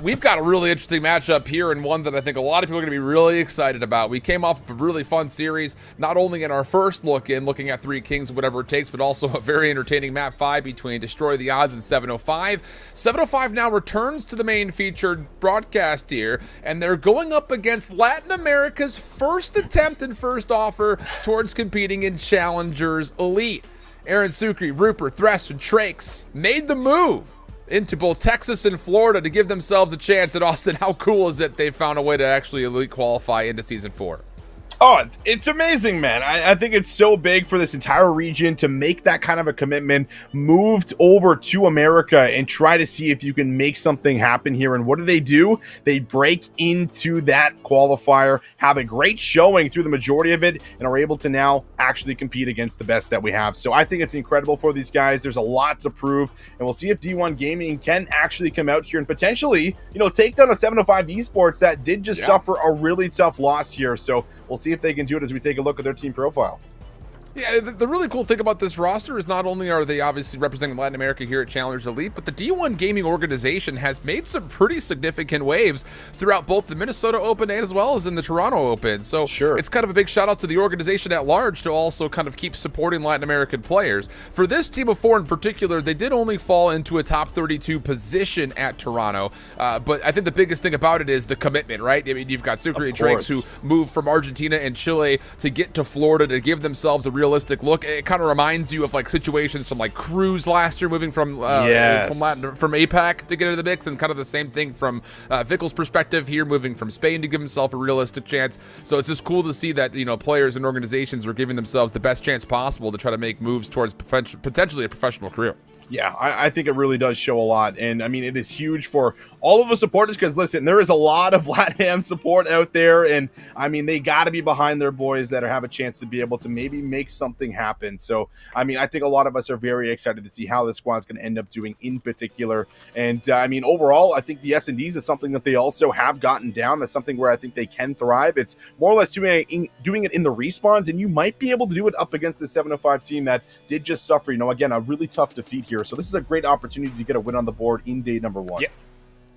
We've got a really interesting matchup here, and one that I think a lot of people are going to be really excited about. We came off of a really fun series, not only in our first looking at Three Kings, whatever it takes, but also a very entertaining map 5 between Destroy the Odds and 705. 705 now returns to the main featured broadcast here, and they're going up against Latin America's first attempt and first offer towards competing in Challengers Elite. Aaron Sukri, Rupert, Thresh, and Trakes made the move into both Texas and Florida to give themselves a chance at Austin. How cool is it they found a way to actually elite qualify into Season 4? Oh, it's amazing, man. I think it's so big for this entire region to make that kind of a commitment, moved over to America and try to see if you can make something happen here. And what do? They break into that qualifier, have a great showing through the majority of it, and are able to now actually compete against the best that we have. So I think it's incredible for these guys. There's a lot to prove, and we'll see if D1 Gaming can actually come out here and potentially, take down a 705 Esports that did just suffer a really tough loss here. So we'll see if they can do it as we take a look at their team profile. Yeah, the really cool thing about this roster is not only are they obviously representing Latin America here at Challengers Elite, but the D1 Gaming organization has made some pretty significant waves throughout both the Minnesota Open and as well as in the Toronto Open. So It's kind of a big shout out to the organization at large to also kind of keep supporting Latin American players. For this team of 4 in particular, they did only fall into a top 32 position at Toronto, but I think the biggest thing about it is the commitment, right? I mean, you've got Sukri and Trakes who moved from Argentina and Chile to get to Florida to give themselves a realistic look. It kind of reminds you of like situations from like Cruz last year moving from APAC to get into the mix, and kind of the same thing from Vickel's perspective here, moving from Spain to give himself a realistic chance. So it's just cool to see that players and organizations are giving themselves the best chance possible to try to make moves towards potentially a professional career. Yeah, I think it really does show a lot. And I mean, it is huge for all of the supporters because, listen, there is a lot of LATAM support out there. And I mean, they got to be behind their boys that have a chance to be able to maybe make something happen. So, I mean, I think a lot of us are very excited to see how this squad's going to end up doing in particular. And I mean, overall, I think the S&Ds is something that they also have gotten down. That's something where I think they can thrive. It's more or less doing it in the respawns, and you might be able to do it up against the 705 team that did just suffer, again, a really tough defeat here. So this is a great opportunity to get a win on the board in day number 1.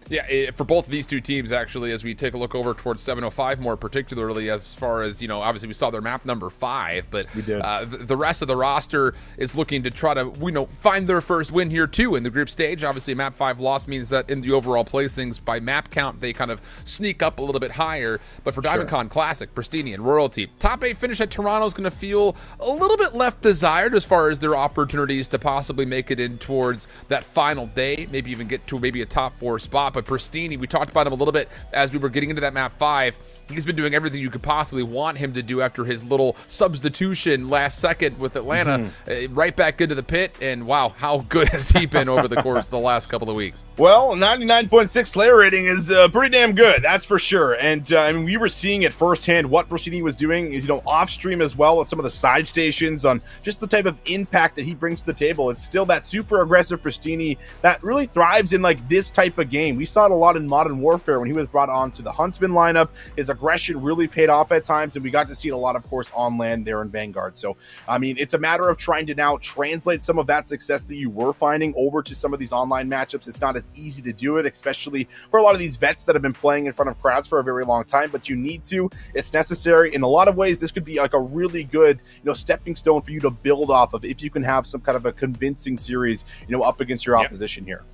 Yeah, for both of these two teams, actually, as we take a look over towards 705 more particularly, as far as, obviously we saw their map number 5, but we did. The rest of the roster is looking to try to, find their first win here, too, in the group stage. Obviously, a map 5 loss means that in the overall placings, by map count, they kind of sneak up a little bit higher. But for DiamondCon Classic, Pristini, and Royalty, top 8 finish at Toronto is going to feel a little bit left desired as far as their opportunities to possibly make it in towards that final day, maybe even get to maybe a top 4 spot. But Pristini, we talked about him a little bit as we were getting into that map 5. He's been doing everything you could possibly want him to do after his little substitution last second with Atlanta, right back into the pit. And wow, how good has he been over the course of the last couple of weeks? Well, 99.6 Slayer rating is pretty damn good, that's for sure. And I mean, we were seeing it firsthand what Pristini was doing, is off stream as well with some of the side stations on just the type of impact that he brings to the table. It's still that super aggressive Pristini that really thrives in like this type of game. We saw it a lot in Modern Warfare when he was brought on to the Huntsman lineup. His aggression really paid off at times, and we got to see it a lot, of course, on land there in Vanguard. So, I mean, it's a matter of trying to now translate some of that success that you were finding over to some of these online matchups. It's not as easy to do it, especially for a lot of these vets that have been playing in front of crowds for a very long time, but you need to. It's necessary. In a lot of ways, this could be like a really good, stepping stone for you to build off of if you can have some kind of a convincing series, up against your opposition here.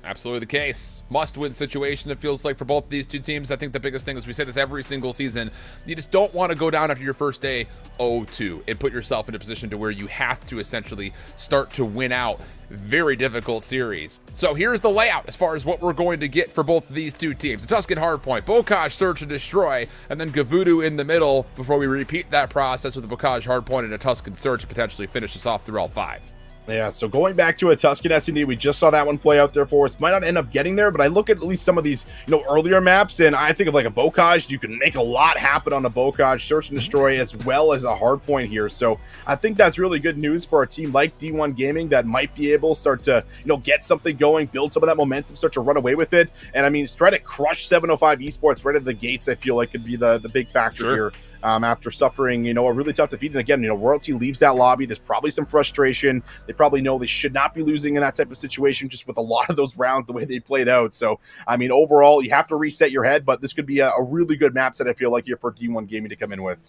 Absolutely the case. Must-win situation, it feels like, for both of these two teams. I think the biggest thing is, we say this every single season, you just don't want to go down after your first day 0-2 and put yourself in a position to where you have to essentially start to win out very difficult series. So here's the layout as far as what we're going to get for both of these two teams. The Tusken Hardpoint, Bocage, Search and Destroy, and then Gavudu in the middle before we repeat that process with the Bocage Hardpoint and a Tusken Search to potentially finish us off through all 5. Yeah, so going back to a Tusken S&D, we just saw that one play out there for us. Might not end up getting there, but I look at least some of these, earlier maps, and I think of like a Bocage. You can make a lot happen on a Bocage, Search and Destroy, as well as a Hardpoint here. So I think that's really good news for a team like D1 Gaming that might be able to start to, get something going, build some of that momentum, start to run away with it. And I mean, try to crush 705 Esports right at the gates, I feel like could be the big factor here. after suffering, a really tough defeat. And again, Royalty leaves that lobby. There's probably some frustration. They probably know they should not be losing in that type of situation, just with a lot of those rounds, the way they played out. So, I mean, overall, you have to reset your head, but this could be a really good map set, I feel like, here for D1 Gaming to come in with.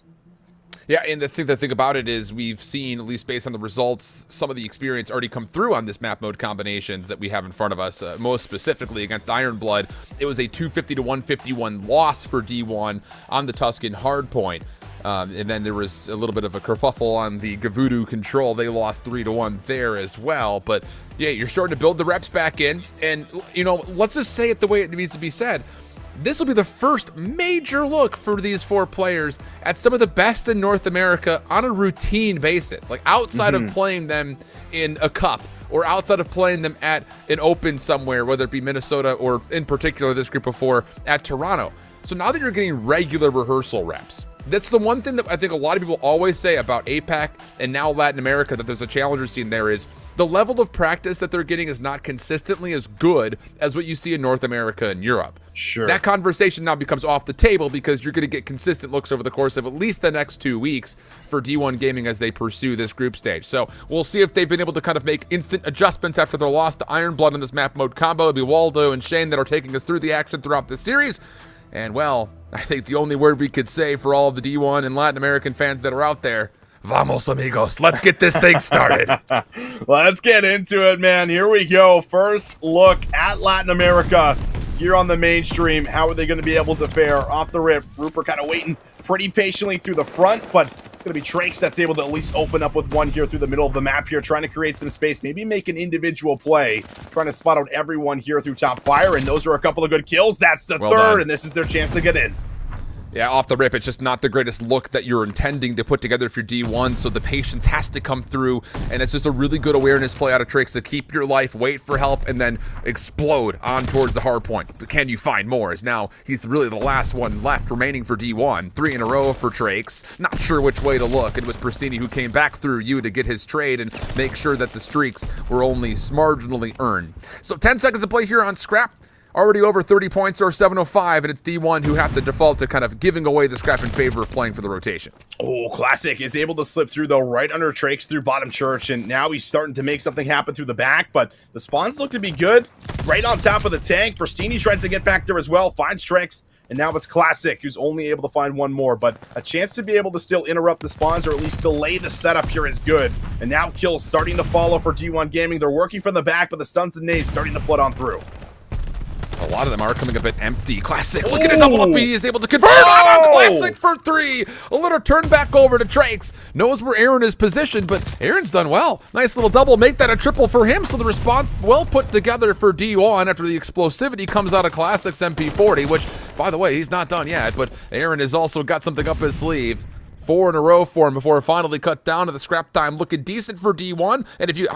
Yeah, and the thing about it is we've seen, at least based on the results, some of the experience already come through on this map mode combinations that we have in front of us. Most specifically against Ironblood, it was a 250 to 151 loss for D1 on the Tuscan hardpoint. And then there was a little bit of a kerfuffle on the Gavudu control. They lost 3-1 there as well. But yeah, you're starting to build the reps back in. And, let's just say it the way it needs to be said. This will be the first major look for these 4 players at some of the best in North America on a routine basis, like outside of playing them in a cup or outside of playing them at an open somewhere, whether it be Minnesota or in particular this group of 4 at Toronto. So now that you're getting regular rehearsal reps, that's the one thing that I think a lot of people always say about APAC and now Latin America, that there's a challenger scene there, is the level of practice that they're getting is not consistently as good as what you see in North America and Europe. Sure. That conversation now becomes off the table because you're going to get consistent looks over the course of at least the next 2 weeks for D1 Gaming as they pursue this group stage. So we'll see if they've been able to kind of make instant adjustments after their loss to Ironblood in this map mode combo. It'll be Waldo and Shane that are taking us through the action throughout this series. And, well, I think the only word we could say for all of the D1 and Latin American fans that are out there, vamos, amigos. Let's get this thing started. Let's get into it, man. Here we go. First look at Latin America here on the mainstream. How are they going to be able to fare off the rip? Rupert kind of waiting pretty patiently through the front, but it's going to be Trakes that's able to at least open up with one here through the middle of the map here, trying to create some space, maybe make an individual play, trying to spot out everyone here through top fire, and those are a couple of good kills. That's the Well third, done. and this is their chance to get in. Yeah, off the rip, it's just not the greatest look that you're intending to put together for D1, so the patience has to come through, and it's just a really good awareness play out of Trakes to keep your life, wait for help, and then explode on towards the hard point. But can you find more? As now he's really the last one left remaining for D1. 3 in a row for Trakes. Not sure which way to look. It was Pristini who came back through you to get his trade and make sure that the streaks were only marginally earned. So 10 seconds to play here on Scrap. Already over 30 points or 705, and it's D1 who have to default to kind of giving away the scrap in favor of playing for the rotation. Oh, Classic is able to slip through, though, right under Trakes through bottom church, and now he's starting to make something happen through the back, but the spawns look to be good. Right on top of the tank. Pristini tries to get back there as well, finds Trakes, and now it's Classic who's only able to find one more, but a chance to be able to still interrupt the spawns or at least delay the setup here is good. And now kills starting to follow for D1 Gaming. They're working from the back, but the stuns and nades starting to flood on through. A lot of them are coming a bit empty. Classic looking to double up. He is able to convert on Classic for 3. A little turn back over to Trakes. Knows where Aaron is positioned, but Aaron's done well. Nice little double. Make that a triple for him. So the response well put together for D1 after the explosivity comes out of Classic's MP40, which, by the way, he's not done yet, but Aaron has also got something up his sleeves. 4 in a row for him before it finally cut down to the scrap time. Looking decent for D1. And if you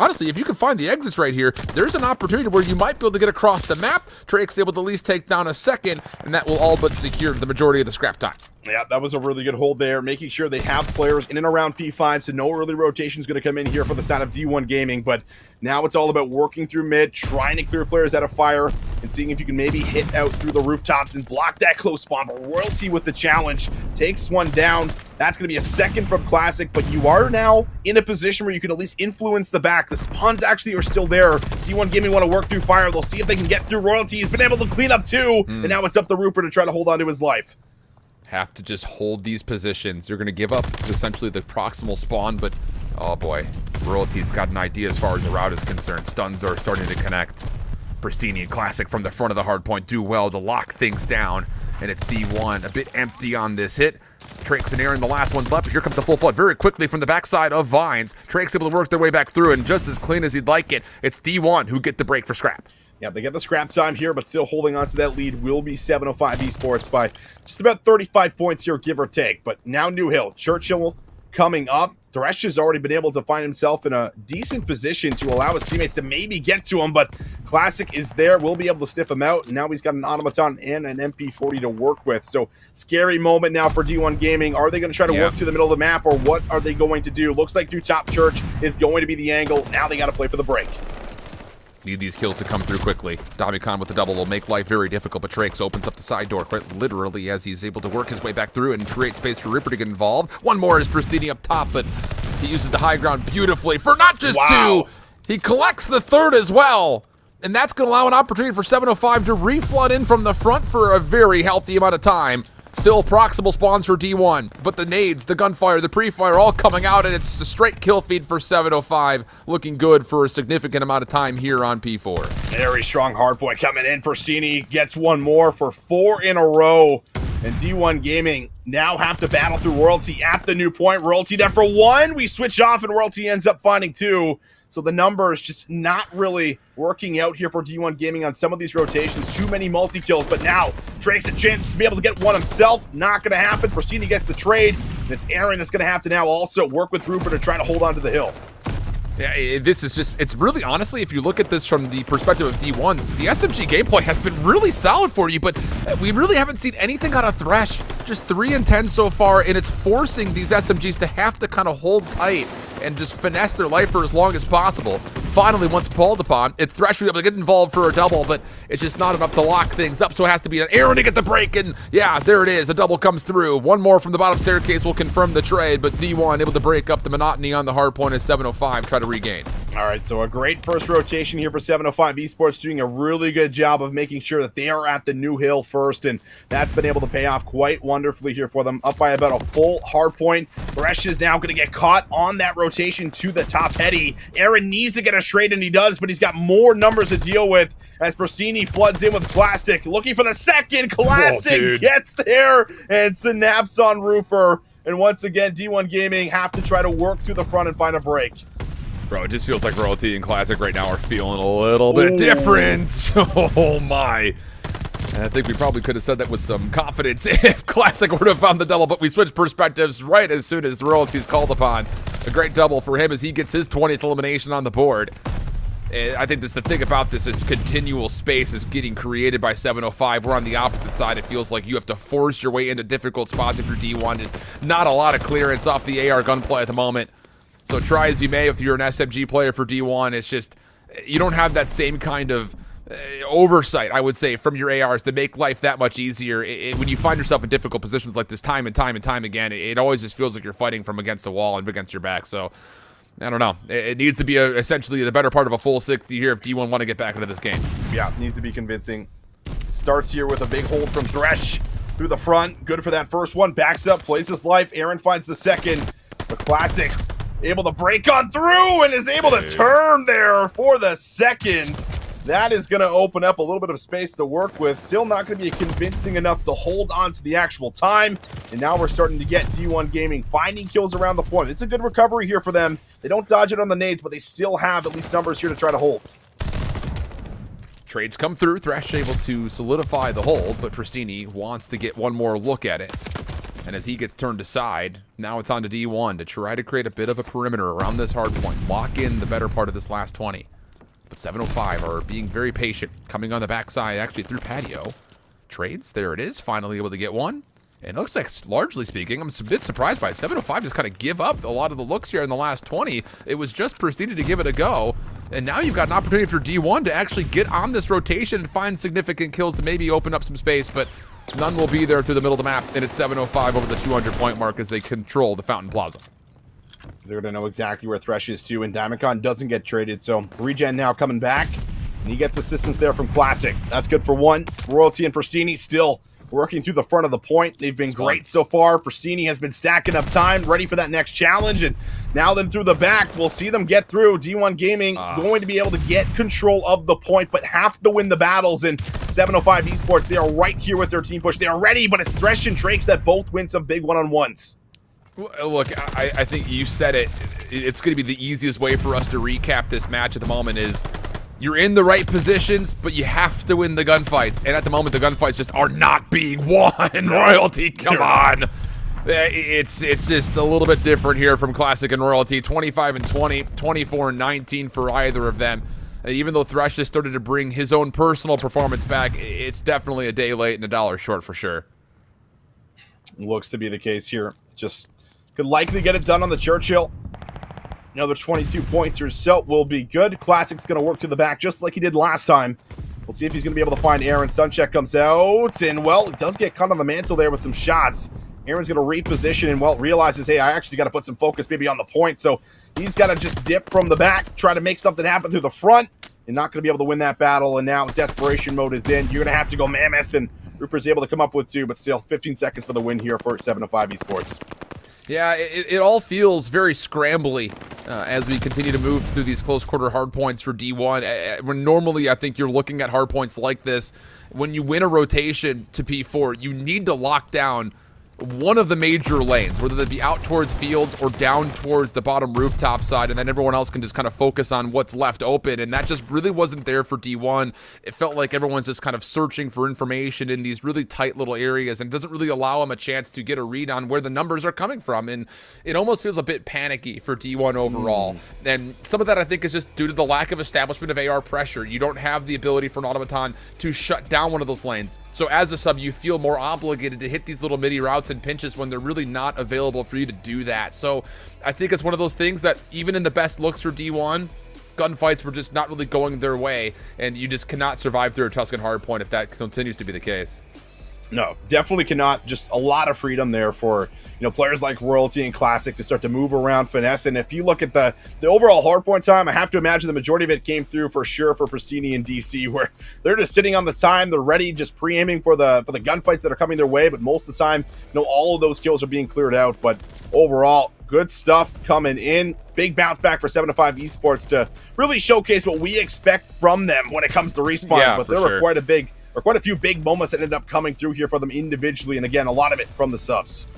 can find the exits right here, there's an opportunity where you might be able to get across the map. Trakes able to at least take down a second, and that will all but secure the majority of the scrap time. Yeah, that was a really good hold there, making sure they have players in and around P5, so no early rotation is going to come in here for the side of D1 Gaming, but now it's all about working through mid, trying to clear players out of fire, and seeing if you can maybe hit out through the rooftops and block that close spawn. But Royalty with the challenge takes one down. That's going to be a second from Classic, but you are now in a position where you can at least influence the back. The spawns actually are still there. D1 Gaming want to work through fire. They'll see if they can get through Royalty. He's been able to clean up 2, and now it's up to Rupert to try to hold on to his life. Have to just hold these positions. You're going to give up essentially the proximal spawn, but oh boy, Royalty's got an idea as far as the route is concerned. Stuns are starting to connect. Pristini and Classic from the front of the hard point do well to lock things down, and it's D1 a bit empty on this hit. Trakes and Aaron, the last one left, but here comes the full flood very quickly from the backside of Vines. Trakes able to work their way back through, and just as clean as he'd like it, it's D1 who get the break for scrap. Yeah, they get the scrap time here, but still holding on to that lead will be 705 Esports by just about 35 points here, give or take. But now New Hill. Churchill coming up. Thresh has already been able to find himself in a decent position to allow his teammates to maybe get to him, but Classic is there, will be able to sniff him out, and now he's got an Automaton and an MP40 to work with. So, scary moment now for D1 Gaming. Are they going to try to work to the middle of the map, or what are they going to do? Looks like through top church is going to be the angle. Now they got to play for the break. Need these kills to come through quickly. Damikon with the double will make life very difficult, but Trakes opens up the side door quite literally as he's able to work his way back through and create space for Ripper to get involved. One more is Pristini up top, but he uses the high ground beautifully for not just two, he collects the third as well. And that's going to allow an opportunity for 705 to reflood in from the front for a very healthy amount of time. Still proximal spawns for D1, but the nades, the gunfire, the pre-fire all coming out, and it's a straight kill feed for 705, looking good for a significant amount of time here on P4. Very strong hardpoint coming in. Pristini gets one more for 4 in a row. And D1 Gaming now have to battle through Royalty at the new point. Royalty there for 1. We switch off, and Royalty ends up finding 2. So the numbers just not really working out here for D1 Gaming on some of these rotations. Too many multi-kills, but now Drake's a chance to be able to get one himself. Not going to happen. Pristini gets the trade, and it's Aaron that's going to have to now also work with Rupert to try to hold on to the hill. Yeah, this is just, it's really, honestly, if you look at this from the perspective of D1, the SMG gameplay has been really solid for you, but we really haven't seen anything out of Thresh. Just 3 and 10 so far, and it's forcing these SMGs to have to kind of hold tight and just finesse their life for as long as possible. Finally, once called upon, it's Thresh will be able to get involved for a double, but it's just not enough to lock things up, so it has to be an Aaron to get the break, and yeah, there it is. A double comes through. One more from the bottom staircase will confirm the trade, but D1 able to break up the monotony on the hard point as 705 try to regain. All right, so a great first rotation here for 705 Esports, doing a really good job of making sure that they are at the new hill first, and that's been able to pay off quite wonderfully here for them. Up by about a full hard point. Thresh is now going to get caught on that rotation to the top heady. Aaron needs to get a trade, and he does, but he's got more numbers to deal with as Pristini floods in with Classic. Looking for the second. Classic gets there and snaps on Rupert. And once again, D1 Gaming have to try to work through the front and find a break. Bro, it just feels like Royalty and Classic right now are feeling a little bit different. Oh my. I think we probably could have said that with some confidence if Classic would have found the double, but we switched perspectives right as soon as Royalty's called upon. A great double for him as he gets his 20th elimination on the board. And I think that's the thing about this is continual space is getting created by 705. We're on the opposite side. It feels like you have to force your way into difficult spots if you're D1. Just not a lot of clearance off the AR gunplay at the moment. So try as you may if you're an SMG player for D1, it's just, you don't have that same kind of oversight, I would say, from your ARs to make life that much easier. When you find yourself in difficult positions like this time and time and time again, it always just feels like you're fighting from against a wall and against your back. So, I don't know. It needs to be essentially the better part of a full 60 here if D1 want to get back into this game. Yeah, it needs to be convincing. Starts here with a big hold from Thresh through the front. Good for that first one. Backs up, plays his life. Aaron finds the second. The Classic able to break on through and is able to turn there for the second. That is going to open up a little bit of space to work with. Still not going to be convincing enough to hold on to the actual time. And now we're starting to get D1 Gaming finding kills around the point. It's a good recovery here for them. They don't dodge it on the nades, but they still have at least numbers here to try to hold. Trades come through. Thresh able to solidify the hold, but Pristini wants to get one more look at it. And as he gets turned aside, now it's on to D1 to try to create a bit of a perimeter around this hard point. Lock in the better part of this last 20. But 705 are being very patient, coming on the backside, actually through patio. Trades, there it is, finally able to get one. And it looks like, largely speaking, I'm a bit surprised by it. 705 just kind of give up a lot of the looks here in the last 20. It was just Pristini to give it a go. And now you've got an opportunity for D1 to actually get on this rotation and find significant kills to maybe open up some space, but none will be there through the middle of the map, and it's 705 over the 200-point mark as they control the Fountain Plaza. They're going to know exactly where Thresh is, too, and Damikon doesn't get traded, so Regen now coming back, and he gets assistance there from Classic. That's good for one. Royalty and Pristini still working through the front of the point. They've been great so far. Pristini has been stacking up time, ready for that next challenge, and now then through the back, we'll see them get through. D1 Gaming going to be able to get control of the point, but have to win the battles, and 705 Esports, they are right here with their team push. They are ready, but it's Thresh and Drakes that both win some big one-on-ones. Look, I think you said it. It's going to be the easiest way for us to recap this match at the moment is you're in the right positions, but you have to win the gunfights. And at the moment, the gunfights just are not being won. Royalty, come on. It's just a little bit different here from Classic and Royalty. 25 and 20, 24 and 19 for either of them. Even though Thresh has started to bring his own personal performance back, it's definitely a day late and $1 short for sure. Looks to be the case here. Just could likely get it done on the Churchill. Another 22 points or so will be good. Classic's going to work to the back just like he did last time. We'll see if he's going to be able to find Aaron. Suncheck comes out, and, well, it does get caught on the mantle there with some shots. Aaron's going to reposition and, well, realizes, hey, I actually got to put some focus maybe on the point. So he's got to just dip from the back, try to make something happen through the front, and not going to be able to win that battle. And now desperation mode is in. You're going to have to go Mammoth, and Rupper's able to come up with 2, but still 15 seconds for the win here for 705 Esports. Yeah, it all feels very scrambly as we continue to move through these close quarter hard points for D1. When normally I think you're looking at hard points like this, when you win a rotation to P4, you need to lock down one of the major lanes, whether they be out towards fields or down towards the bottom rooftop side, and then everyone else can just kind of focus on what's left open. And that just really wasn't there for D1. It felt like everyone's just kind of searching for information in these really tight little areas, and doesn't really allow them a chance to get a read on where the numbers are coming from. And it almost feels a bit panicky for D1 overall. And some of that I think is just due to the lack of establishment of AR pressure. You don't have the ability for an automaton to shut down one of those lanes. So as a sub, you feel more obligated to hit these little midi routes and pinches when they're really not available for you to do that. So I think it's one of those things that even in the best looks for D1, gunfights were just not really going their way, and you just cannot survive through a Tuscan hardpoint if that continues to be the case. No, definitely cannot. Just a lot of freedom there for, players like Royalty and Classic to start to move around, finesse. And if you look at the overall hardpoint time, I have to imagine the majority of it came through for sure for Pristini and DC, where they're just sitting on the time, they're ready, just pre-aiming for the gunfights that are coming their way. But most of the time, all of those kills are being cleared out. But overall, good stuff coming in. Big bounce back for 705 Esports to really showcase what we expect from them when it comes to respawns. Yeah, but there were quite a few big moments that ended up coming through here for them individually, and again, a lot of it from the subs.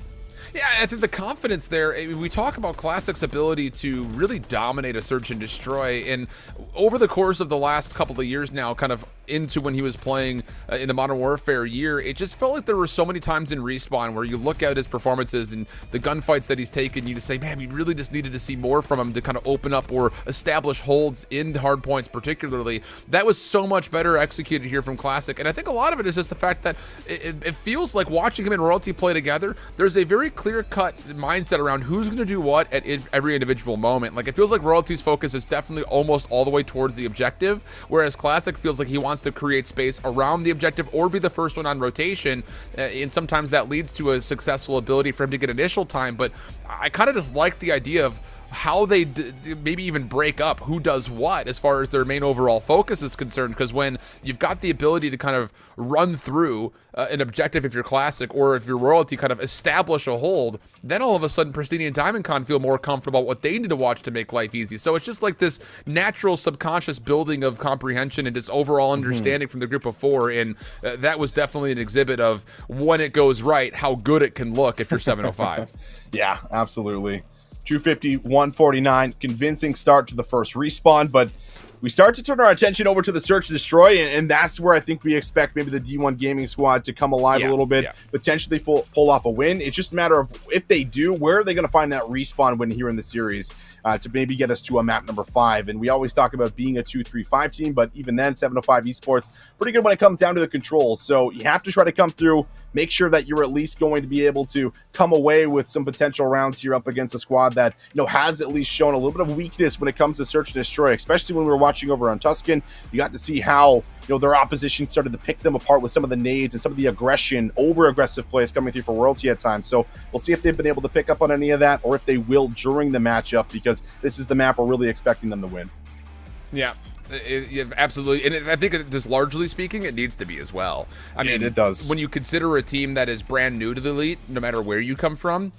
Yeah, I think the confidence there, we talk about Classic's ability to really dominate a search and destroy, and over the course of the last couple of years now, kind of into when he was playing in the Modern Warfare year, it just felt like there were so many times in Respawn where you look at his performances and the gunfights that he's taken, you just say, man, we really just needed to see more from him to kind of open up or establish holds in the hard points particularly. That was so much better executed here from Classic, and I think a lot of it is just the fact that it feels like watching him and Royalty play together, there's a very clear-cut mindset around who's going to do what at every individual moment. Like, it feels like Royalty's focus is definitely almost all the way towards the objective, whereas Classic feels like he wants to create space around the objective or be the first one on rotation, and sometimes that leads to a successful ability for him to get initial time. But I kind of just like the idea of how they maybe even break up who does what as far as their main overall focus is concerned, because when you've got the ability to kind of run through an objective if you're Classic, or if you're Royalty, kind of establish a hold, then all of a sudden Pristini and DiamondCon feel more comfortable about what they need to watch to make life easy. So it's just like this natural subconscious building of comprehension and just overall understanding from the group of four, and that was definitely an exhibit of when it goes right, how good it can look if you're 705. Yeah, absolutely. 250, 149, convincing start to the first respawn, but we start to turn our attention over to the search and destroy, and that's where I think we expect maybe the D1 Gaming Squad to come alive a little bit, potentially pull off a win. It's just a matter of if they do, where are they going to find that respawn win here in the series to maybe get us to a map number 5. And we always talk about being a 2-3-5 team, but even then, 705 Esports, pretty good when it comes down to the controls. So you have to try to come through, make sure that you're at least going to be able to come away with some potential rounds here up against a squad that has at least shown a little bit of weakness when it comes to search and destroy, especially when we were watching over on Tuscan. You got to see how their opposition started to pick them apart with some of the nades and some of the aggression, over-aggressive plays coming through for Royalty at times. So we'll see if they've been able to pick up on any of that, or if they will during the matchup, because this is the map we're really expecting them to win. Yeah. Absolutely, and I think just largely speaking, it needs to be as well. I mean, it does. When you consider a team that is brand new to the elite, no matter where you come from,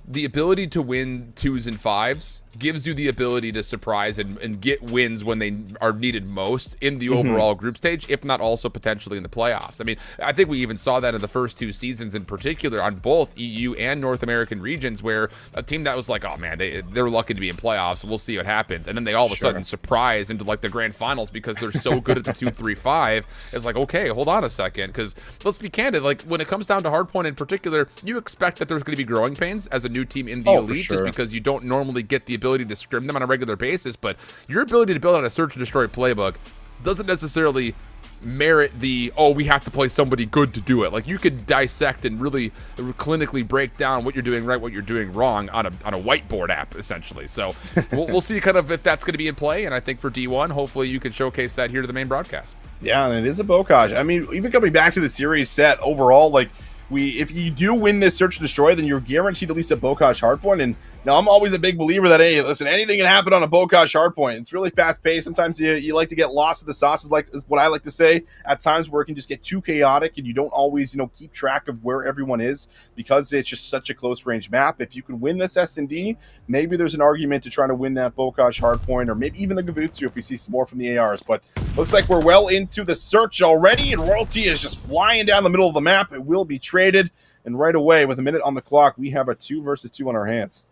the ability to win 2s and 5s gives you the ability to surprise and get wins when they are needed most in the overall group stage, if not also potentially in the playoffs. I mean, I think we even saw that in the first 2 seasons in particular on both EU and North American regions, where a team that was like, oh man, they're lucky to be in playoffs, we'll see what happens, and then they all of a sudden surprise into like the grand finals because they're so good at the 2-3-5. It's like, okay, hold on a second, because let's be candid, like when it comes down to hardpoint in particular, you expect that there's going to be growing pains as a new team in the elite, just because you don't normally get the ability to scrim them on a regular basis. But your ability to build out a search and destroy playbook doesn't necessarily merit the, oh, we have to play somebody good to do it. Like, you could dissect and really clinically break down what you're doing right, what you're doing wrong on a whiteboard app, essentially. So we'll see kind of if that's going to be in play, and I think for D1, hopefully you can showcase that here to the main broadcast. Yeah, and it is a Bocage. I mean, even coming back to the series set overall, like, if you do win this Search and Destroy, then you're guaranteed at least a Bocage hardpoint. And now I'm always a big believer that, hey, listen, anything can happen on a Bocage hardpoint. It's really fast paced. Sometimes you like to get lost in the sauce, is what I like to say. At times where it can just get too chaotic and you don't always, keep track of where everyone is because it's just such a close range map. If you can win this S&D, maybe there's an argument to try to win that Bocage hardpoint, or maybe even the Gavutsu if we see some more from the ARs. But looks like we're well into the Search already, and Royalty is just flying down the middle of the map. It will be traded, and right away, with a minute on the clock, we have a 2 versus 2 on our hands.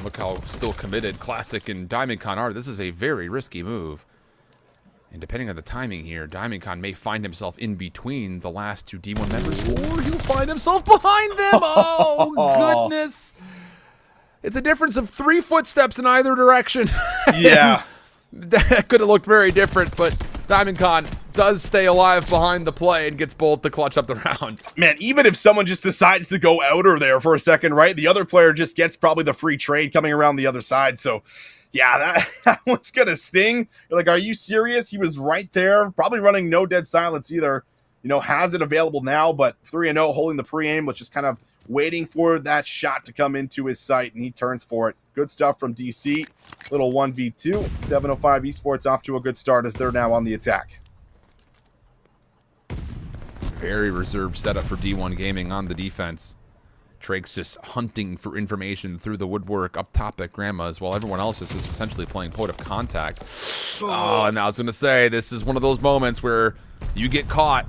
Look how still committed Classic and Diamondcon are. This is a very risky move. And depending on the timing here, Diamondcon may find himself in between the last 2 D1 members, or he'll find himself behind them. Oh, goodness. It's a difference of 3 footsteps in either direction. Yeah. That could have looked very different, but Diamondcon does stay alive behind the play and gets Bolt to clutch up the round. Man, even if someone just decides to go outer there for a second, right, the other player just gets probably the free trade coming around the other side. So, yeah, that one's going to sting. You're like, are you serious? He was right there, probably running no dead silence either. Has it available now, but 3-0 holding the pre-aim, which is kind of waiting for that shot to come into his sight, and he turns for it. Good stuff from DC. Little 1v2. 705 Esports off to a good start as they're now on the attack. Very reserved setup for D1 Gaming on the defense. Trake's just hunting for information through the woodwork up top at Grandma's, while everyone else is just essentially playing point of contact. Oh, and I was going to say, this is one of those moments where you get caught.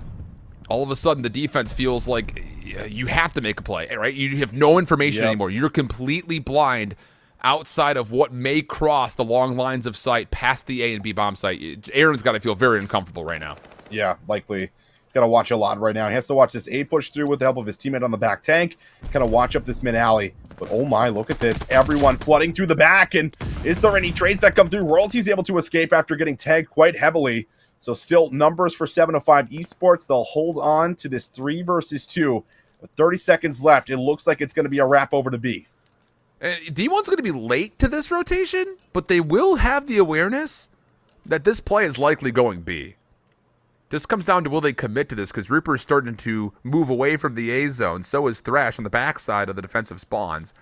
All of a sudden, the defense feels like you have to make a play, right? You have no information anymore. You're completely blind outside of what may cross the long lines of sight past the A and B bomb site. Aaron's got to feel very uncomfortable right now. Yeah, likely. He's got to watch a lot right now. He has to watch this A push through with the help of his teammate on the back tank. Kind of watch up this mid alley. But oh my, look at this. Everyone flooding through the back. And is there any trades that come through? Royalty's able to escape after getting tagged quite heavily. So still numbers for 705 Esports. They'll hold on to this 3 versus 2. With 30 seconds left, it looks like it's going to be a wrap over to B. D1's going to be late to this rotation, but they will have the awareness that this play is likely going B. This comes down to will they commit to this, because Rupert is starting to move away from the A zone. So is Thresh on the backside of the defensive spawns.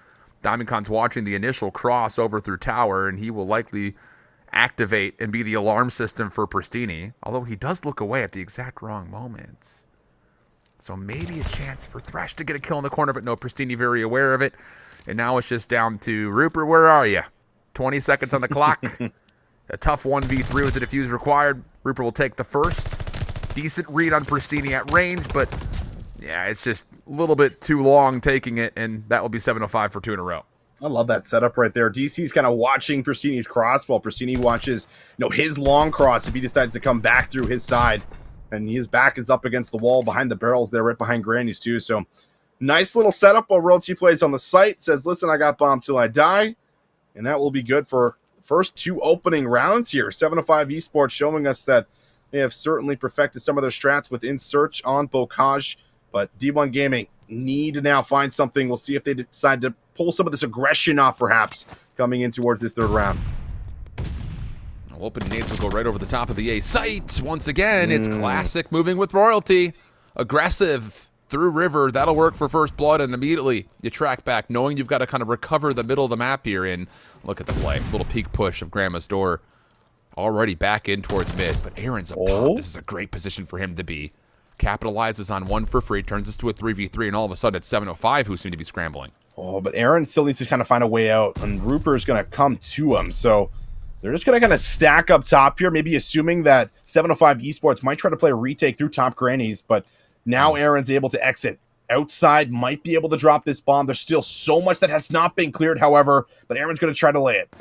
Diamondcon's watching the initial cross over through tower, and he will likely activate and be the alarm system for Pristini, although he does look away at the exact wrong moments. So maybe a chance for Thresh to get a kill in the corner, but no, Pristini very aware of it. And now it's just down to Rupert, where are you? 20 seconds on the clock. A tough 1v3 with the defuse required. Rupert will take the first. Decent read on Pristini at range, but yeah, it's just a little bit too long taking it, and that will be 705 for 2 in a row. I love that setup right there. DC's kind of watching Pristini's cross while Pristini watches, his long cross if he decides to come back through his side. And his back is up against the wall behind the barrels there, right behind Granny's too. So nice little setup while Royalty plays on the site. Says, listen, I got bombed till I die. And that will be good for first 2 opening rounds here. 705 Esports showing us that they have certainly perfected some of their strats within Search on Bocage. But D1 Gaming need to now find something. We'll see if they decide to pull some of this aggression off, perhaps, coming in towards this 3rd round. Open nades will go right over the top of the A site. Once again, it's Classic moving with Royalty. Aggressive through river. That'll work for first blood, and immediately you track back, knowing you've got to kind of recover the middle of the map here. And look at the play. Little peek push of Grandma's door. Already back in towards mid, but Aaron's up top. This is a great position for him to be. Capitalizes on 1 for free, turns this to a 3v3, and all of a sudden it's 705 who seem to be scrambling. Oh, but Aaron still needs to kind of find a way out, and Rupert's going to come to him. So they're just going to kind of stack up top here, maybe assuming that 705 Esports might try to play a retake through top Grannies, but now Aaron's able to exit. Outside, might be able to drop this bomb. There's still so much that has not been cleared, however, but Aaron's going to try to lay it.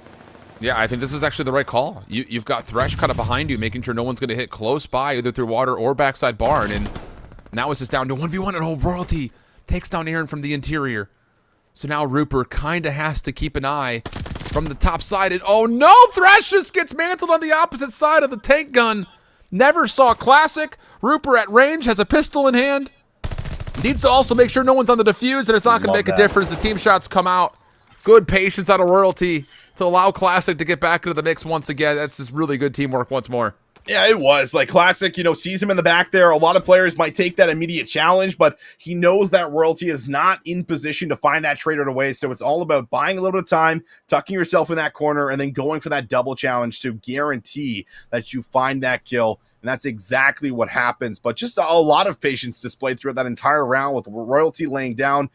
Yeah, I think this is actually the right call. You've got Thresh kind of behind you, making sure no one's going to hit close by, either through water or backside barn, and now it's just down to 1v1, and Royalty takes down Aaron from the interior. So now Rupert kind of has to keep an eye from the top side, and oh no, Thresh just gets mantled on the opposite side of the tank gun. Never saw Classic. Rooper at range, has a pistol in hand. Needs to also make sure no one's on the defuse, and it's not going to make a difference. The team shots come out. Good patience out of Royalty to allow Classic to get back into the mix once again. That's just really good teamwork once more. Yeah, it was. Like, Classic, sees him in the back there. A lot of players might take that immediate challenge, but he knows that Royalty is not in position to find that trade right away. So it's all about buying a little bit of time, tucking yourself in that corner, and then going for that double challenge to guarantee that you find that kill. And that's exactly what happens. But just a lot of patience displayed throughout that entire round with Royalty laying down,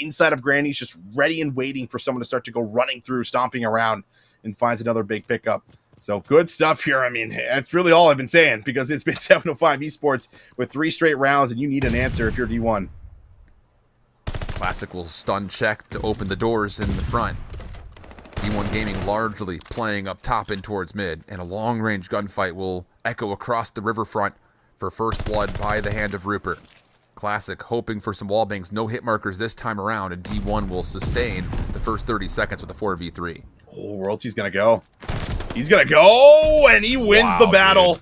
inside of Granny's, just ready and waiting for someone to start to go running through, stomping around, and finds another big pickup. So good stuff here. I mean, that's really all I've been saying, because it's been 705 Esports with 3 straight rounds, and you need an answer if you're D1. Classic will stun check to open the doors in the front. D1 Gaming largely playing up top and towards mid, and a long-range gunfight will echo across the riverfront for first blood by the hand of Rupert. Classic hoping for some wall bangs, no hit markers this time around, and D1 will sustain the first 30 seconds with a 4v3. Oh, Royalty's going to go. He's going to go, and he wins the battle.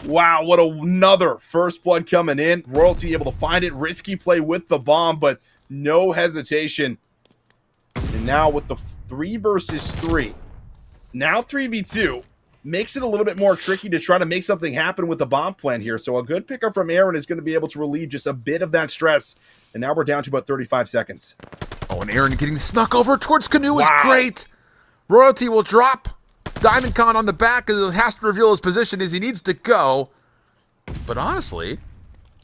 Dude. Wow, what another first blood coming in. Royalty able to find it. Risky play with the bomb, but no hesitation. And now with the 3 versus 3. Now 3v2. Makes it a little bit more tricky to try to make something happen with the bomb plan here. So a good pickup from Aaron is going to be able to relieve just a bit of that stress. And now we're down to about 35 seconds. Oh, and Aaron getting snuck over towards Canoe is great. Royalty will drop. DiamondCon on the back has to reveal his position as he needs to go. But honestly,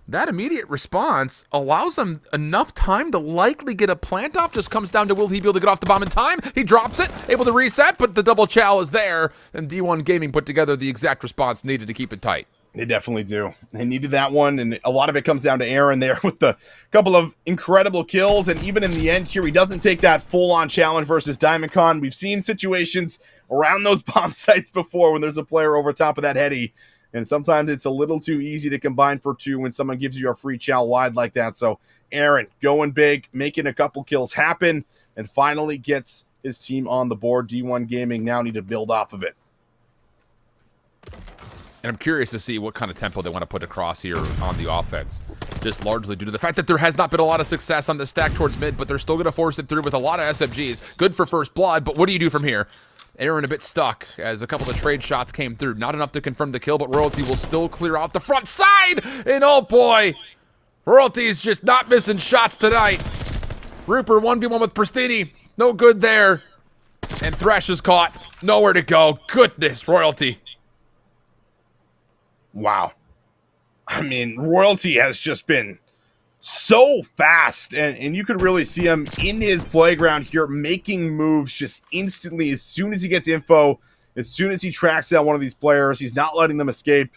that immediate response allows him enough time to likely get a plant off. Just comes down to will he be able to get off the bomb in time? He drops it, able to reset, but the double chow is there. And D1 Gaming put together the exact response needed to keep it tight. They definitely do. They needed that one, and a lot of it comes down to Aaron there with the couple of incredible kills. And even in the end here, he doesn't take that full-on challenge versus DiamondCon. We've seen situations around those bomb sites before when there's a player over top of that heady, and sometimes it's a little too easy to combine for 2 when someone gives you a free chow wide like that. So Aaron going big, making a couple kills happen, and finally gets his team on the board. D1 Gaming now need to build off of it. And I'm curious to see what kind of tempo they want to put across here on the offense. Just largely due to the fact that there has not been a lot of success on the stack towards mid, but they're still going to force it through with a lot of SMGs. Good for first blood, but what do you do from here? Aaron a bit stuck as a couple of trade shots came through. Not enough to confirm the kill, but Royalty will still clear out the front side. And oh boy, Royalty's just not missing shots tonight. Rupert 1v1 with Pristini. No good there. And Thresh is caught. Nowhere to go. Goodness, Royalty. Wow. I mean, Royalty has just been so fast, and you could really see him in his playground here making moves just instantly as soon as he gets info, as soon as he tracks down one of these players. He's not letting them escape,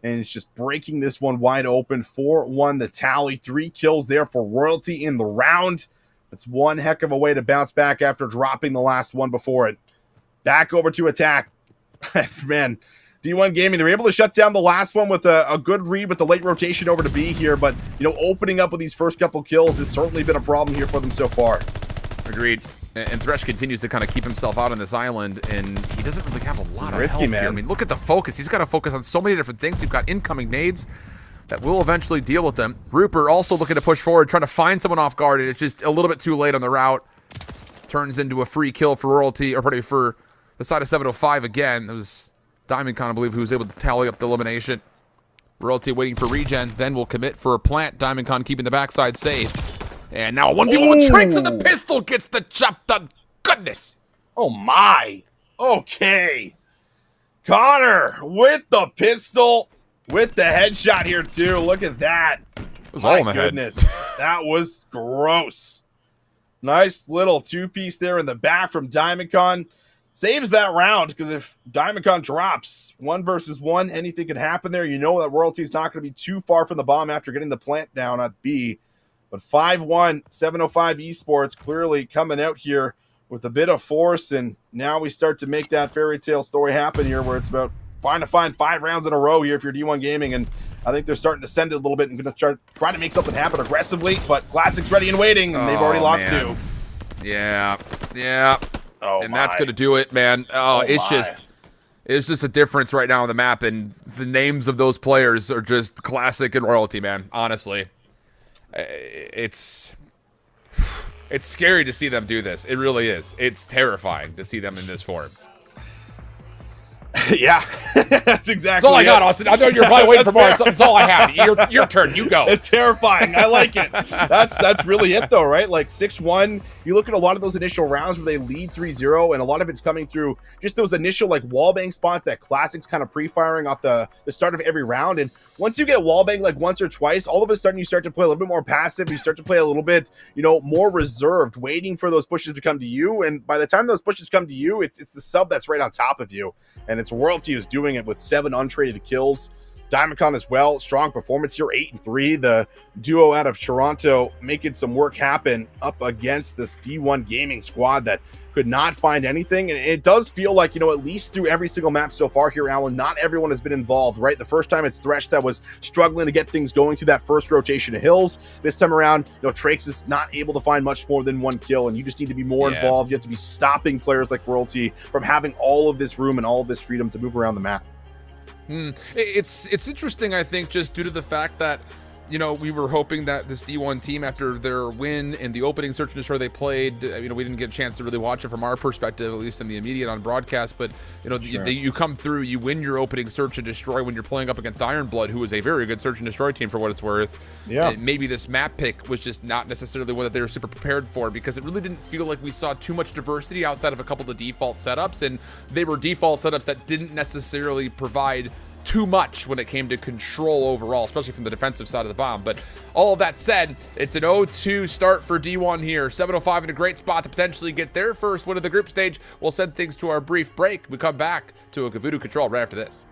and it's just breaking this one wide open. 4-1 the tally. 3 kills there for Royalty in the round. That's one heck of a way to bounce back after dropping the last one before it. Back over to attack. Man, D1 Gaming, they're able to shut down the last one with a good read with the late rotation over to B here, but, opening up with these first couple kills has certainly been a problem here for them so far. Agreed. And Thresh continues to kind of keep himself out on this island, and he doesn't really have a lot of risky, help man. here. I mean, look at the focus. He's got to focus on so many different things. You've got incoming nades that will eventually deal with them. Rupert also looking to push forward, trying to find someone off guard, and it's just a little bit too late on the route. Turns into a free kill for Royalty, or probably for the side of 705 again. It was DiamondCon, I believe, who was able to tally up the elimination. Royalty waiting for regen, then will commit for a plant. DiamondCon keeping the backside safe. And now a 1v1 with Tranks, and the pistol gets the job done. Goodness. Oh, my. Okay. Connor with the pistol, with the headshot here, too. Look at that. It was all in the goodness. head. That was gross. Nice little 2-piece there in the back from DiamondCon. Saves that round, because if DiamondCon drops 1 versus 1, anything can happen there. You know that Royalty's not going to be too far from the bomb after getting the plant down at B. But 5-1, 705 Esports clearly coming out here with a bit of force, and now we start to make that fairy tale story happen here where it's about trying to find 5 rounds in a row here if you're D1 Gaming, and I think they're starting to send it a little bit and going to try to make something happen aggressively, but Classic's ready and waiting, and they've already lost 2. Yeah. Oh, and that's going to do it, man. Oh, it's my. just, It's just a difference right now on the map, and the names of those players are just classic and royalty, man. Honestly, it's scary to see them do this. It really is. It's terrifying to see them in this form. Yeah, that's exactly. That's all I got, Austin. I know you're probably waiting for more. That's all I have. Your turn. You go. It's terrifying. I like it. That's really it, though, right? Like 6-1. You look at a lot of those initial rounds where they lead 3-0, and a lot of it's coming through just those initial like wallbang spots that Classic's kind of pre-firing off the start of every round. And once you get wallbang like once or twice, all of a sudden you start to play a little bit more passive. You start to play a little bit, more reserved, waiting for those pushes to come to you. And by the time those pushes come to you, it's the sub that's right on top of you. And it's Royalty who's doing it with 7 untraded kills. Diamondcon as well. Strong performance here, 8-3. The duo out of Toronto making some work happen up against this D1 Gaming squad that could not find anything. And it does feel like, at least through every single map so far here, Alan, not everyone has been involved, right? The first time it's Thresh that was struggling to get things going through that first rotation of hills. This time around, Traix is not able to find much more than 1 kill, and you just need to be more involved. You have to be stopping players like Royalty from having all of this room and all of this freedom to move around the map. It's interesting, I think, just due to the fact that, we were hoping that this D1 team, after their win in the opening Search and Destroy they played, we didn't get a chance to really watch it from our perspective, at least in the immediate on broadcast, but, Sure. you come through, you win your opening Search and Destroy when you're playing up against Ironblood, who is a very good Search and Destroy team for what it's worth. Yeah. And maybe this map pick was just not necessarily one that they were super prepared for, because it really didn't feel like we saw too much diversity outside of a couple of default setups, and they were default setups that didn't necessarily provide too much when it came to control overall, especially from the defensive side of the bomb. But all of that said, it's an 0-2 start for D1 here. 705 in a great spot to potentially get their first win of the group stage. We'll send things to our brief break. We come back to a Voodoo Control right after this.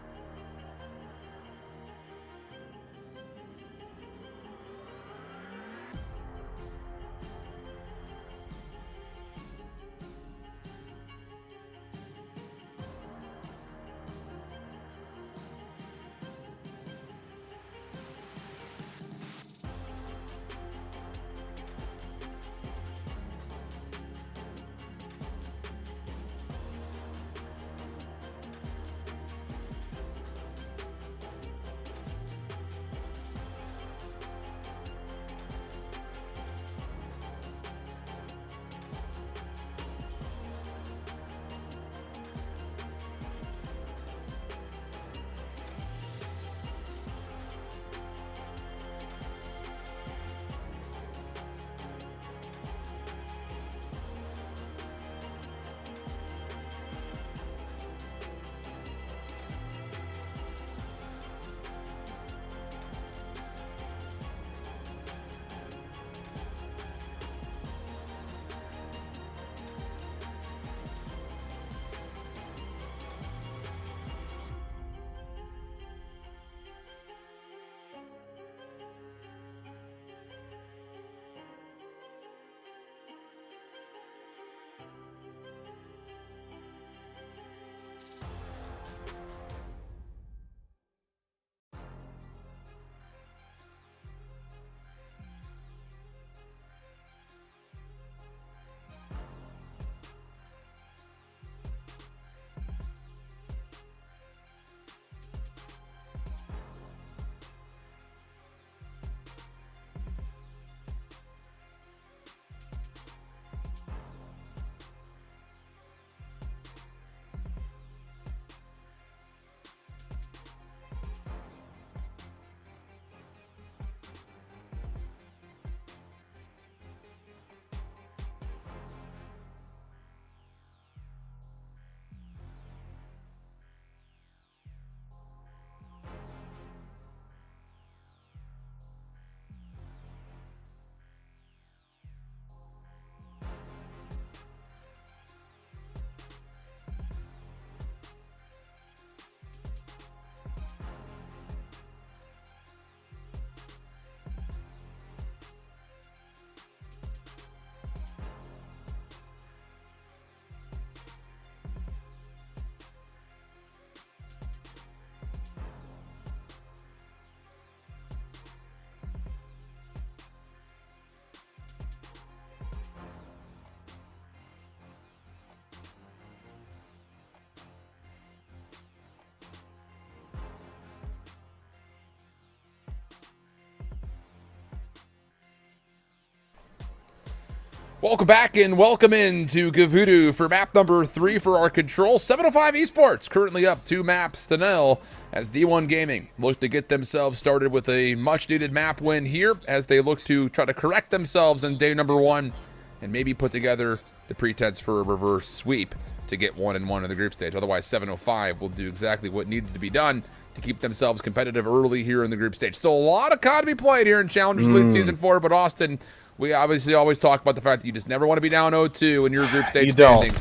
Welcome back and welcome in to Gavudu for map number 3 for our control. 705 Esports currently up 2 maps to nil as D1 Gaming look to get themselves started with a much-needed map win here as they look to try to correct themselves in day number 1 and maybe put together the pretense for a reverse sweep to get 1-1 in the group stage. Otherwise, 705 will do exactly what needed to be done to keep themselves competitive early here in the group stage. Still a lot of COD to be played here in Challengers League Season 4, but Austin, we obviously always talk about the fact that you just never want to be down 0-2 in your group stage standings.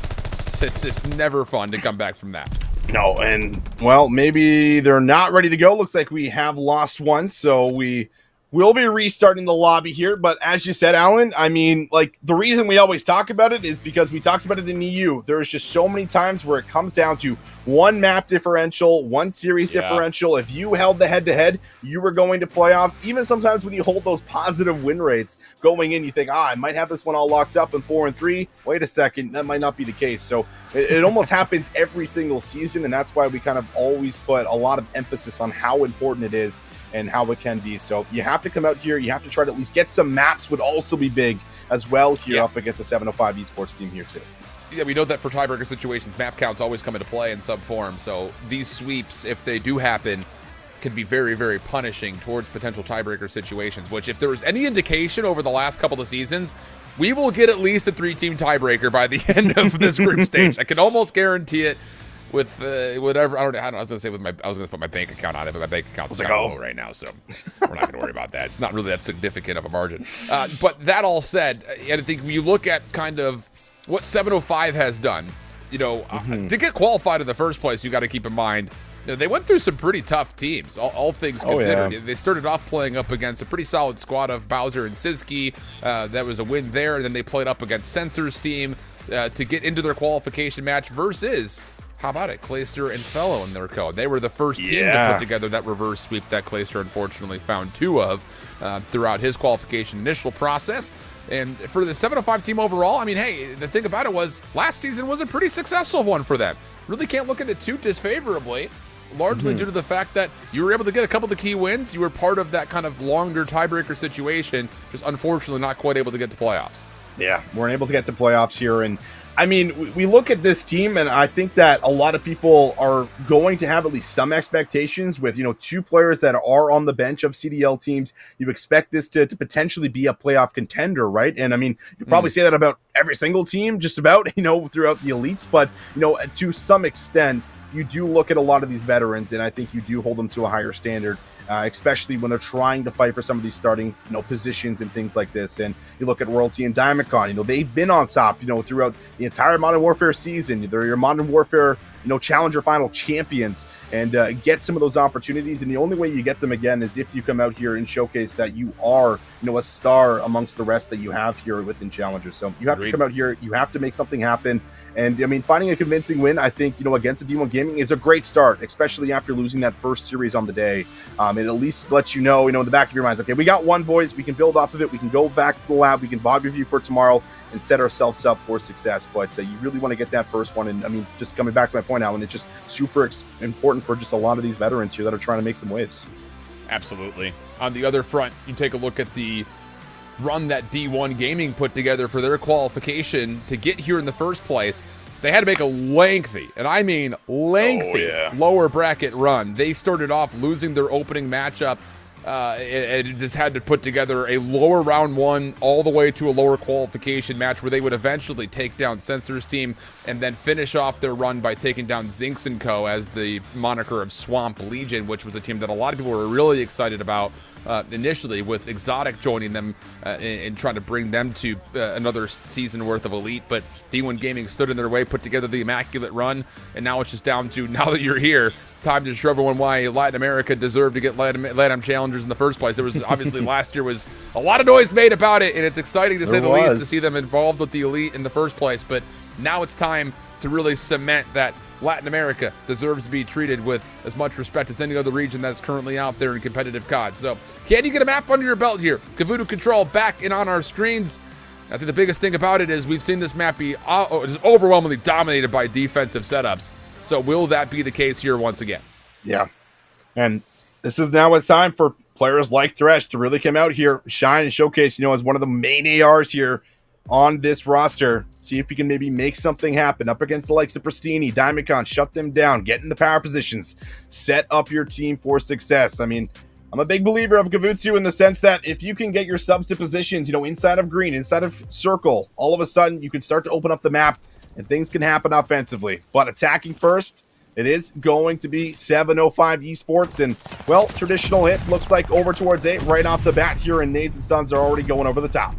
It's just never fun to come back from that. No, and, well, maybe they're not ready to go. Looks like we have lost one, so we will be restarting the lobby here. But as you said, Alan, I mean, like, the reason we always talk about it is because we talked about it in EU. There's just so many times where it comes down to one map differential, one series differential. If you held the head-to-head, you were going to playoffs. Even sometimes when you hold those positive win rates going in, you think, I might have this one all locked up in 4-3. Wait a second, that might not be the case. So it almost happens every single season, and that's why we kind of always put a lot of emphasis on how important it is and how it can be. So you have to come out here. You have to try to at least get some maps would also be big as well here up against the 705 Esports team here too. Yeah, we know that for tiebreaker situations, map counts always come into play in some form. So these sweeps, if they do happen, can be very, very punishing towards potential tiebreaker situations, which if there was any indication over the last couple of seasons, we will get at least a 3-team tiebreaker by the end of this group stage. I can almost guarantee it. With whatever, I was gonna say I was gonna put my bank account on it, but my bank account's kind of low right now, so we're not gonna worry about that. It's not really that significant of a margin. But that all said, I think when you look at kind of what 705 has done, you know, to get qualified in the first place, you got to keep in mind, you know, they went through some pretty tough teams, all things considered. They started off playing up against a pretty solid squad of Bowser and Siski. That was a win there, and then they played up against Censor's team to get into their qualification match versus. How about it? Clayster and Fellow in their code. They were the first team to put together that reverse sweep that Clayster unfortunately found 2 of throughout his qualification initial process. And for the 705 team overall, I mean, hey, the thing about it was last season was a pretty successful one for them. Really can't look at it too disfavorably, largely due to the fact that you were able to get a couple of the key wins. You were part of that kind of longer tiebreaker situation, just unfortunately not quite able to get to playoffs. Yeah, weren't able to get to playoffs here. And I mean, we look at this team, and I think that a lot of people are going to have at least some expectations with, you know, 2 players that are on the bench of CDL teams. You expect this to potentially be a playoff contender, right? And I mean, you probably say that about every single team, just about, you know, throughout the elites. But, you know, to some extent, you do look at a lot of these veterans, and I think you do hold them to a higher standard. Especially when they're trying to fight for some of these starting, you know, positions and things like this. And you look at Royalty and Diamondcon, you know, they've been on top, you know, throughout the entire Modern Warfare season. They're your Modern Warfare, you know, Challenger Final champions, and get some of those opportunities. And the only way you get them again is if you come out here and showcase that you are, you know, a star amongst the rest that you have here within Challengers. So you have to come out here, you have to make something happen. And I mean, finding a convincing win, I think, you know, against the D1 Gaming is a great start, especially after losing that first series on the day. It at least lets you know, in the back of your minds, okay, we got one, boys. We can build off of it. We can go back to the lab. We can VOD review for tomorrow and set ourselves up for success. But you really want to get that first one. And I mean, just coming back to my point, Alan, it's just super important for just a lot of these veterans here that are trying to make some waves. Absolutely. On the other front, you take a look at the run that D1 Gaming put together for their qualification to get here in the first place. They had to make a lengthy, and I mean lengthy, lower bracket run. They started off losing their opening matchup and just had to put together a lower round 1 all the way to a lower qualification match where they would eventually take down Censor's team and then finish off their run by taking down Zinx & Co. as the moniker of Swamp Legion, which was a team that a lot of people were really excited about initially, with Exotic joining them and trying to bring them to another season worth of Elite. But D1 Gaming stood in their way, put together the immaculate run, and now it's just down to, now that you're here, time to show everyone why Latin America deserved to get LATAM Challengers in the first place. There was obviously last year was a lot of noise made about it, and it's exciting to say the least to see them involved with the Elite in the first place. But now it's time to really cement that Latin America deserves to be treated with as much respect as any other region that's currently out there in competitive COD. So, can you get a map under your belt here? Gavudu Control back and on our screens. I think the biggest thing about it is we've seen this map be just overwhelmingly dominated by defensive setups. So, will that be the case here once again? Yeah. And this is now it's time for players like Thresh to really come out here, shine, and showcase, as one of the main ARs here on this roster. See if you can maybe make something happen up against the likes of Pristini, Diamondcon, shut them down, get in the power positions, set up your team for success. I mean, I'm a big believer of Gavutsu in the sense that if you can get your subs to positions, inside of green, inside of circle, all of a sudden you can start to open up the map and things can happen offensively. But attacking first, it is going to be 705 Esports, and, well, traditional hit looks like over towards 8 right off the bat here, and nades and stuns are already going over the top.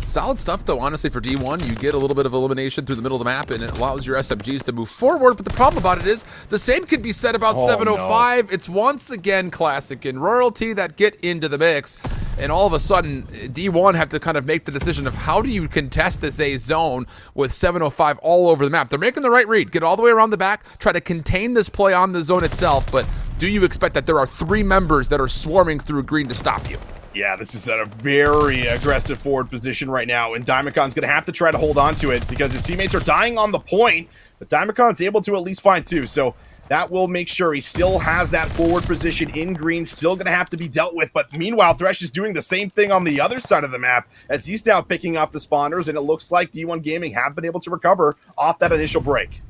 Solid stuff, though, honestly, for D1. You get a little bit of elimination through the middle of the map, and it allows your SMGs to move forward. But the problem about it is the same could be said about 705. No. It's once again Classic and Royalty that get into the mix. And all of a sudden, D1 have to kind of make the decision of how do you contest this A zone with 705 all over the map. They're making the right read. Get all the way around the back. Try to contain this play on the zone itself. But do you expect that there are 3 members that are swarming through green to stop you? Yeah, this is at a very aggressive forward position right now, and Diamondcon's going to have to try to hold on to it because his teammates are dying on the point, but Diamondcon's able to at least find 2, so that will make sure he still has that forward position in green, still going to have to be dealt with. But meanwhile, Thresh is doing the same thing on the other side of the map as he's now picking off the spawners, and it looks like D1 Gaming have been able to recover off that initial break.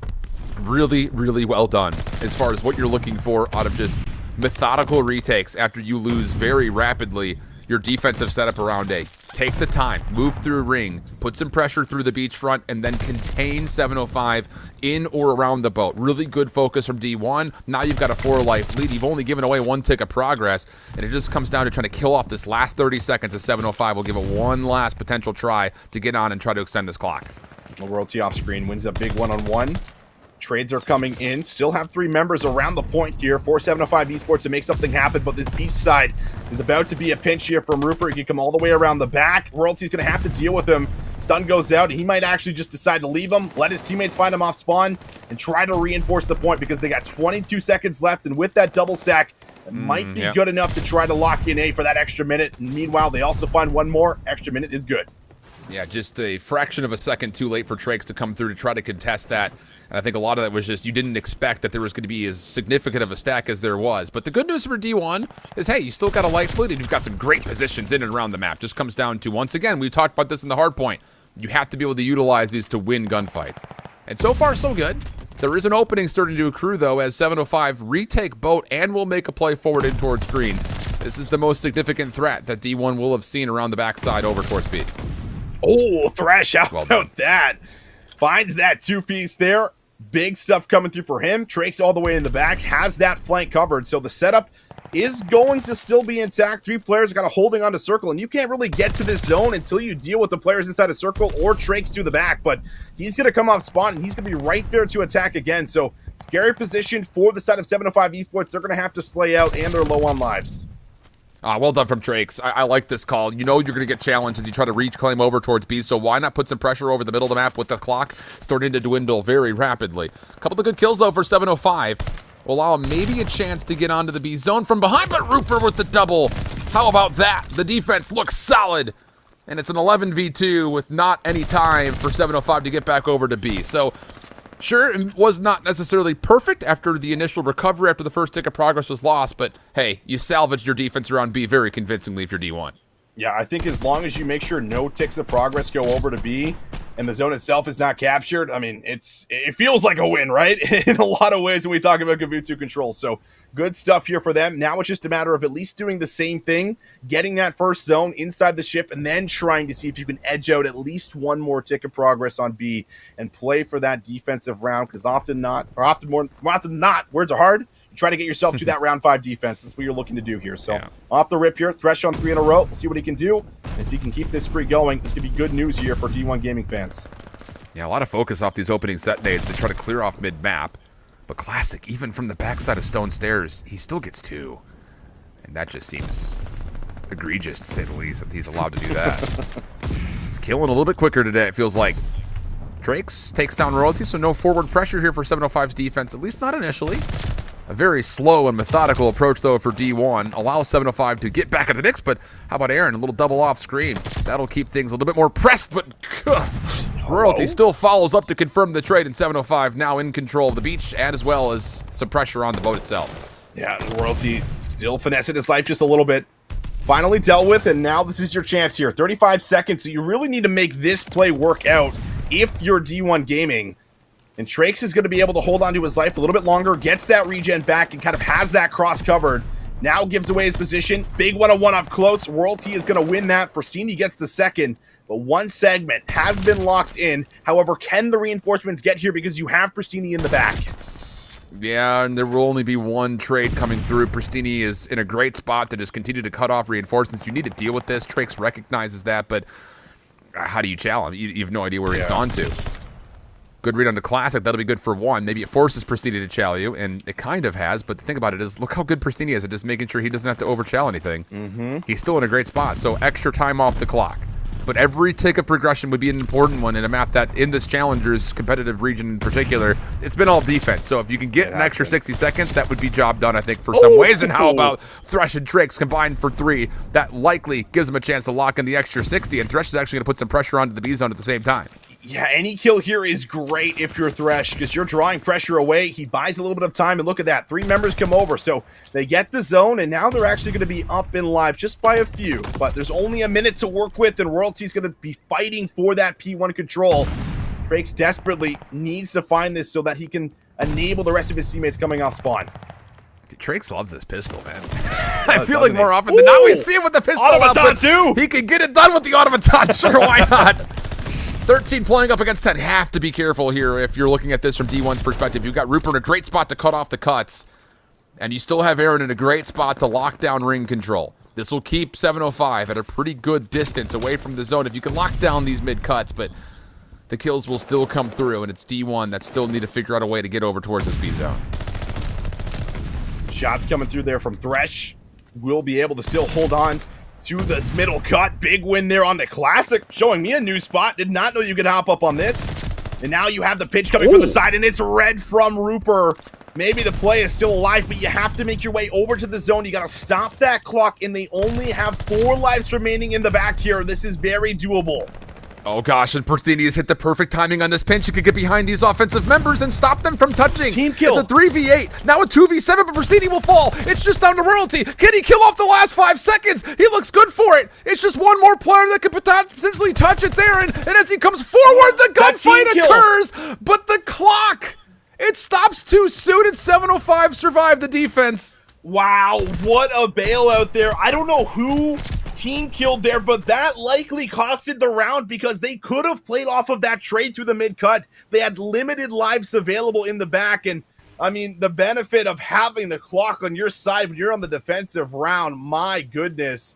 Really, really well done as far as what you're looking for out of just methodical retakes after you lose very rapidly your defensive setup around A. Take the time, move through ring, put some pressure through the beachfront, and then contain 705 in or around the boat. Really good focus from D1. Now you've got a 4-life lead. You've only given away 1 tick of progress, and it just comes down to trying to kill off this last 30 seconds of 705. We'll give it one last potential try to get on and try to extend this clock. Royalty off screen wins a big one-on-one. Trades are coming in. Still have 3 members around the point here for 705 Esports to make something happen, but this beach side is about to be a pinch here from Rupert. He can come all the way around the back. Royalty's going to have to deal with him. Stun goes out. He might actually just decide to leave him, let his teammates find him off spawn, and try to reinforce the point because they got 22 seconds left, and with that double stack, it might be good enough to try to lock in A for that extra minute. And meanwhile, they also find 1 more. Extra minute is good. Yeah, just a fraction of a second too late for Trakes to come through to try to contest that. And I think a lot of that was just you didn't expect that there was going to be as significant of a stack as there was. But the good news for D1 is, hey, you still got a light fleet and you've got some great positions in and around the map. Just comes down to, once again, we talked about this in the hard point. You have to be able to utilize these to win gunfights. And so far, so good. There is an opening starting to accrue, though, as 705 retake boat and will make a play forward in towards green. This is the most significant threat that D1 will have seen around the backside over towards B. Oh, Thresh, how about that? Finds that 2-piece there. Big stuff coming through for him. Trakes all the way in the back, has that flank covered. So the setup is going to still be intact. 3 players got a holding onto circle, and you can't really get to this zone until you deal with the players inside of circle or Trakes to the back. But he's going to come off spawn, and he's going to be right there to attack again. So scary position for the side of 705 Esports. They're going to have to slay out, and they're low on lives. Well done from Trakes. I like this call. You know you're going to get challenged as you try to reclaim over towards B, so why not put some pressure over the middle of the map with the clock starting to dwindle very rapidly. A couple of good kills, though, for 705. Will allow him maybe a chance to get onto the B zone from behind, but Rupert with the double. How about that? The defense looks solid, and it's an 11v2 with not any time for 705 to get back over to B. So sure, it was not necessarily perfect after the initial recovery after the first tick of progress was lost, but hey, you salvaged your defense around B very convincingly if you're D1. Yeah, I think as long as you make sure no ticks of progress go over to B and the zone itself is not captured, I mean, it feels like a win, right? In a lot of ways when we talk about Gavutsu control. So good stuff here for them. Now it's just a matter of at least doing the same thing, getting that first zone inside the ship, and then trying to see if you can edge out at least 1 more tick of progress on B and play for that defensive round, because often not, words are hard. You try to get yourself to that round 5 defense. That's what you're looking to do here. So off the rip here, Thresh on 3 in a row. We'll see what he can do. If he can keep this spree going, this could be good news here for D1 Gaming fans. Yeah, a lot of focus off these opening set nades to try to clear off mid-map. But Classic, even from the backside of Stone Stairs, he still gets 2. And that just seems egregious, to say the least, that he's allowed to do that. He's killing a little bit quicker today, it feels like. Trakes takes down Royalty, so no forward pressure here for 705's defense, at least not initially. A very slow and methodical approach, though, for D1. Allows 705 to get back in the mix, but how about Aaron? A little double off screen. That'll keep things a little bit more pressed, but Royalty still follows up to confirm the trade, and 705 now in control of the beach, and as well as some pressure on the boat itself. Yeah, Royalty still finessing his life just a little bit. Finally dealt with, and now this is your chance here. 35 seconds, so you really need to make this play work out if you're D1 Gaming. And Trakes is going to be able to hold on to his life a little bit longer, gets that regen back, and kind of has that cross covered. Now gives away his position. Big 1-on-1 up close. Royalty is going to win that. Prestinni gets the second, but one segment has been locked in. However, can the reinforcements get here because you have Prestinni in the back? Yeah, and there will only be one trade coming through. Prestinni is in a great spot to just continue to cut off reinforcements. You need to deal with this. Trakes recognizes that, but how do you challenge him? You have no idea where he's gone to. Good read on the Classic. That'll be good for one. Maybe it forces Prestinni to chow you, and it kind of has, but the thing about it is, look how good Prestinni is at just making sure he doesn't have to overchow anything. He's still in a great spot, so extra time off the clock. But every tick of progression would be an important one in a map that, in this Challenger's competitive region in particular, it's been all defense. So if you can get an extra 60 seconds, that would be job done, I think, for some ways. And how about Thresh and Trakes combined for 3? That likely gives them a chance to lock in the extra 60, and Thresh is actually going to put some pressure onto the B-Zone at the same time. Yeah, any kill here is great if you're Thresh, because you're drawing pressure away. He buys a little bit of time, and look at that. 3 members come over, so they get the zone, and now they're actually going to be up in live just by a few. But there's only a minute to work with, and Royalty's going to be fighting for that P1 control. Trakes desperately needs to find this so that he can enable the rest of his teammates coming off spawn. Trakes loves this pistol, man. I feel like more often than not we see him with the pistol Automaton too! He can get it done with the Automaton. Sure, why not? 13 playing up against 10. Have to be careful here if you're looking at this from D1's perspective. You've got Rooper in a great spot to cut off the cuts, and you still have Aaron in a great spot to lock down ring control. This will keep 705 at a pretty good distance away from the zone if you can lock down these mid cuts, but the kills will still come through, and it's D1 that still need to figure out a way to get over towards this B zone. Shots coming through there from Thresh. Will be able to still hold on to this middle cut. Big win there on the Classic, showing me a new spot. Did not know you could hop up on this. And now you have the pitch coming from the side, and it's red from Rooper. Maybe the play is still alive, but you have to make your way over to the zone. You got to stop that clock, and they only have 4 lives remaining in the back here. This is very doable. Oh gosh, and Prestinni has hit the perfect timing on this pinch. He could get behind these offensive members and stop them from touching. Team kill. It's a 3v8, now a 2v7, but Prestinni will fall. It's just down to Royalty. Can he kill off the last 5 seconds? He looks good for it. It's just one more player that could potentially touch. It's Aaron, and as he comes forward, the gunfight occurs, but the clock, it stops too soon, and 705 survived the defense. Wow, what a bailout there. I don't know who team killed there, but that likely costed the round because they could have played off of that trade through the mid-cut. They had limited lives available in the back, and I mean, the benefit of having the clock on your side when you're on the defensive round, my goodness.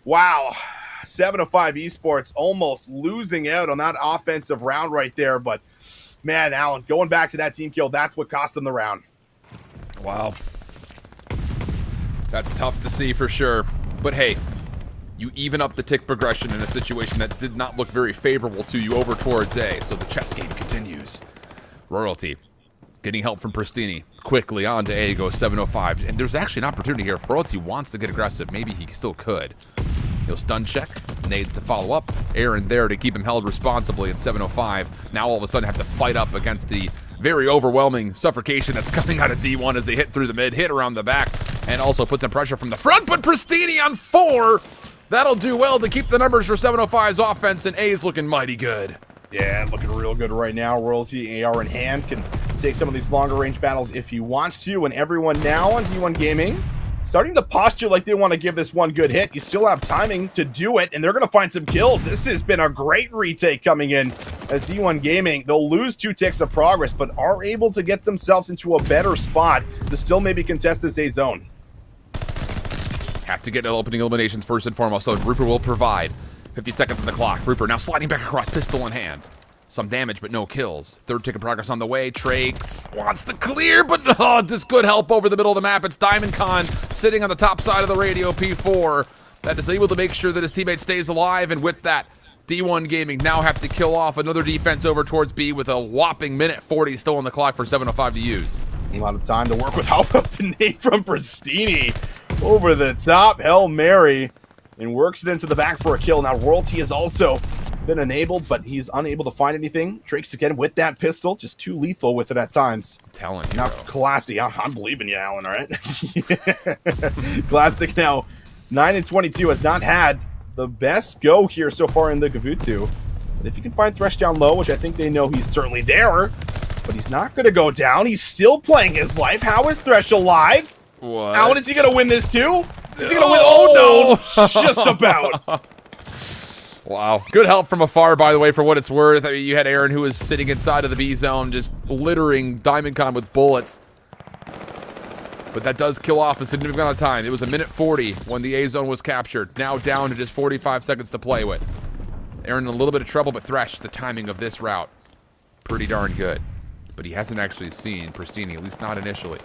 Wow, 705 Esports almost losing out on that offensive round right there, but man, Alan, going back to that team kill, that's what cost them the round. Wow. That's tough to see for sure, but hey, you even up the tick progression in a situation that did not look very favorable to you over towards A, so the chess game continues. Royalty getting help from Prestinni. Quickly on to A goes 705, and there's actually an opportunity here. If Royalty wants to get aggressive, maybe he still could. He'll stun check, nades to follow up. Aaron there to keep him held responsibly at 705. Now all of a sudden have to fight up against the very overwhelming suffocation that's coming out of D1 as they hit through the mid, hit around the back, and also put some pressure from the front, but Prestinni on 4. That'll do well to keep the numbers for 705's offense, and A's looking mighty good. Yeah, looking real good right now. Royalty, AR in hand, can take some of these longer range battles if he wants to, and everyone now on D1 Gaming starting to posture like they want to give this one good hit. You still have timing to do it, and they're going to find some kills. This has been a great retake coming in as D1 Gaming. They'll lose 2 ticks of progress, but are able to get themselves into a better spot to still maybe contest this A zone. Have to get opening eliminations first and foremost, so Rooper will provide. 50 seconds on the clock. Rooper now sliding back across, pistol in hand. Some damage, but no kills. 3rd tick of progress on the way. Trakes wants to clear, but just good help over the middle of the map. It's Diamond Con sitting on the top side of the radio, P4. That is able to make sure that his teammate stays alive, and with that, D1 Gaming now have to kill off another defense over towards B with a whopping minute 40 still on the clock for 705 to use. A lot of time to work with. How about the nade from Prestinni? Over the top, Hail Mary, and works it into the back for a kill. Now Royalty has also been enabled, but he's unable to find anything. Trakes again with that pistol, just too lethal with it at times. I'm telling you, now bro. Classic, I'm believing you, Alan, all right? Classic now 9-22 has not had the best go here so far in the Gavutu. But if you can find Thresh down low, which I think they know he's certainly there, but he's not going to go down. He's still playing his life. How is Thresh alive? What? How is he going to win this too? Is he going to win? Oh no, just about. Wow. Good help from afar, by the way, for what it's worth. I mean, you had Aaron, who was sitting inside of the B zone, just littering Diamondcon with bullets. But that does kill off a significant amount of time. It was 1:40 when the A zone was captured. Now down to just 45 seconds to play with. Aaron in a little bit of trouble, but Thresh, the timing of this route, pretty darn good. But he hasn't actually seen Pristini, at least not initially.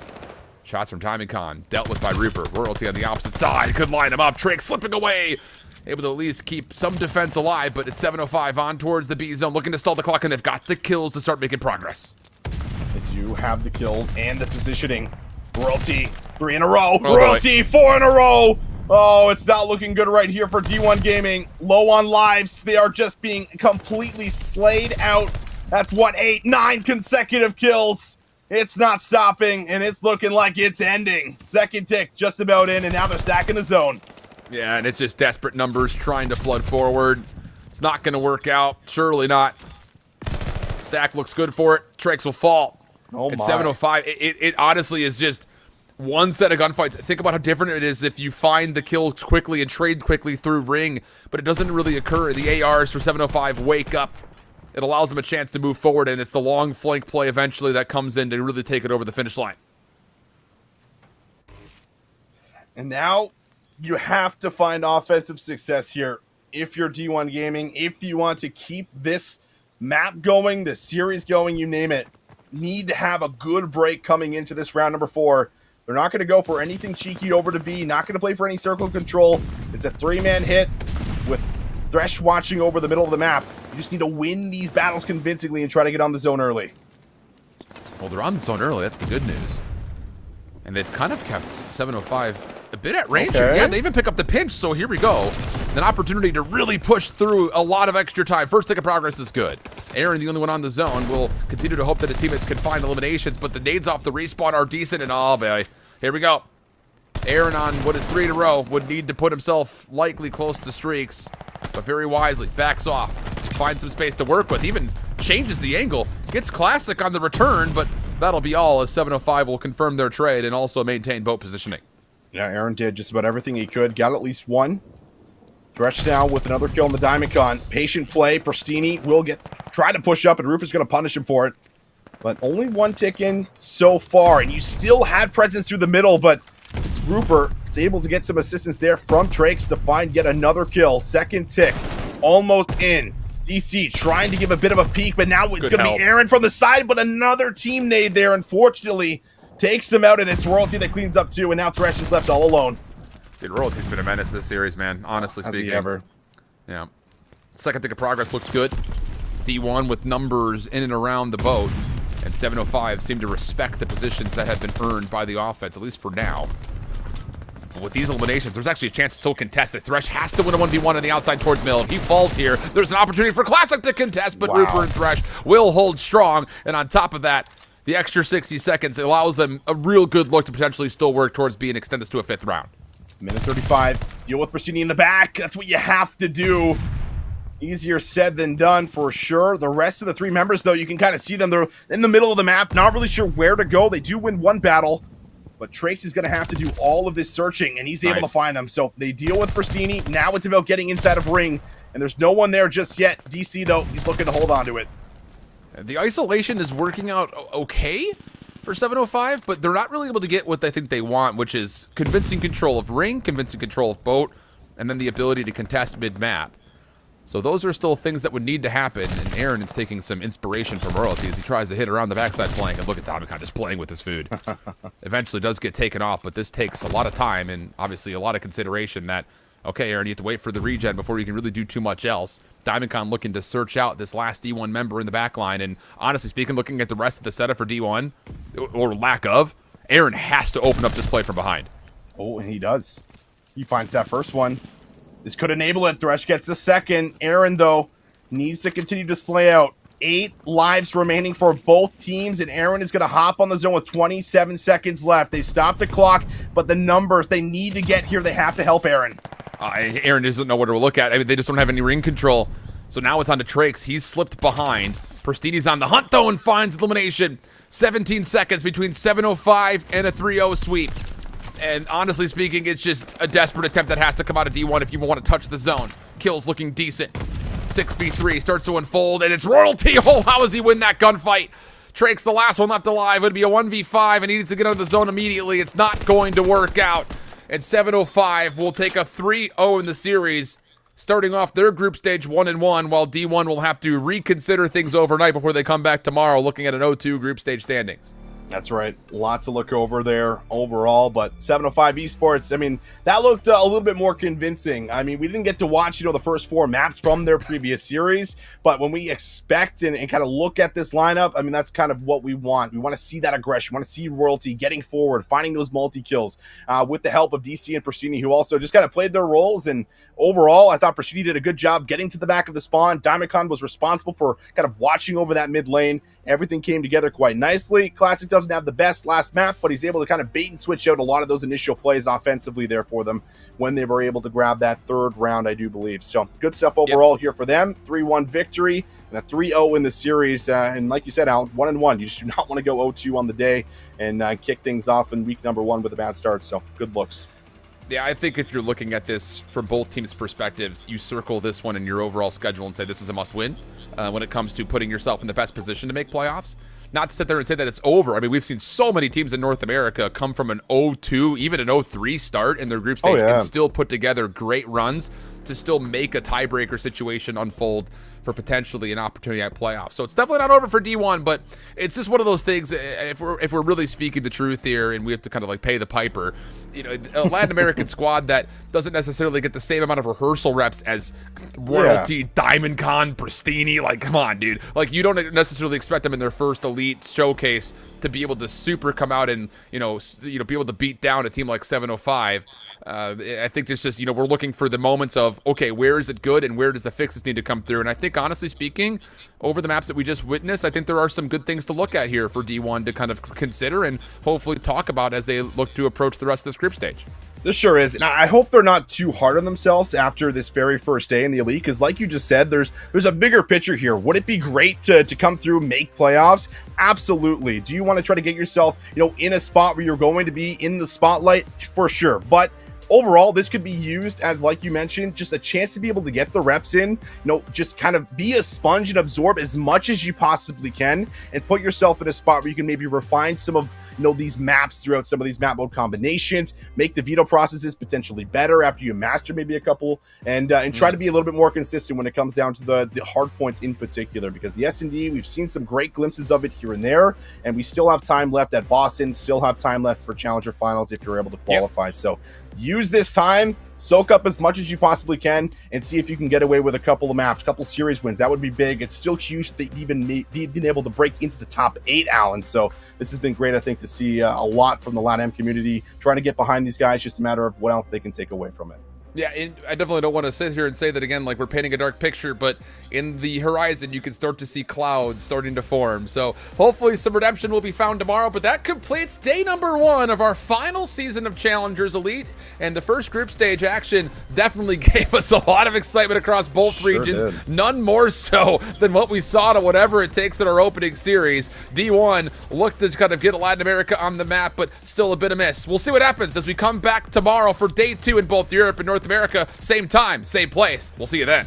Shots from Diamondcon, dealt with by Rupert. Royalty on the opposite side, could line him up. Trick slipping away. Able to at least keep some defense alive, but it's 7:05 on towards the B zone, looking to stall the clock, and they've got the kills to start making progress. They do have the kills and the positioning. Royalty, 3 in a row. Oh, Royalty, 4 in a row. Oh, it's not looking good right here for D1 Gaming. Low on lives. They are just being completely slayed out. That's what, 8, 9 consecutive kills. It's not stopping, and it's looking like it's ending. Second tick just about in, and now they're stacking the zone. Yeah, and it's just desperate numbers trying to flood forward. It's not going to work out. Surely not. Stack looks good for it. Trakes will fall. Oh At my. 7:05, it honestly is just one set of gunfights. Think about how different it is if you find the kills quickly and trade quickly through ring, but it doesn't really occur. The ARs for 7:05 wake up. It allows them a chance to move forward, and it's the long flank play eventually that comes in to really take it over the finish line. And now you have to find offensive success here if you're D1 Gaming. If you want to keep this map going, the series going, you name it, need to have a good break coming into this round number 4. They're not going to go for anything cheeky over to B, not going to play for any circle control. It's a 3-man hit with Thresh watching over the middle of the map. You just need to win these battles convincingly and try to get on the zone early. Well, they're on the zone early. That's the good news. And they've kind of kept 7:05 a bit at range. Okay. Yeah, they even pick up the pinch, so here we go. An opportunity to really push through a lot of extra time. First tick of progress is good. Aaron, the only one on the zone, will continue to hope that his teammates can find eliminations, but the nades off the respawn are decent, and oh, boy. Here we go. Aaron on what is 3 in a row would need to put himself likely close to streaks, but very wisely backs off, finds some space to work with, even changes the angle, gets classic on the return, but that'll be all as 7:05 will confirm their trade and also maintain boat positioning. Yeah, Aaron did just about everything he could. Got at least one. Thresh now with another kill on the Diamondcon. Patient play. Pristini will try to push up, and Rupert's going to punish him for it. But only one tick in so far, and you still had presence through the middle, but it's Rupert. It's able to get some assistance there from Trakes to find yet another kill. Second tick, almost in. DC trying to give a bit of a peek, but now it's going to be Aaron from the side, but another team nade there, unfortunately, takes them out, and it's Royalty that cleans up too, and now Thresh is left all alone. Dude, Royalty's been a menace this series, man, honestly speaking. Has he ever? Yeah. Second tick of progress looks good. D1 with numbers in and around the boat, and 7:05 seem to respect the positions that have been earned by the offense, at least for now. But with these eliminations, there's actually a chance to still contest it. Thresh has to win a 1v1 on the outside towards middle. If he falls here, there's an opportunity for Classic to contest, but Rupert and Thresh will hold strong, and on top of that, the extra 60 seconds allows them a real good look to potentially still work towards being extended to a 5th round. Minute 35. Deal with Pristini in the back. That's what you have to do. Easier said than done for sure. The rest of the 3 members, though, you can kind of see them. They're in the middle of the map, not really sure where to go. They do win one battle, but Trakes is going to have to do all of this searching, and he's able to find them. So they deal with Pristini. Now it's about getting inside of ring, and there's no one there just yet. DC, though, he's looking to hold on to it. The isolation is working out okay for 7:05, but they're not really able to get what they think they want, which is convincing control of ring, convincing control of boat, and then the ability to contest mid-map. So those are still things that would need to happen, and Aaron is taking some inspiration from Royalty as he tries to hit around the backside flank, and look at Diamondcon just playing with his food. Eventually does get taken off, but this takes a lot of time and obviously a lot of consideration that, okay, Aaron, you have to wait for the regen before you can really do too much else. Diamondcon looking to search out this last D1 member in the back line, and honestly speaking, looking at the rest of the setup for D1, or lack of, Aaron has to open up this play from behind. Oh, and he does. He finds that first one. This could enable it. Thresh gets the second. Aaron, though, needs to continue to slay out. 8 lives remaining for both teams, and Aaron is going to hop on the zone with 27 seconds left. They stopped the clock, but the numbers they need to get here, they have to help Aaron. Aaron doesn't know where to look at. I mean, they just don't have any ring control. So now it's on to Trakes. He's slipped behind. Pristini's on the hunt, though, and finds elimination. 17 seconds between 7:05 and a 3-0 sweep. And honestly speaking, it's just a desperate attempt that has to come out of D1 if you want to touch the zone. Kills looking decent. 6v3 starts to unfold, and it's Royalty. Oh, how does he win that gunfight? Trakes the last one left alive. It'd be a 1v5, and he needs to get out of the zone immediately. It's not going to work out. And 7:05 will take a 3-0 in the series, starting off their group stage 1-1, while D1 will have to reconsider things overnight before they come back tomorrow, looking at an 0-2 group stage standings. That's right. Lots to look over there overall, but 705 Esports, I mean, that looked a little bit more convincing. I mean, we didn't get to watch, the first 4 maps from their previous series, but when we expect and kind of look at this lineup, I mean, that's kind of what we want. We want to see that aggression. We want to see Royalty getting forward, finding those multi-kills with the help of DC and Pristini, who also just kind of played their roles. And overall, I thought Pristini did a good job getting to the back of the spawn. Diamondcon was responsible for kind of watching over that mid lane. Everything came together quite nicely. Classic doesn't have the best last map, but he's able to kind of bait and switch out a lot of those initial plays offensively there for them when they were able to grab that 3rd round, I do believe. So good stuff overall here for them. 3-1 victory and a 3-0 in the series. And like you said, Al, 1-1. You just do not want to go 0-2 on the day and kick things off in week number 1 with a bad start. So good looks. Yeah, I think if you're looking at this from both teams' perspectives, you circle this one in your overall schedule and say this is a must-win when it comes to putting yourself in the best position to make playoffs. Not to sit there and say that it's over. I mean, we've seen so many teams in North America come from an 0-2, even an 0-3 start in their group stage and still put together great runs to still make a tiebreaker situation unfold for potentially an opportunity at playoffs. So it's definitely not over for D1, but it's just one of those things. If we're really speaking the truth here, and we have to kind of like pay the piper, a Latin American squad that doesn't necessarily get the same amount of rehearsal reps as Royalty, Diamondcon, Pristini. Like, come on, dude. Like, you don't necessarily expect them in their first elite showcase to be able to super come out and be able to beat down a team like 705. I think there's just, we're looking for the moments of, okay, where is it good and where does the fixes need to come through? And I think, honestly speaking, over the maps that we just witnessed, I think there are some good things to look at here for D1 to kind of consider and hopefully talk about as they look to approach the rest of this group stage. This sure is. And I hope they're not too hard on themselves after this very first day in the Elite, because like you just said, there's a bigger picture here. Would it be great to come through, make playoffs? Absolutely. Do you want to try to get yourself, in a spot where you're going to be in the spotlight? For sure. But overall, this could be used as, like you mentioned, just a chance to be able to get the reps in, just kind of be a sponge and absorb as much as you possibly can and put yourself in a spot where you can maybe refine some of these maps throughout some of these map mode combinations, make the veto processes potentially better after you master maybe a couple, and try to be a little bit more consistent when it comes down to the hard points in particular, because the S&D, we've seen some great glimpses of it here and there, and we still have time left at Boston, still have time left for Challenger Finals if you're able to qualify. So use this time, soak up as much as you possibly can, and see if you can get away with a couple of maps, couple series wins. That would be big. It's still huge to even been able to break into the top 8, Alan. So this has been great, I think, to see a lot from the LATAM community trying to get behind these guys. Just a matter of what else they can take away from it. Yeah, and I definitely don't want to sit here and say that again, like we're painting a dark picture, but in the horizon, you can start to see clouds starting to form. So hopefully some redemption will be found tomorrow, but that completes day number 1 of our final season of Challengers Elite. And the first group stage action definitely gave us a lot of excitement across both regions. None more so than what we saw to whatever it takes in our opening series. D1 looked to kind of get Latin America on the map, but still a bit of miss. We'll see what happens as we come back tomorrow for day 2 in both Europe and North America. Same time, same place. We'll see you then.